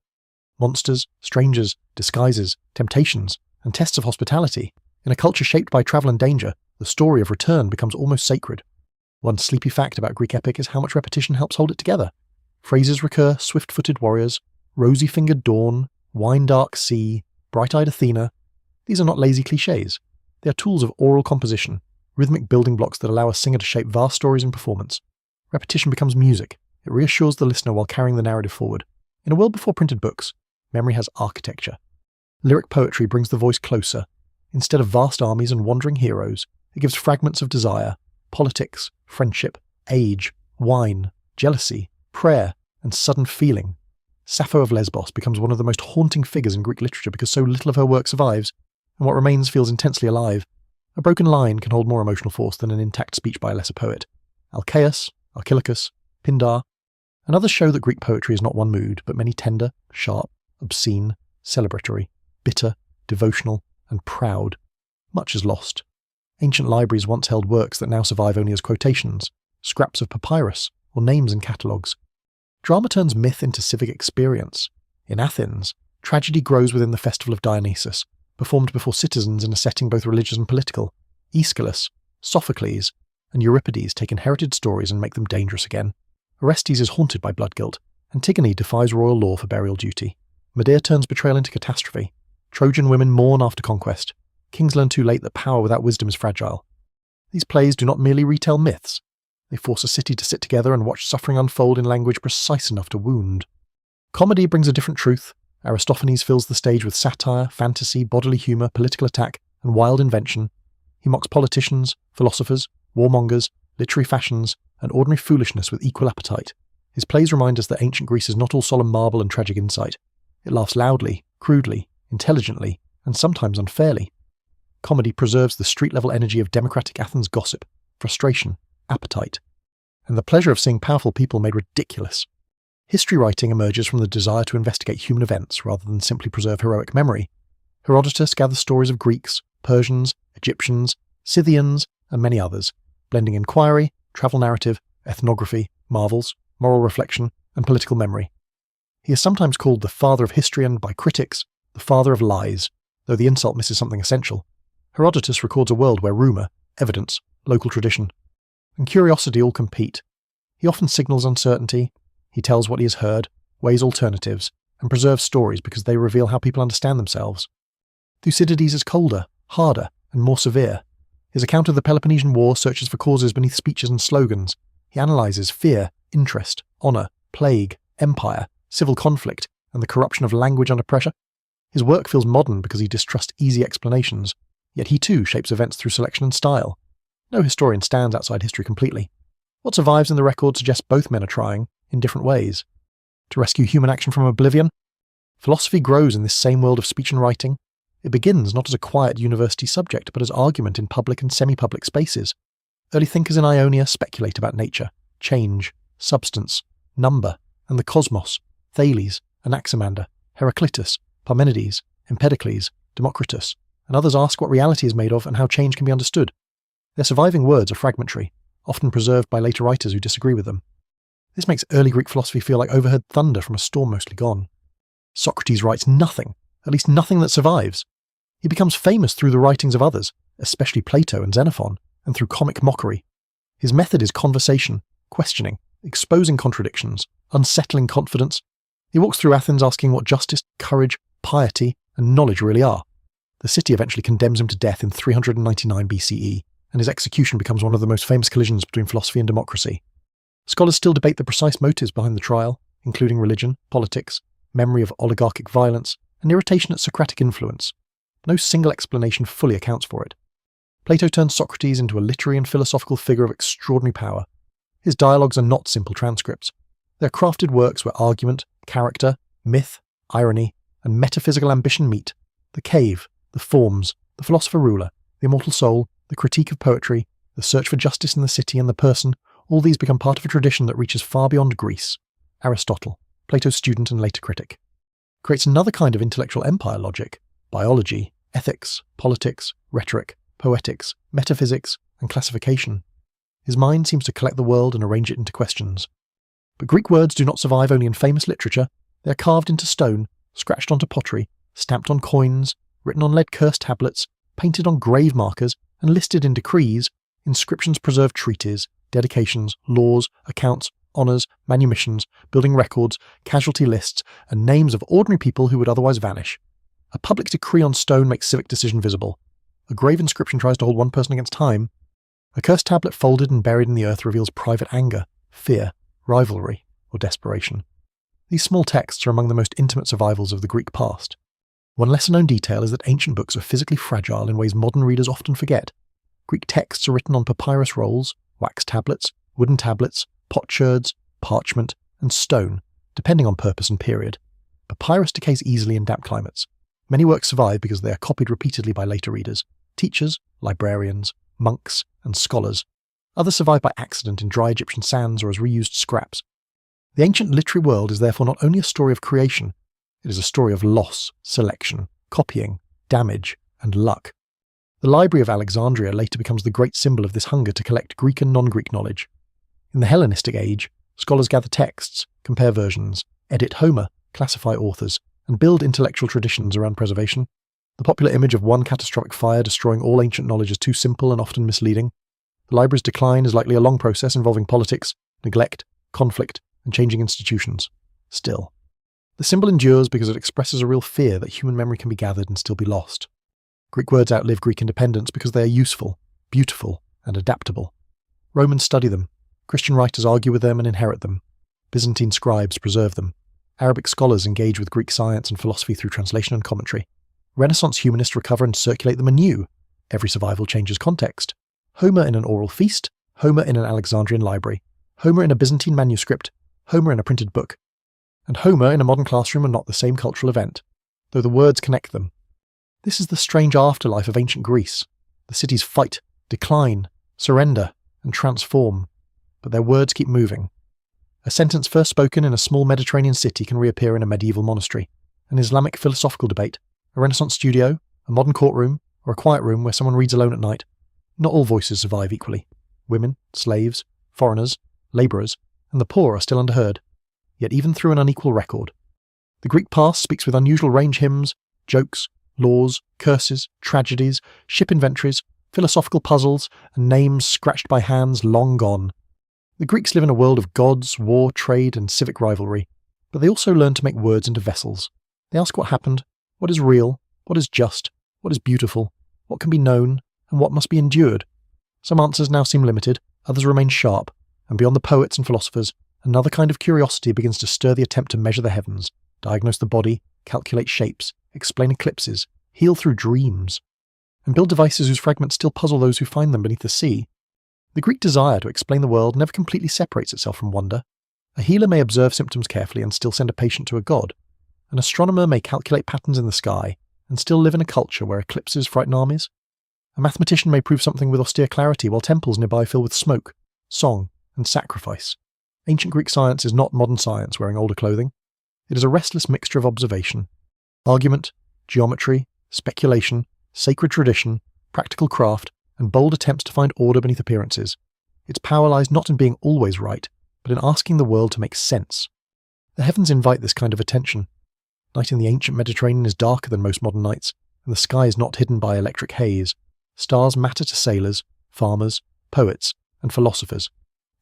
monsters, strangers, disguises, temptations, and tests of hospitality. In a culture shaped by travel and danger, the story of return becomes almost sacred. One sleepy fact about Greek epic is how much repetition helps hold it together. Phrases recur: swift-footed warriors, rosy-fingered dawn, wine-dark sea, bright-eyed Athena. These are not lazy cliches. They are tools of oral composition, rhythmic building blocks that allow a singer to shape vast stories in performance. Repetition becomes music. It reassures the listener while carrying the narrative forward. In a world before printed books, memory has architecture. Lyric poetry brings the voice closer. Instead of vast armies and wandering heroes, it gives fragments of desire, politics, friendship, age, wine, jealousy, prayer, and sudden feeling. Sappho of Lesbos becomes one of the most haunting figures in Greek literature because so little of her work survives, and what remains feels intensely alive. A broken line can hold more emotional force than an intact speech by a lesser poet. Alcaeus, Archilochus, Pindar, and others show that Greek poetry is not one mood, but many tender, sharp, obscene, celebratory, bitter, devotional, and proud. Much is lost. Ancient libraries once held works that now survive only as quotations, scraps of papyrus, or names in catalogues. Drama turns myth into civic experience. In Athens, tragedy grows within the festival of Dionysus, performed before citizens in a setting both religious and political. Aeschylus, Sophocles, and Euripides take inherited stories and make them dangerous again. Orestes is haunted by blood guilt. Antigone defies royal law for burial duty. Medea turns betrayal into catastrophe. Trojan women mourn after conquest. Kings learn too late that power without wisdom is fragile. These plays do not merely retell myths. They force a city to sit together and watch suffering unfold in language precise enough to wound. Comedy brings a different truth. Aristophanes fills the stage with satire, fantasy, bodily humour, political attack, and wild invention. He mocks politicians, philosophers, warmongers, literary fashions, and ordinary foolishness with equal appetite. His plays remind us that ancient Greece is not all solemn marble and tragic insight. It laughs loudly, crudely, intelligently, and sometimes unfairly. Comedy preserves the street-level energy of democratic Athens gossip, frustration, appetite, and the pleasure of seeing powerful people made ridiculous. History writing emerges from the desire to investigate human events rather than simply preserve heroic memory. Herodotus gathers stories of Greeks, Persians, Egyptians, Scythians, and many others, blending inquiry, travel narrative, ethnography, marvels, moral reflection, and political memory. He is sometimes called the father of history and, by critics, the father of lies, though the insult misses something essential. Herodotus records a world where rumour, evidence, local tradition, and curiosity all compete. He often signals uncertainty, he tells what he has heard, weighs alternatives, and preserves stories because they reveal how people understand themselves. Thucydides is colder, harder, and more severe. His account of the Peloponnesian War searches for causes beneath speeches and slogans. He analyses fear, interest, honour, plague, empire, civil conflict, and the corruption of language under pressure. His work feels modern because he distrusts easy explanations, yet he too shapes events through selection and style. No historian stands outside history completely. What survives in the record suggests both men are trying, in different ways, to rescue human action from oblivion. Philosophy grows in this same world of speech and writing. It begins not as a quiet university subject, but as argument in public and semi-public spaces. Early thinkers in Ionia speculate about nature, change, substance, number, and the cosmos. Thales, Anaximander, Heraclitus, Parmenides, Empedocles, Democritus, and others ask what reality is made of and how change can be understood. Their surviving words are fragmentary, often preserved by later writers who disagree with them. This makes early Greek philosophy feel like overheard thunder from a storm mostly gone. Socrates writes nothing, at least nothing that survives. He becomes famous through the writings of others, especially Plato and Xenophon, and through comic mockery. His method is conversation, questioning, exposing contradictions, unsettling confidence. He walks through Athens asking what justice, courage, piety, and knowledge really are. The city eventually condemns him to death in 399 BCE, and his execution becomes one of the most famous collisions between philosophy and democracy. Scholars still debate the precise motives behind the trial, including religion, politics, memory of oligarchic violence, and irritation at Socratic influence. No single explanation fully accounts for it. Plato turns Socrates into a literary and philosophical figure of extraordinary power. His dialogues are not simple transcripts. They are crafted works where argument, character, myth, irony, and metaphysical ambition meet. The cave, the forms, the philosopher-ruler, the immortal soul, the critique of poetry, the search for justice in the city and the person, all these become part of a tradition that reaches far beyond Greece. Aristotle, Plato's student and later critic, creates another kind of intellectual empire logic: biology, ethics, politics, rhetoric, poetics, metaphysics, and classification. His mind seems to collect the world and arrange it into questions. But Greek words do not survive only in famous literature. They are carved into stone, scratched onto pottery, stamped on coins, written on lead-cursed tablets, painted on grave markers, and listed in decrees. Inscriptions preserve treaties, dedications, laws, accounts, honours, manumissions, building records, casualty lists, and names of ordinary people who would otherwise vanish. A public decree on stone makes civic decision visible. A grave inscription tries to hold one person against time. A cursed tablet folded and buried in the earth reveals private anger, fear, rivalry, or desperation. These small texts are among the most intimate survivals of the Greek past. One lesser-known detail is that ancient books are physically fragile in ways modern readers often forget. Greek texts are written on papyrus rolls, wax tablets, wooden tablets, potsherds, parchment, and stone, depending on purpose and period. Papyrus decays easily in damp climates. Many works survive because they are copied repeatedly by later readers, teachers, librarians, monks, and scholars. Others survive by accident in dry Egyptian sands or as reused scraps. The ancient literary world is therefore not only a story of creation, it is a story of loss, selection, copying, damage, and luck. The Library of Alexandria later becomes the great symbol of this hunger to collect Greek and non-Greek knowledge. In the Hellenistic age, scholars gather texts, compare versions, edit Homer, classify authors, and build intellectual traditions around preservation. The popular image of one catastrophic fire destroying all ancient knowledge is too simple and often misleading. The library's decline is likely a long process involving politics, neglect, conflict, and changing institutions. Still, the symbol endures because it expresses a real fear that human memory can be gathered and still be lost. Greek words outlive Greek independence because they are useful, beautiful, and adaptable. Romans study them. Christian writers argue with them and inherit them. Byzantine scribes preserve them. Arabic scholars engage with Greek science and philosophy through translation and commentary. Renaissance humanists recover and circulate them anew. Every survival changes context. Homer in an oral feast, Homer in an Alexandrian library, Homer in a Byzantine manuscript, Homer in a printed book. And Homer in a modern classroom are not the same cultural event. though the words connect them. This is the strange afterlife of ancient Greece. The cities fight, decline, surrender, and transform, but their words keep moving. A sentence first spoken in a small Mediterranean city can reappear in a medieval monastery, an Islamic philosophical debate, a Renaissance studio, a modern courtroom, or a quiet room where someone reads alone at night. Not all voices survive equally. Women, slaves, foreigners, labourers, and the poor are still underheard, yet even through an unequal record. The Greek past speaks with unusual range hymns, jokes, laws, curses, tragedies, ship inventories, philosophical puzzles, and names scratched by hands long gone. The Greeks live in a world of gods, war, trade, and civic rivalry, but they also learn to make words into vessels. They ask what happened, what is real, what is just, what is beautiful, what can be known, and what must be endured. Some answers now seem limited, others remain sharp, and beyond the poets and philosophers, another kind of curiosity begins to stir the attempt to measure the heavens, diagnose the body, calculate shapes, explain eclipses, heal through dreams, and build devices whose fragments still puzzle those who find them beneath the sea. The Greek desire to explain the world never completely separates itself from wonder. A healer may observe symptoms carefully and still send a patient to a god. An astronomer may calculate patterns in the sky and still live in a culture where eclipses frighten armies. A mathematician may prove something with austere clarity while temples nearby fill with smoke, song, and sacrifice. Ancient Greek science is not modern science wearing older clothing. It is a restless mixture of observation, argument, geometry, speculation, sacred tradition, practical craft, and bold attempts to find order beneath appearances. Its power lies not in being always right, but in asking the world to make sense. The heavens invite this kind of attention. Night in the ancient Mediterranean is darker than most modern nights, and the sky is not hidden by electric haze. Stars matter to sailors, farmers, poets, and philosophers.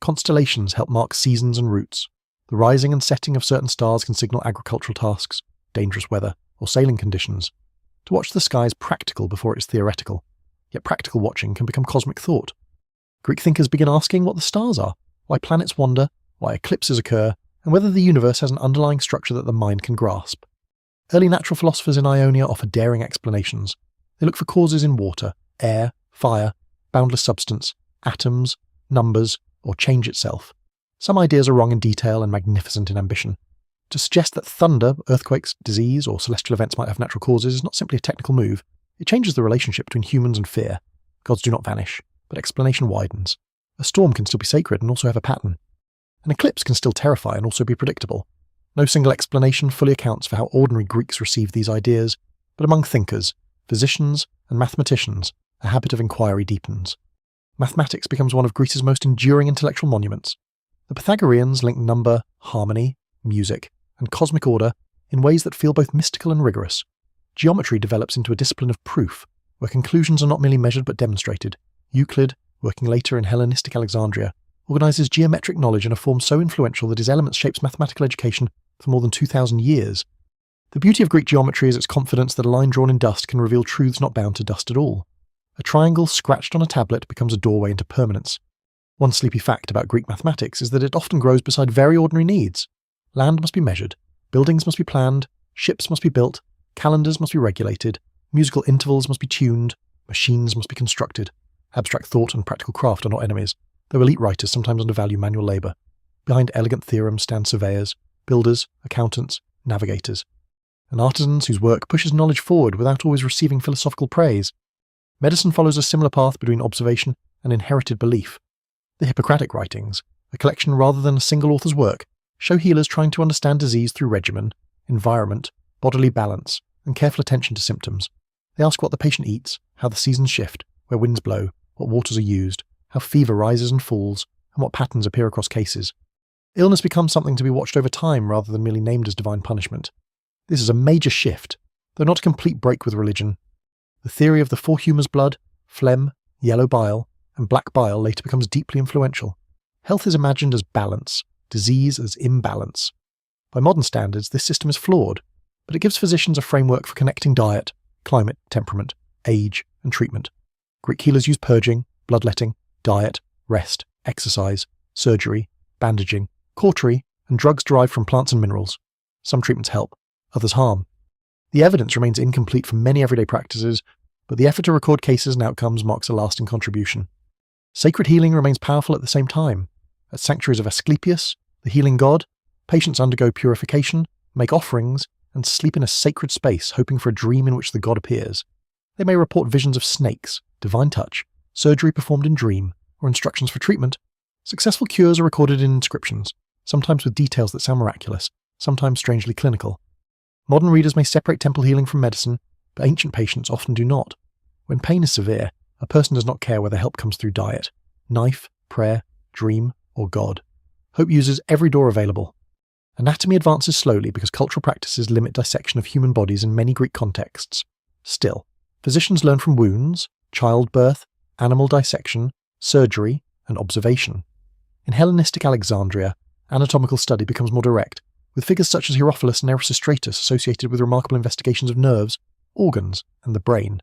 Constellations help mark seasons and routes. The rising and setting of certain stars can signal agricultural tasks, dangerous weather, or sailing conditions. To watch the sky is practical before it's theoretical, yet practical watching can become cosmic thought. Greek thinkers begin asking what the stars are, why planets wander, why eclipses occur, and whether the universe has an underlying structure that the mind can grasp. Early natural philosophers in Ionia offer daring explanations. They look for causes in water, air, fire, boundless substance, atoms, numbers, or change itself. Some ideas are wrong in detail and magnificent in ambition. To suggest that thunder, earthquakes, disease, or celestial events might have natural causes is not simply a technical move. It changes the relationship between humans and fear. Gods do not vanish, but explanation widens. A storm can still be sacred and also have a pattern. An eclipse can still terrify and also be predictable. No single explanation fully accounts for how ordinary Greeks received these ideas, but among thinkers, physicians, and mathematicians, a habit of inquiry deepens. Mathematics becomes one of Greece's most enduring intellectual monuments. The Pythagoreans link number, harmony, music, and cosmic order in ways that feel both mystical and rigorous. Geometry develops into a discipline of proof, where conclusions are not merely measured but demonstrated. Euclid, working later in Hellenistic Alexandria, organises geometric knowledge in a form so influential that his elements shapes mathematical education for more than 2,000 years. The beauty of Greek geometry is its confidence that a line drawn in dust can reveal truths not bound to dust at all. A triangle scratched on a tablet becomes a doorway into permanence. One sleepy fact about Greek mathematics is that it often grows beside very ordinary needs. Land must be measured, buildings must be planned, ships must be built, calendars must be regulated, musical intervals must be tuned, machines must be constructed. Abstract thought and practical craft are not enemies, though elite writers sometimes undervalue manual labour. Behind elegant theorems stand surveyors, builders, accountants, navigators, and artisans whose work pushes knowledge forward without always receiving philosophical praise. Medicine follows a similar path between observation and inherited belief. The Hippocratic writings, a collection rather than a single author's work, show healers trying to understand disease through regimen, environment, bodily balance, and careful attention to symptoms. They ask what the patient eats, how the seasons shift, where winds blow, what waters are used, how fever rises and falls, and what patterns appear across cases. Illness becomes something to be watched over time rather than merely named as divine punishment. This is a major shift, though not a complete break with religion. The theory of the four humours blood, phlegm, yellow bile, and black bile later becomes deeply influential. Health is imagined as balance, disease as imbalance. By modern standards, this system is flawed, but it gives physicians a framework for connecting diet, climate, temperament, age, and treatment. Greek healers use purging, bloodletting, diet, rest, exercise, surgery, bandaging, cautery, and drugs derived from plants and minerals. Some treatments help, others harm. The evidence remains incomplete for many everyday practices, but the effort to record cases and outcomes marks a lasting contribution. Sacred healing remains powerful at the same time. At sanctuaries of Asclepius, the healing god, patients undergo purification, make offerings, and sleep in a sacred space hoping for a dream in which the god appears. They may report visions of snakes, divine touch, surgery performed in dream, or instructions for treatment. Successful cures are recorded in inscriptions, sometimes with details that sound miraculous, sometimes strangely clinical. Modern readers may separate temple healing from medicine, but ancient patients often do not. When pain is severe, a person does not care whether help comes through diet, knife, prayer, dream, or God. Hope uses every door available. Anatomy advances slowly because cultural practices limit dissection of human bodies in many Greek contexts. Still, physicians learn from wounds, childbirth, animal dissection, surgery, and observation. In Hellenistic Alexandria, anatomical study becomes more direct, with figures such as Herophilus and Erasistratus associated with remarkable investigations of nerves, organs, and the brain.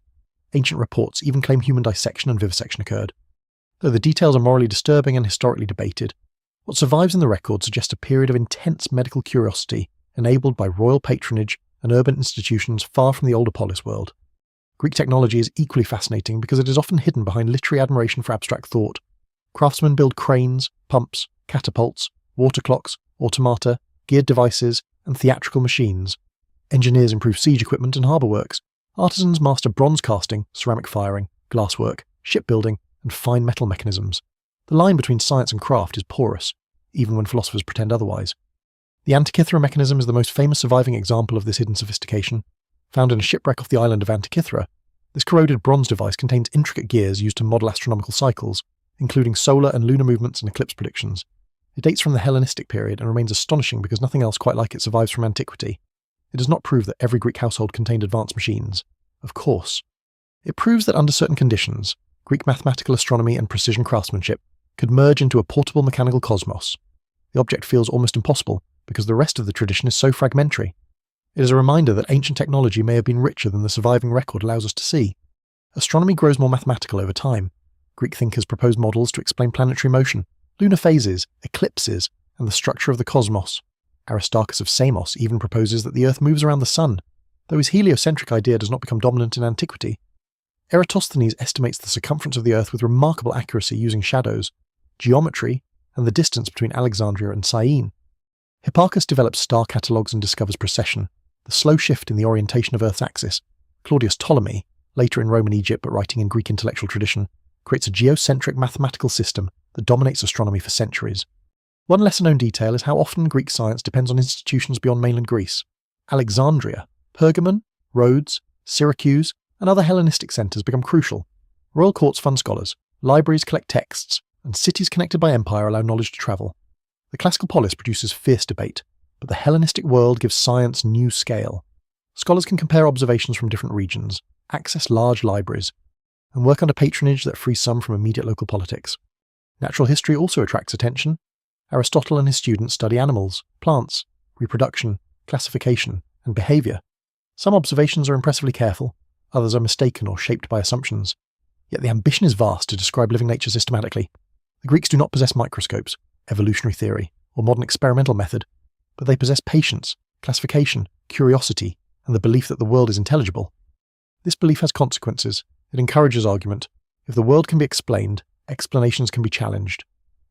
Ancient reports even claim human dissection and vivisection occurred. Though the details are morally disturbing and historically debated, what survives in the record suggests a period of intense medical curiosity enabled by royal patronage and urban institutions far from the older polis world. Greek technology is equally fascinating because it is often hidden behind literary admiration for abstract thought. Craftsmen build cranes, pumps, catapults, water clocks, automata, geared devices, and theatrical machines. Engineers improve siege equipment and harbour works. Artisans master bronze casting, ceramic firing, glasswork, shipbuilding, and fine metal mechanisms. The line between science and craft is porous, even when philosophers pretend otherwise. The Antikythera mechanism is the most famous surviving example of this hidden sophistication. Found in a shipwreck off the island of Antikythera, this corroded bronze device contains intricate gears used to model astronomical cycles, including solar and lunar movements and eclipse predictions. It dates from the Hellenistic period and remains astonishing because nothing else quite like it survives from antiquity. It does not prove that every Greek household contained advanced machines. Of course. It proves that under certain conditions, Greek mathematical astronomy and precision craftsmanship could merge into a portable mechanical cosmos. The object feels almost impossible because the rest of the tradition is so fragmentary. It is a reminder that ancient technology may have been richer than the surviving record allows us to see. Astronomy grows more mathematical over time. Greek thinkers proposed models to explain planetary motion, lunar phases, eclipses, and the structure of the cosmos. Aristarchus of Samos even proposes that the Earth moves around the Sun, though his heliocentric idea does not become dominant in antiquity. Eratosthenes estimates the circumference of the Earth with remarkable accuracy using shadows, geometry, and the distance between Alexandria and Syene. Hipparchus develops star catalogues and discovers precession, the slow shift in the orientation of Earth's axis. Claudius Ptolemy, later in Roman Egypt but writing in Greek intellectual tradition, creates a geocentric mathematical system that dominates astronomy for centuries. One lesser-known detail is how often Greek science depends on institutions beyond mainland Greece. Alexandria, Pergamon, Rhodes, Syracuse, and other Hellenistic centres become crucial. Royal courts fund scholars, libraries collect texts, and cities connected by empire allow knowledge to travel. The classical polis produces fierce debate, but the Hellenistic world gives science new scale. Scholars can compare observations from different regions, access large libraries, and work under patronage that frees some from immediate local politics. Natural history also attracts attention. Aristotle and his students study animals, plants, reproduction, classification, and behaviour. Some observations are impressively careful, others are mistaken or shaped by assumptions. Yet the ambition is vast to describe living nature systematically. The Greeks do not possess microscopes, evolutionary theory, or modern experimental method, but they possess patience, classification, curiosity, and the belief that the world is intelligible. This belief has consequences. It encourages argument. If the world can be explained, explanations can be challenged.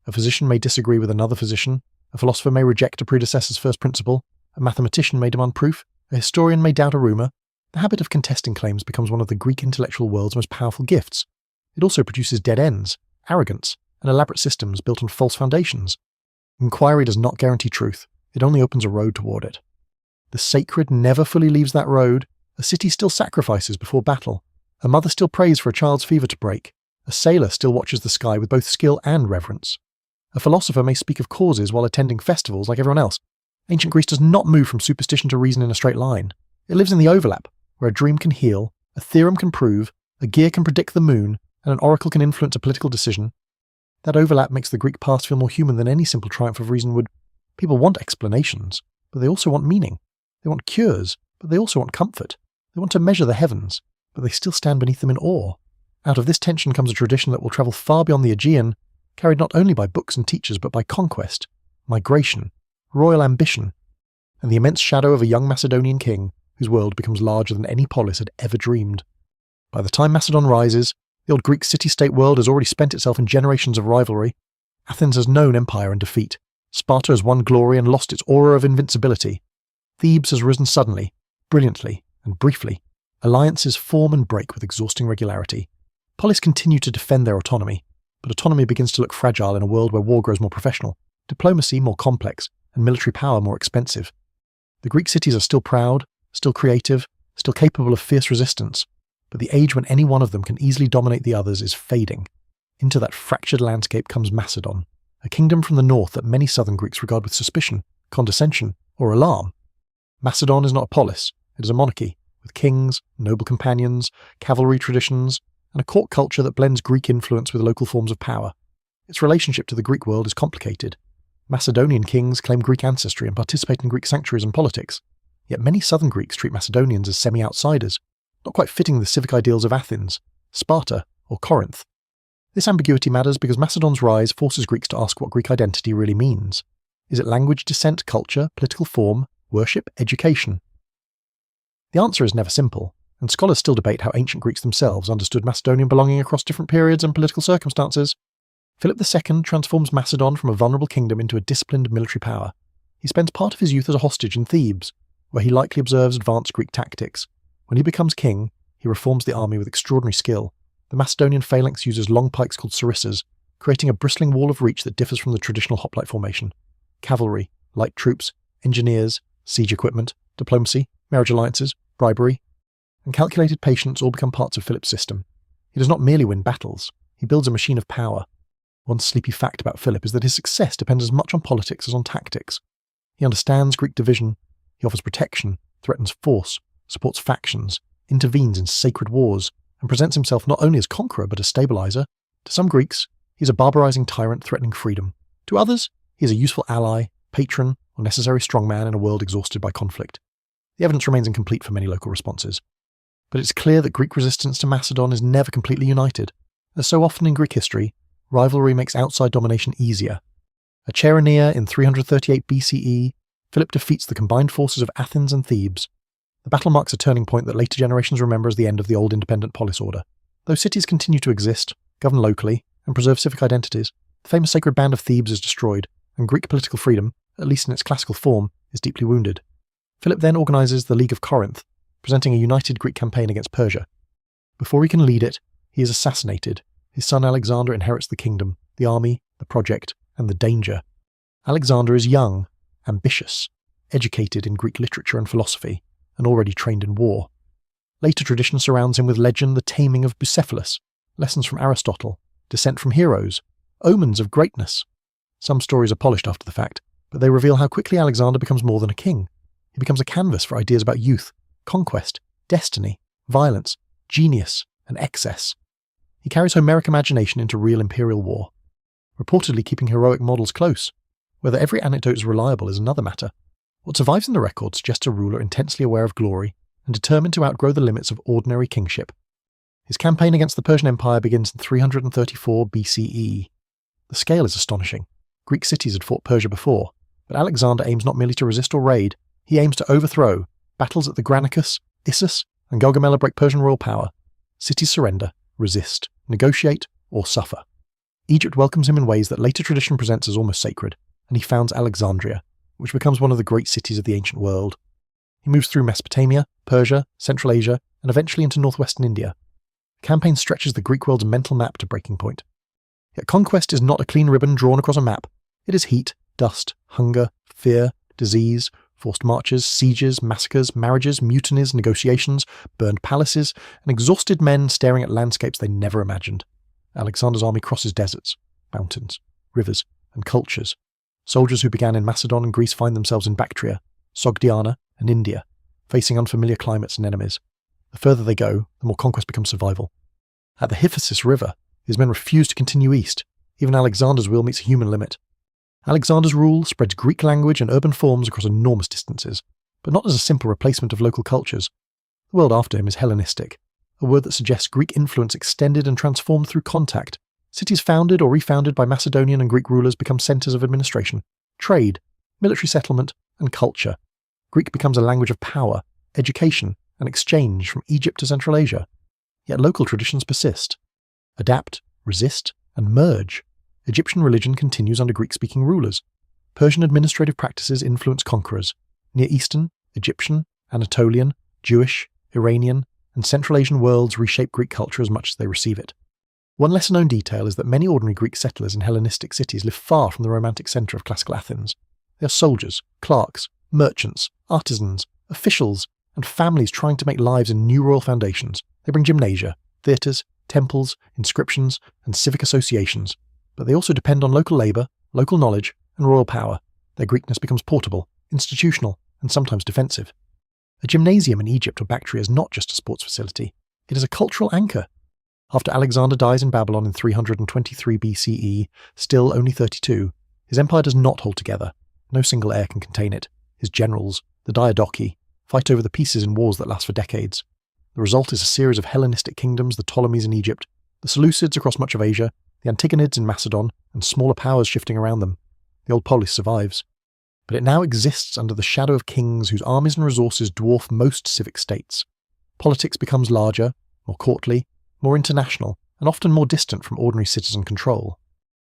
A physician may disagree with another physician, a philosopher may reject a predecessor's first principle, a mathematician may demand proof, a historian may doubt a rumour. The habit of contesting claims becomes one of the Greek intellectual world's most powerful gifts. It also produces dead ends, arrogance, and elaborate systems built on false foundations. Inquiry does not guarantee truth, it only opens a road toward it. The sacred never fully leaves that road. A city still sacrifices before battle. A mother still prays for a child's fever to break. A sailor still watches the sky with both skill and reverence. A philosopher may speak of causes while attending festivals like everyone else. Ancient Greece does not move from superstition to reason in a straight line. It lives in the overlap, where a dream can heal, a theorem can prove, a gear can predict the moon, and an oracle can influence a political decision. That overlap makes the Greek past feel more human than any simple triumph of reason would. People want explanations, but they also want meaning. They want cures, but they also want comfort. They want to measure the heavens, but they still stand beneath them in awe. Out of this tension comes a tradition that will travel far beyond the Aegean, carried not only by books and teachers but by conquest, migration, royal ambition, and the immense shadow of a young Macedonian king whose world becomes larger than any polis had ever dreamed. By the time Macedon rises, the old Greek city-state world has already spent itself in generations of rivalry. Athens has known empire and defeat. Sparta has won glory and lost its aura of invincibility. Thebes has risen suddenly, brilliantly, and briefly. Alliances form and break with exhausting regularity. Polis continue to defend their autonomy, but autonomy begins to look fragile in a world where war grows more professional, diplomacy more complex, and military power more expensive. The Greek cities are still proud, still creative, still capable of fierce resistance, but the age when any one of them can easily dominate the others is fading. Into that fractured landscape comes Macedon, a kingdom from the north that many southern Greeks regard with suspicion, condescension, or alarm. Macedon is not a polis, it is a monarchy, with kings, noble companions, cavalry traditions, and a court culture that blends Greek influence with local forms of power. Its relationship to the Greek world is complicated. Macedonian kings claim Greek ancestry and participate in Greek sanctuaries and politics, yet many southern Greeks treat Macedonians as semi-outsiders, not quite fitting the civic ideals of Athens, Sparta, or Corinth. This ambiguity matters because Macedon's rise forces Greeks to ask what Greek identity really means. Is it language, descent, culture, political form, worship, education? The answer is never simple, and scholars still debate how ancient Greeks themselves understood Macedonian belonging across different periods and political circumstances. Philip II transforms Macedon from a vulnerable kingdom into a disciplined military power. He spends part of his youth as a hostage in Thebes, where he likely observes advanced Greek tactics. When he becomes king, he reforms the army with extraordinary skill. The Macedonian phalanx uses long pikes called sarissas, creating a bristling wall of reach that differs from the traditional hoplite formation. Cavalry, light troops, engineers, siege equipment, diplomacy, marriage alliances, bribery, and calculated patience all become parts of Philip's system. He does not merely win battles, he builds a machine of power. One sleepy fact about Philip is that his success depends as much on politics as on tactics. He understands Greek division, he offers protection, threatens force, supports factions, intervenes in sacred wars, and presents himself not only as conqueror but as stabilizer. To some Greeks, he is a barbarizing tyrant threatening freedom. To others, he is a useful ally, patron, or necessary strongman in a world exhausted by conflict. The evidence remains incomplete for many local responses. But it's clear that Greek resistance to Macedon is never completely united. As so often in Greek history, rivalry makes outside domination easier. At Chaeronea in 338 BCE, Philip defeats the combined forces of Athens and Thebes. The battle marks a turning point that later generations remember as the end of the old independent polis order. Though cities continue to exist, govern locally, and preserve civic identities, the famous sacred band of Thebes is destroyed, and Greek political freedom, at least in its classical form, is deeply wounded. Philip then organises the League of Corinth, presenting a united Greek campaign against Persia. Before he can lead it, he is assassinated. His son Alexander inherits the kingdom, the army, the project, and the danger. Alexander is young, ambitious, educated in Greek literature and philosophy, and already trained in war. Later tradition surrounds him with legend, the taming of Bucephalus, lessons from Aristotle, descent from heroes, omens of greatness. Some stories are polished after the fact, but they reveal how quickly Alexander becomes more than a king. He becomes a canvas for ideas about youth, conquest, destiny, violence, genius, and excess. He carries Homeric imagination into real imperial war, reportedly keeping heroic models close. Whether every anecdote is reliable is another matter. What survives in the record suggests a ruler intensely aware of glory and determined to outgrow the limits of ordinary kingship. His campaign against the Persian Empire begins in 334 BCE. The scale is astonishing. Greek cities had fought Persia before, but Alexander aims not merely to resist or raid, he aims to overthrow. Battles at the Granicus, Issus, and Gaugamela break Persian royal power. Cities surrender, resist, negotiate, or suffer. Egypt welcomes him in ways that later tradition presents as almost sacred, and he founds Alexandria, which becomes one of the great cities of the ancient world. He moves through Mesopotamia, Persia, Central Asia, and eventually into northwestern India. The campaign stretches the Greek world's mental map to breaking point. Yet conquest is not a clean ribbon drawn across a map. It is heat, dust, hunger, fear, disease, forced marches, sieges, massacres, marriages, mutinies, negotiations, burned palaces, and exhausted men staring at landscapes they never imagined. Alexander's army crosses deserts, mountains, rivers, and cultures. Soldiers who began in Macedon and Greece find themselves in Bactria, Sogdiana, and India, facing unfamiliar climates and enemies. The further they go, the more conquest becomes survival. At the Hyphasis River, his men refuse to continue east. Even Alexander's will meets a human limit. Alexander's rule spreads Greek language and urban forms across enormous distances, but not as a simple replacement of local cultures. The world after him is Hellenistic, a word that suggests Greek influence extended and transformed through contact. Cities founded or refounded by Macedonian and Greek rulers become centres of administration, trade, military settlement, and culture. Greek becomes a language of power, education, and exchange from Egypt to Central Asia. Yet local traditions persist. Adapt, resist, and merge. Egyptian religion continues under Greek-speaking rulers. Persian administrative practices influence conquerors. Near Eastern, Egyptian, Anatolian, Jewish, Iranian, and Central Asian worlds reshape Greek culture as much as they receive it. One lesser-known detail is that many ordinary Greek settlers in Hellenistic cities live far from the romantic centre of classical Athens. They are soldiers, clerks, merchants, artisans, officials, and families trying to make lives in new royal foundations. They bring gymnasia, theatres, temples, inscriptions, and civic associations, but they also depend on local labour, local knowledge, and royal power. Their Greekness becomes portable, institutional, and sometimes defensive. A gymnasium in Egypt or Bactria is not just a sports facility, it is a cultural anchor. After Alexander dies in Babylon in 323 BCE, still only 32, his empire does not hold together. No single heir can contain it. His generals, the Diadochi, fight over the pieces in wars that last for decades. The result is a series of Hellenistic kingdoms, the Ptolemies in Egypt, the Seleucids across much of Asia, the Antigonids in Macedon, and smaller powers shifting around them. The old polis survives. But it now exists under the shadow of kings whose armies and resources dwarf most civic states. Politics becomes larger, more courtly, more international, and often more distant from ordinary citizen control.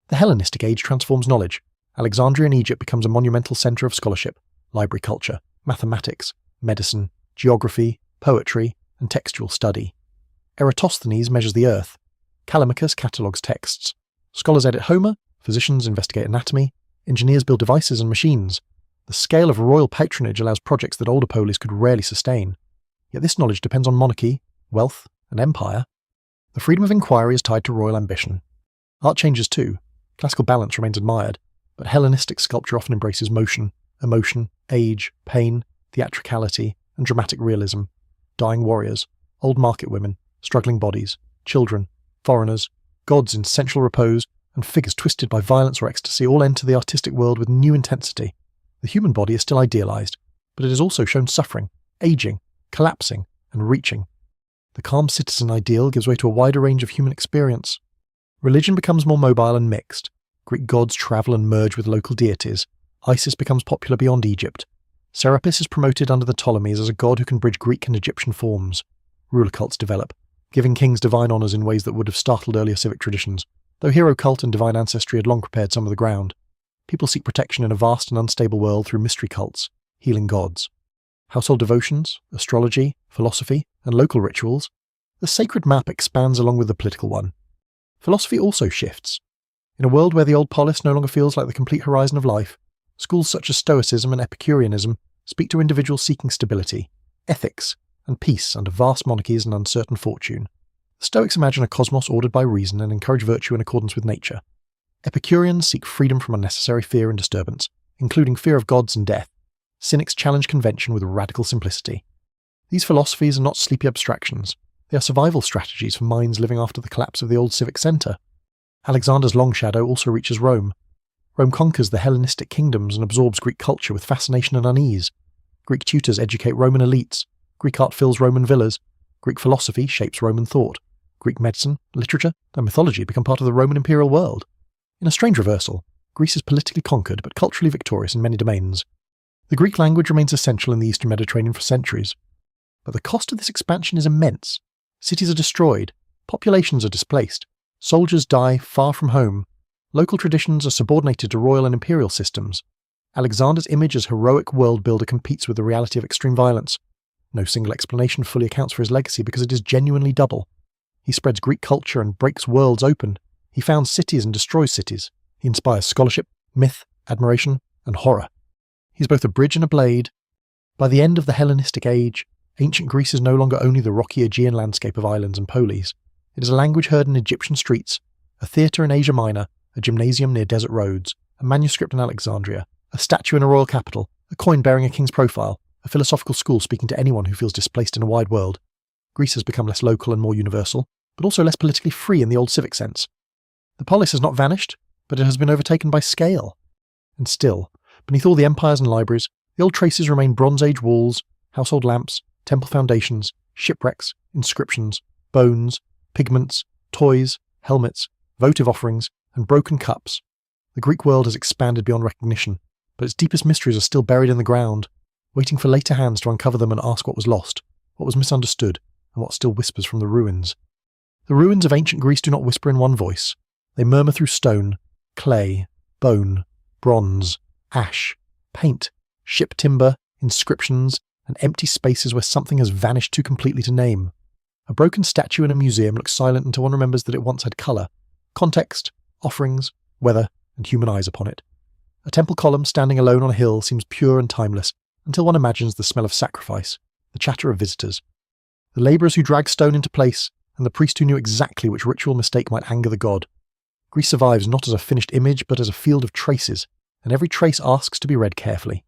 The Hellenistic age transforms knowledge. Alexandria in Egypt becomes a monumental centre of scholarship, library culture, mathematics, medicine, geography, poetry, and textual study. Eratosthenes measures the earth. Callimachus catalogues texts. Scholars edit Homer, physicians investigate anatomy, engineers build devices and machines. The scale of royal patronage allows projects that older polis could rarely sustain. Yet this knowledge depends on monarchy, wealth, and empire. The freedom of inquiry is tied to royal ambition. Art changes too. Classical balance remains admired, but Hellenistic sculpture often embraces motion, emotion, age, pain, theatricality, and dramatic realism. Dying warriors, old market women, struggling bodies, children, foreigners, gods in sensual repose, and figures twisted by violence or ecstasy all enter the artistic world with new intensity. The human body is still idealized, but it is also shown suffering, aging, collapsing, and reaching. The calm citizen ideal gives way to a wider range of human experience. Religion becomes more mobile and mixed. Greek gods travel and merge with local deities. Isis becomes popular beyond Egypt. Serapis is promoted under the Ptolemies as a god who can bridge Greek and Egyptian forms. Ruler cults develop, giving kings divine honours in ways that would have startled earlier civic traditions, though hero cult and divine ancestry had long prepared some of the ground. People seek protection in a vast and unstable world through mystery cults, healing gods. Household devotions, astrology, philosophy, and local rituals, the sacred map expands along with the political one. Philosophy also shifts. In a world where the old polis no longer feels like the complete horizon of life, schools such as Stoicism and Epicureanism speak to individuals seeking stability, ethics, and peace under vast monarchies and uncertain fortune. The Stoics imagine a cosmos ordered by reason and encourage virtue in accordance with nature. Epicureans seek freedom from unnecessary fear and disturbance, including fear of gods and death. Cynics challenge convention with radical simplicity. These philosophies are not sleepy abstractions. They are survival strategies for minds living after the collapse of the old civic centre. Alexander's long shadow also reaches Rome. Rome conquers the Hellenistic kingdoms and absorbs Greek culture with fascination and unease. Greek tutors educate Roman elites. Greek art fills Roman villas. Greek philosophy shapes Roman thought. Greek medicine, literature, and mythology become part of the Roman imperial world. In a strange reversal, Greece is politically conquered but culturally victorious in many domains. The Greek language remains essential in the Eastern Mediterranean for centuries. But the cost of this expansion is immense. Cities are destroyed, populations are displaced, soldiers die far from home, local traditions are subordinated to royal and imperial systems. Alexander's image as heroic world builder competes with the reality of extreme violence. No single explanation fully accounts for his legacy because it is genuinely double. He spreads Greek culture and breaks worlds open. He founds cities and destroys cities. He inspires scholarship, myth, admiration, and horror. He's both a bridge and a blade. By the end of the Hellenistic age, ancient Greece is no longer only the rocky Aegean landscape of islands and polis. It is a language heard in Egyptian streets, a theatre in Asia Minor, a gymnasium near desert roads, a manuscript in Alexandria, a statue in a royal capital, a coin bearing a king's profile, a philosophical school speaking to anyone who feels displaced in a wide world. Greece has become less local and more universal, but also less politically free in the old civic sense. The polis has not vanished, but it has been overtaken by scale. And still, beneath all the empires and libraries, the old traces remain Bronze Age walls, household lamps, temple foundations, shipwrecks, inscriptions, bones, pigments, toys, helmets, votive offerings, and broken cups. The Greek world has expanded beyond recognition, but its deepest mysteries are still buried in the ground, waiting for later hands to uncover them and ask what was lost, what was misunderstood, and what still whispers from the ruins. The ruins of ancient Greece do not whisper in one voice. They murmur through stone, clay, bone, bronze, ash, paint, ship timber, inscriptions, and empty spaces where something has vanished too completely to name. A broken statue in a museum looks silent until one remembers that it once had colour, context, offerings, weather, and human eyes upon it. A temple column standing alone on a hill seems pure and timeless until one imagines the smell of sacrifice, the chatter of visitors, the labourers who drag stone into place, and the priest who knew exactly which ritual mistake might anger the god. Greece survives not as a finished image but as a field of traces, and every trace asks to be read carefully.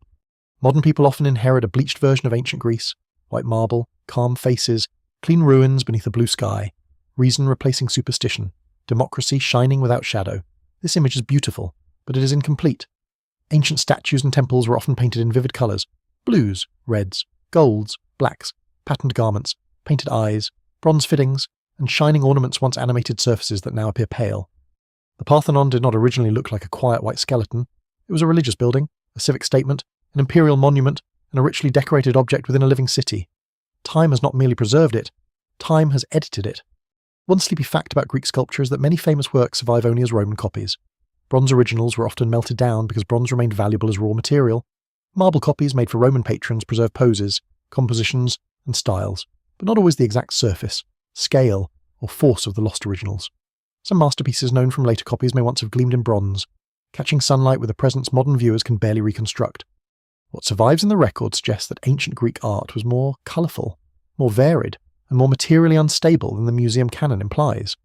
Modern people often inherit a bleached version of ancient Greece: white marble, calm faces, clean ruins beneath a blue sky, reason replacing superstition, democracy shining without shadow. This image is beautiful, but it is incomplete. Ancient statues and temples were often painted in vivid colours: blues, reds, golds, blacks, patterned garments, painted eyes, bronze fittings, and shining ornaments once animated surfaces that now appear pale. The Parthenon did not originally look like a quiet white skeleton. It was a religious building, a civic statement, an imperial monument, and a richly decorated object within a living city. Time has not merely preserved it, time has edited it. One sleepy fact about Greek sculpture is that many famous works survive only as Roman copies. Bronze originals were often melted down because bronze remained valuable as raw material. Marble copies made for Roman patrons preserve poses, compositions, and styles, but not always the exact surface, scale, or force of the lost originals. Some masterpieces known from later copies may once have gleamed in bronze, catching sunlight with a presence modern viewers can barely reconstruct. What survives in the record suggests that ancient Greek art was more colourful, more varied, and more materially unstable than the museum canon implies.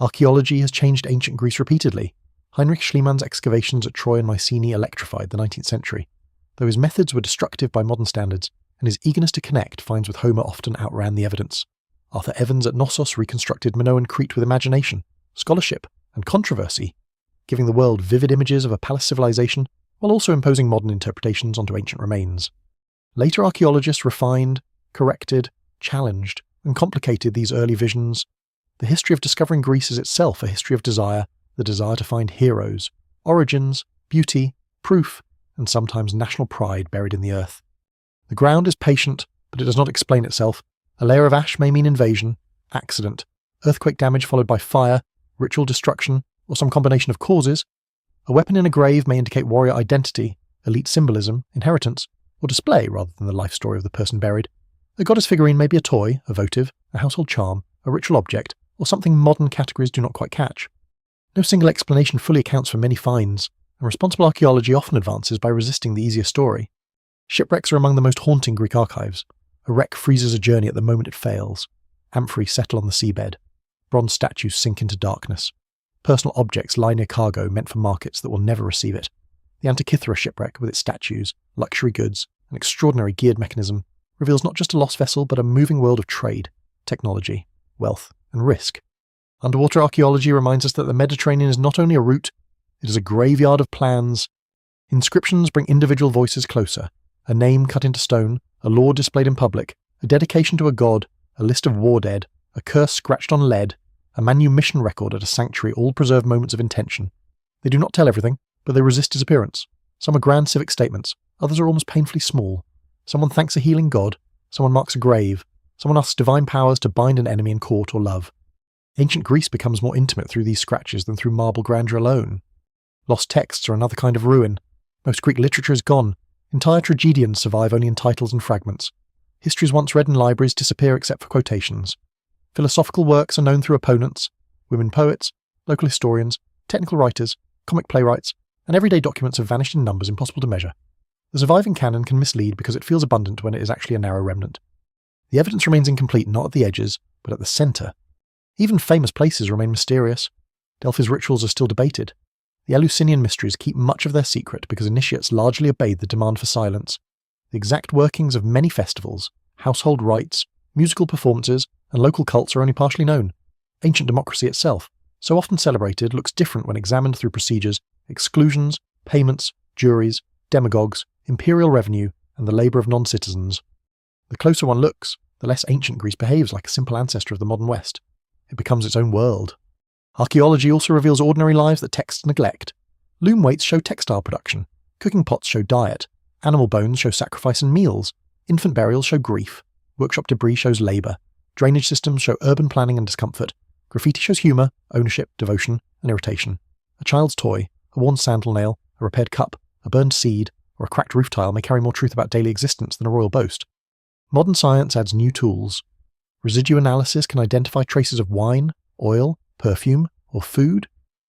Archaeology has changed ancient Greece repeatedly. Heinrich Schliemann's excavations at Troy and Mycenae electrified the 19th century, though his methods were destructive by modern standards, and his eagerness to connect finds with Homer often outran the evidence. Arthur Evans at Knossos reconstructed Minoan Crete with imagination, scholarship, and controversy, giving the world vivid images of a palace civilization while also imposing modern interpretations onto ancient remains. Later archaeologists refined, corrected, challenged, and complicated these early visions. The history of discovering Greece is itself a history of desire, the desire to find heroes, origins, beauty, proof, and sometimes national pride buried in the earth. The ground is patient, but it does not explain itself. A layer of ash may mean invasion, accident, earthquake damage followed by fire, ritual destruction, or some combination of causes. A weapon in a grave may indicate warrior identity, elite symbolism, inheritance, or display rather than the life story of the person buried. A goddess figurine may be a toy, a votive, a household charm, a ritual object, or something modern categories do not quite catch. No single explanation fully accounts for many finds, and responsible archaeology often advances by resisting the easier story. Shipwrecks are among the most haunting Greek archives. A wreck freezes a journey at the moment it fails. Amphorae settle on the seabed. Bronze statues sink into darkness. Personal objects lie near cargo meant for markets that will never receive it. The Antikythera shipwreck, with its statues, luxury goods, and extraordinary geared mechanism, reveals not just a lost vessel but a moving world of trade, technology, wealth, and risk. Underwater archaeology reminds us that the Mediterranean is not only a route, it is a graveyard of plans. Inscriptions bring individual voices closer. A name cut into stone, a law displayed in public, a dedication to a god, a list of war dead, a curse scratched on lead, a manumission record at a sanctuary all preserve moments of intention. They do not tell everything, but they resist disappearance. Some are grand civic statements, others are almost painfully small. Someone thanks a healing god, someone marks a grave, someone asks divine powers to bind an enemy in court or love. Ancient Greece becomes more intimate through these scratches than through marble grandeur alone. Lost texts are another kind of ruin. Most Greek literature is gone. Entire tragedians survive only in titles and fragments. Histories once read in libraries disappear except for quotations. Philosophical works are known through opponents, women poets, local historians, technical writers, comic playwrights, and everyday documents have vanished in numbers impossible to measure. The surviving canon can mislead because it feels abundant when it is actually a narrow remnant. The evidence remains incomplete not at the edges, but at the centre. Even famous places remain mysterious. Delphi's rituals are still debated. The Eleusinian mysteries keep much of their secret because initiates largely obeyed the demand for silence. The exact workings of many festivals, household rites, musical performances, and local cults are only partially known. Ancient democracy itself, so often celebrated, looks different when examined through procedures, exclusions, payments, juries, demagogues, imperial revenue, and the labour of non-citizens. The closer one looks, the less ancient Greece behaves like a simple ancestor of the modern West. It becomes its own world. Archaeology also reveals ordinary lives that texts neglect. Loom weights show textile production, cooking pots show diet, animal bones show sacrifice and meals, infant burials show grief, workshop debris shows labour, drainage systems show urban planning and discomfort, graffiti shows humour, ownership, devotion, and irritation. A child's toy, a worn sandal nail, a repaired cup, a burned seed, or a cracked roof tile may carry more truth about daily existence than a royal boast. Modern science adds new tools. Residue analysis can identify traces of wine, oil, perfume, or food.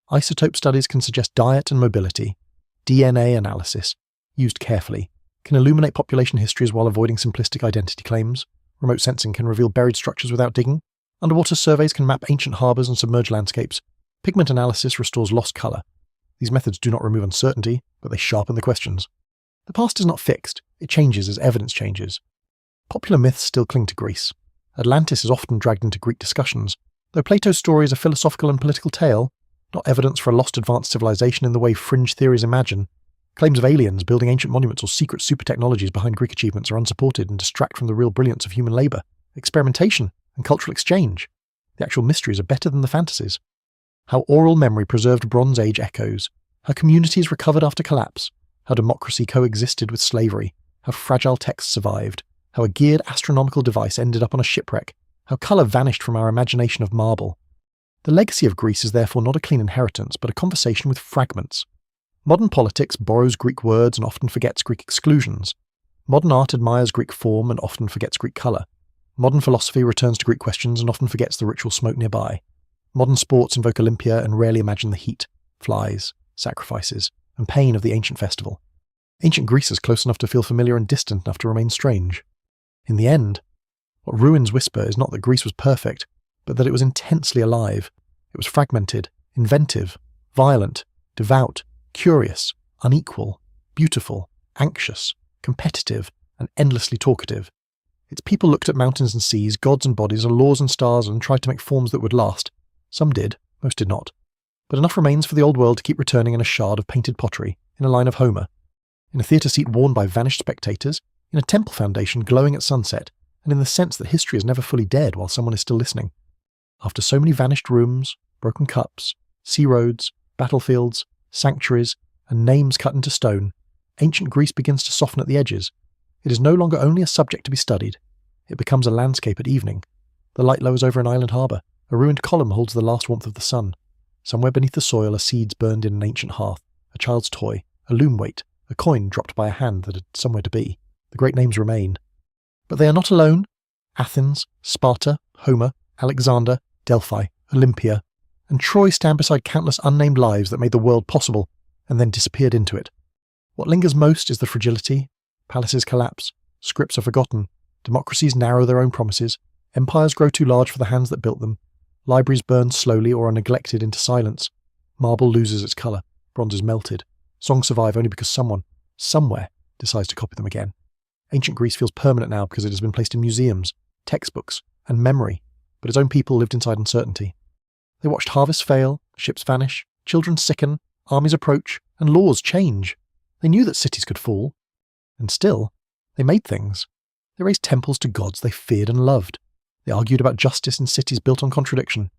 Isotope studies can suggest diet and mobility. DNA analysis, used carefully, can illuminate population histories while avoiding simplistic identity claims. Remote sensing can reveal buried structures without digging. Underwater surveys can map ancient harbours and submerged landscapes. Pigment analysis restores lost colour. These methods do not remove uncertainty, but they sharpen the questions. The past is not fixed, it changes as evidence changes. Popular myths still cling to Greece. Atlantis is often dragged into Greek discussions, though Plato's story is a philosophical and political tale, not evidence for a lost advanced civilization in the way fringe theories imagine. Claims of aliens building ancient monuments or secret super technologies behind Greek achievements are unsupported and distract from the real brilliance of human labour, experimentation, and cultural exchange. The actual mysteries are better than the fantasies. How oral memory preserved Bronze Age echoes, how communities recovered after collapse, how democracy coexisted with slavery, how fragile texts survived, how a geared astronomical device ended up on a shipwreck, how colour vanished from our imagination of marble. The legacy of Greece is therefore not a clean inheritance, but a conversation with fragments. Modern politics borrows Greek words and often forgets Greek exclusions. Modern art admires Greek form and often forgets Greek colour. Modern philosophy returns to Greek questions and often forgets the ritual smoke nearby. Modern sports invoke Olympia and rarely imagine the heat, flies, sacrifices, and pain of the ancient festival. Ancient Greece is close enough to feel familiar and distant enough to remain strange. In the end, what ruins whisper is not that Greece was perfect, but that it was intensely alive. It was fragmented, inventive, violent, devout, curious, unequal, beautiful, anxious, competitive, and endlessly talkative. Its people looked at mountains and seas, gods and bodies, and laws and stars, and tried to make forms that would last. Some did, most did not. But enough remains for the old world to keep returning in a shard of painted pottery, in a line of Homer, in a theatre seat worn by vanished spectators, in a temple foundation glowing at sunset, and in the sense that history is never fully dead while someone is still listening. After so many vanished rooms, broken cups, sea roads, battlefields, sanctuaries, and names cut into stone, ancient Greece begins to soften at the edges. It is no longer only a subject to be studied. It becomes a landscape at evening. The light lowers over an island harbour. A ruined column holds the last warmth of the sun. Somewhere beneath the soil are seeds burned in an ancient hearth, a child's toy, a loom weight, a coin dropped by a hand that had somewhere to be. The great names remain. But they are not alone. Athens, Sparta, Homer, Alexander, Delphi, Olympia, and Troy stand beside countless unnamed lives that made the world possible and then disappeared into it. What lingers most is the fragility. Palaces collapse, scripts are forgotten, democracies narrow their own promises, empires grow too large for the hands that built them, libraries burn slowly or are neglected into silence, marble loses its colour, bronze is melted, songs survive only because someone, somewhere, decides to copy them again. Ancient Greece feels permanent now because it has been placed in museums, textbooks, and memory, but its own people lived inside uncertainty. They watched harvests fail, ships vanish, children sicken, armies approach, and laws change. They knew that cities could fall. And still, they made things. They raised temples to gods they feared and loved. They argued about justice in cities built on contradiction.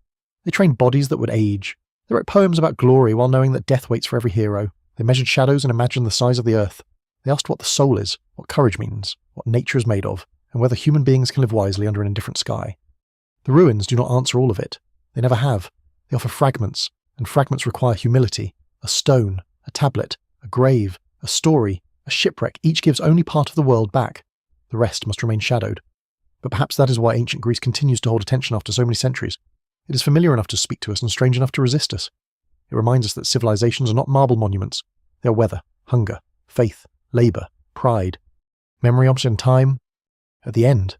They trained bodies that would age. They wrote poems about glory while knowing that death waits for every hero. They measured shadows and imagined the size of the earth. They asked what the soul is, what courage means, what nature is made of, and whether human beings can live wisely under an indifferent sky. The ruins do not answer all of it. They never have. They offer fragments, and fragments require humility. A stone, a tablet, a grave, a story, a shipwreck, each gives only part of the world back. The rest must remain shadowed. But perhaps that is why ancient Greece continues to hold attention after so many centuries. It is familiar enough to speak to us and strange enough to resist us. It reminds us that civilizations are not marble monuments. They are weather, hunger, faith, labour, pride, memory objects in time. At the end,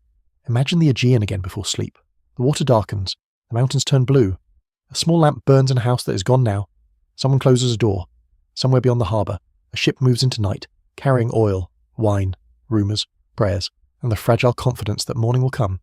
imagine the Aegean again before sleep. The water darkens, the mountains turn blue. A small lamp burns in a house that is gone now. Someone closes a door. Somewhere beyond the harbour, a ship moves into night, carrying oil, wine, rumours, prayers, and the fragile confidence that morning will come.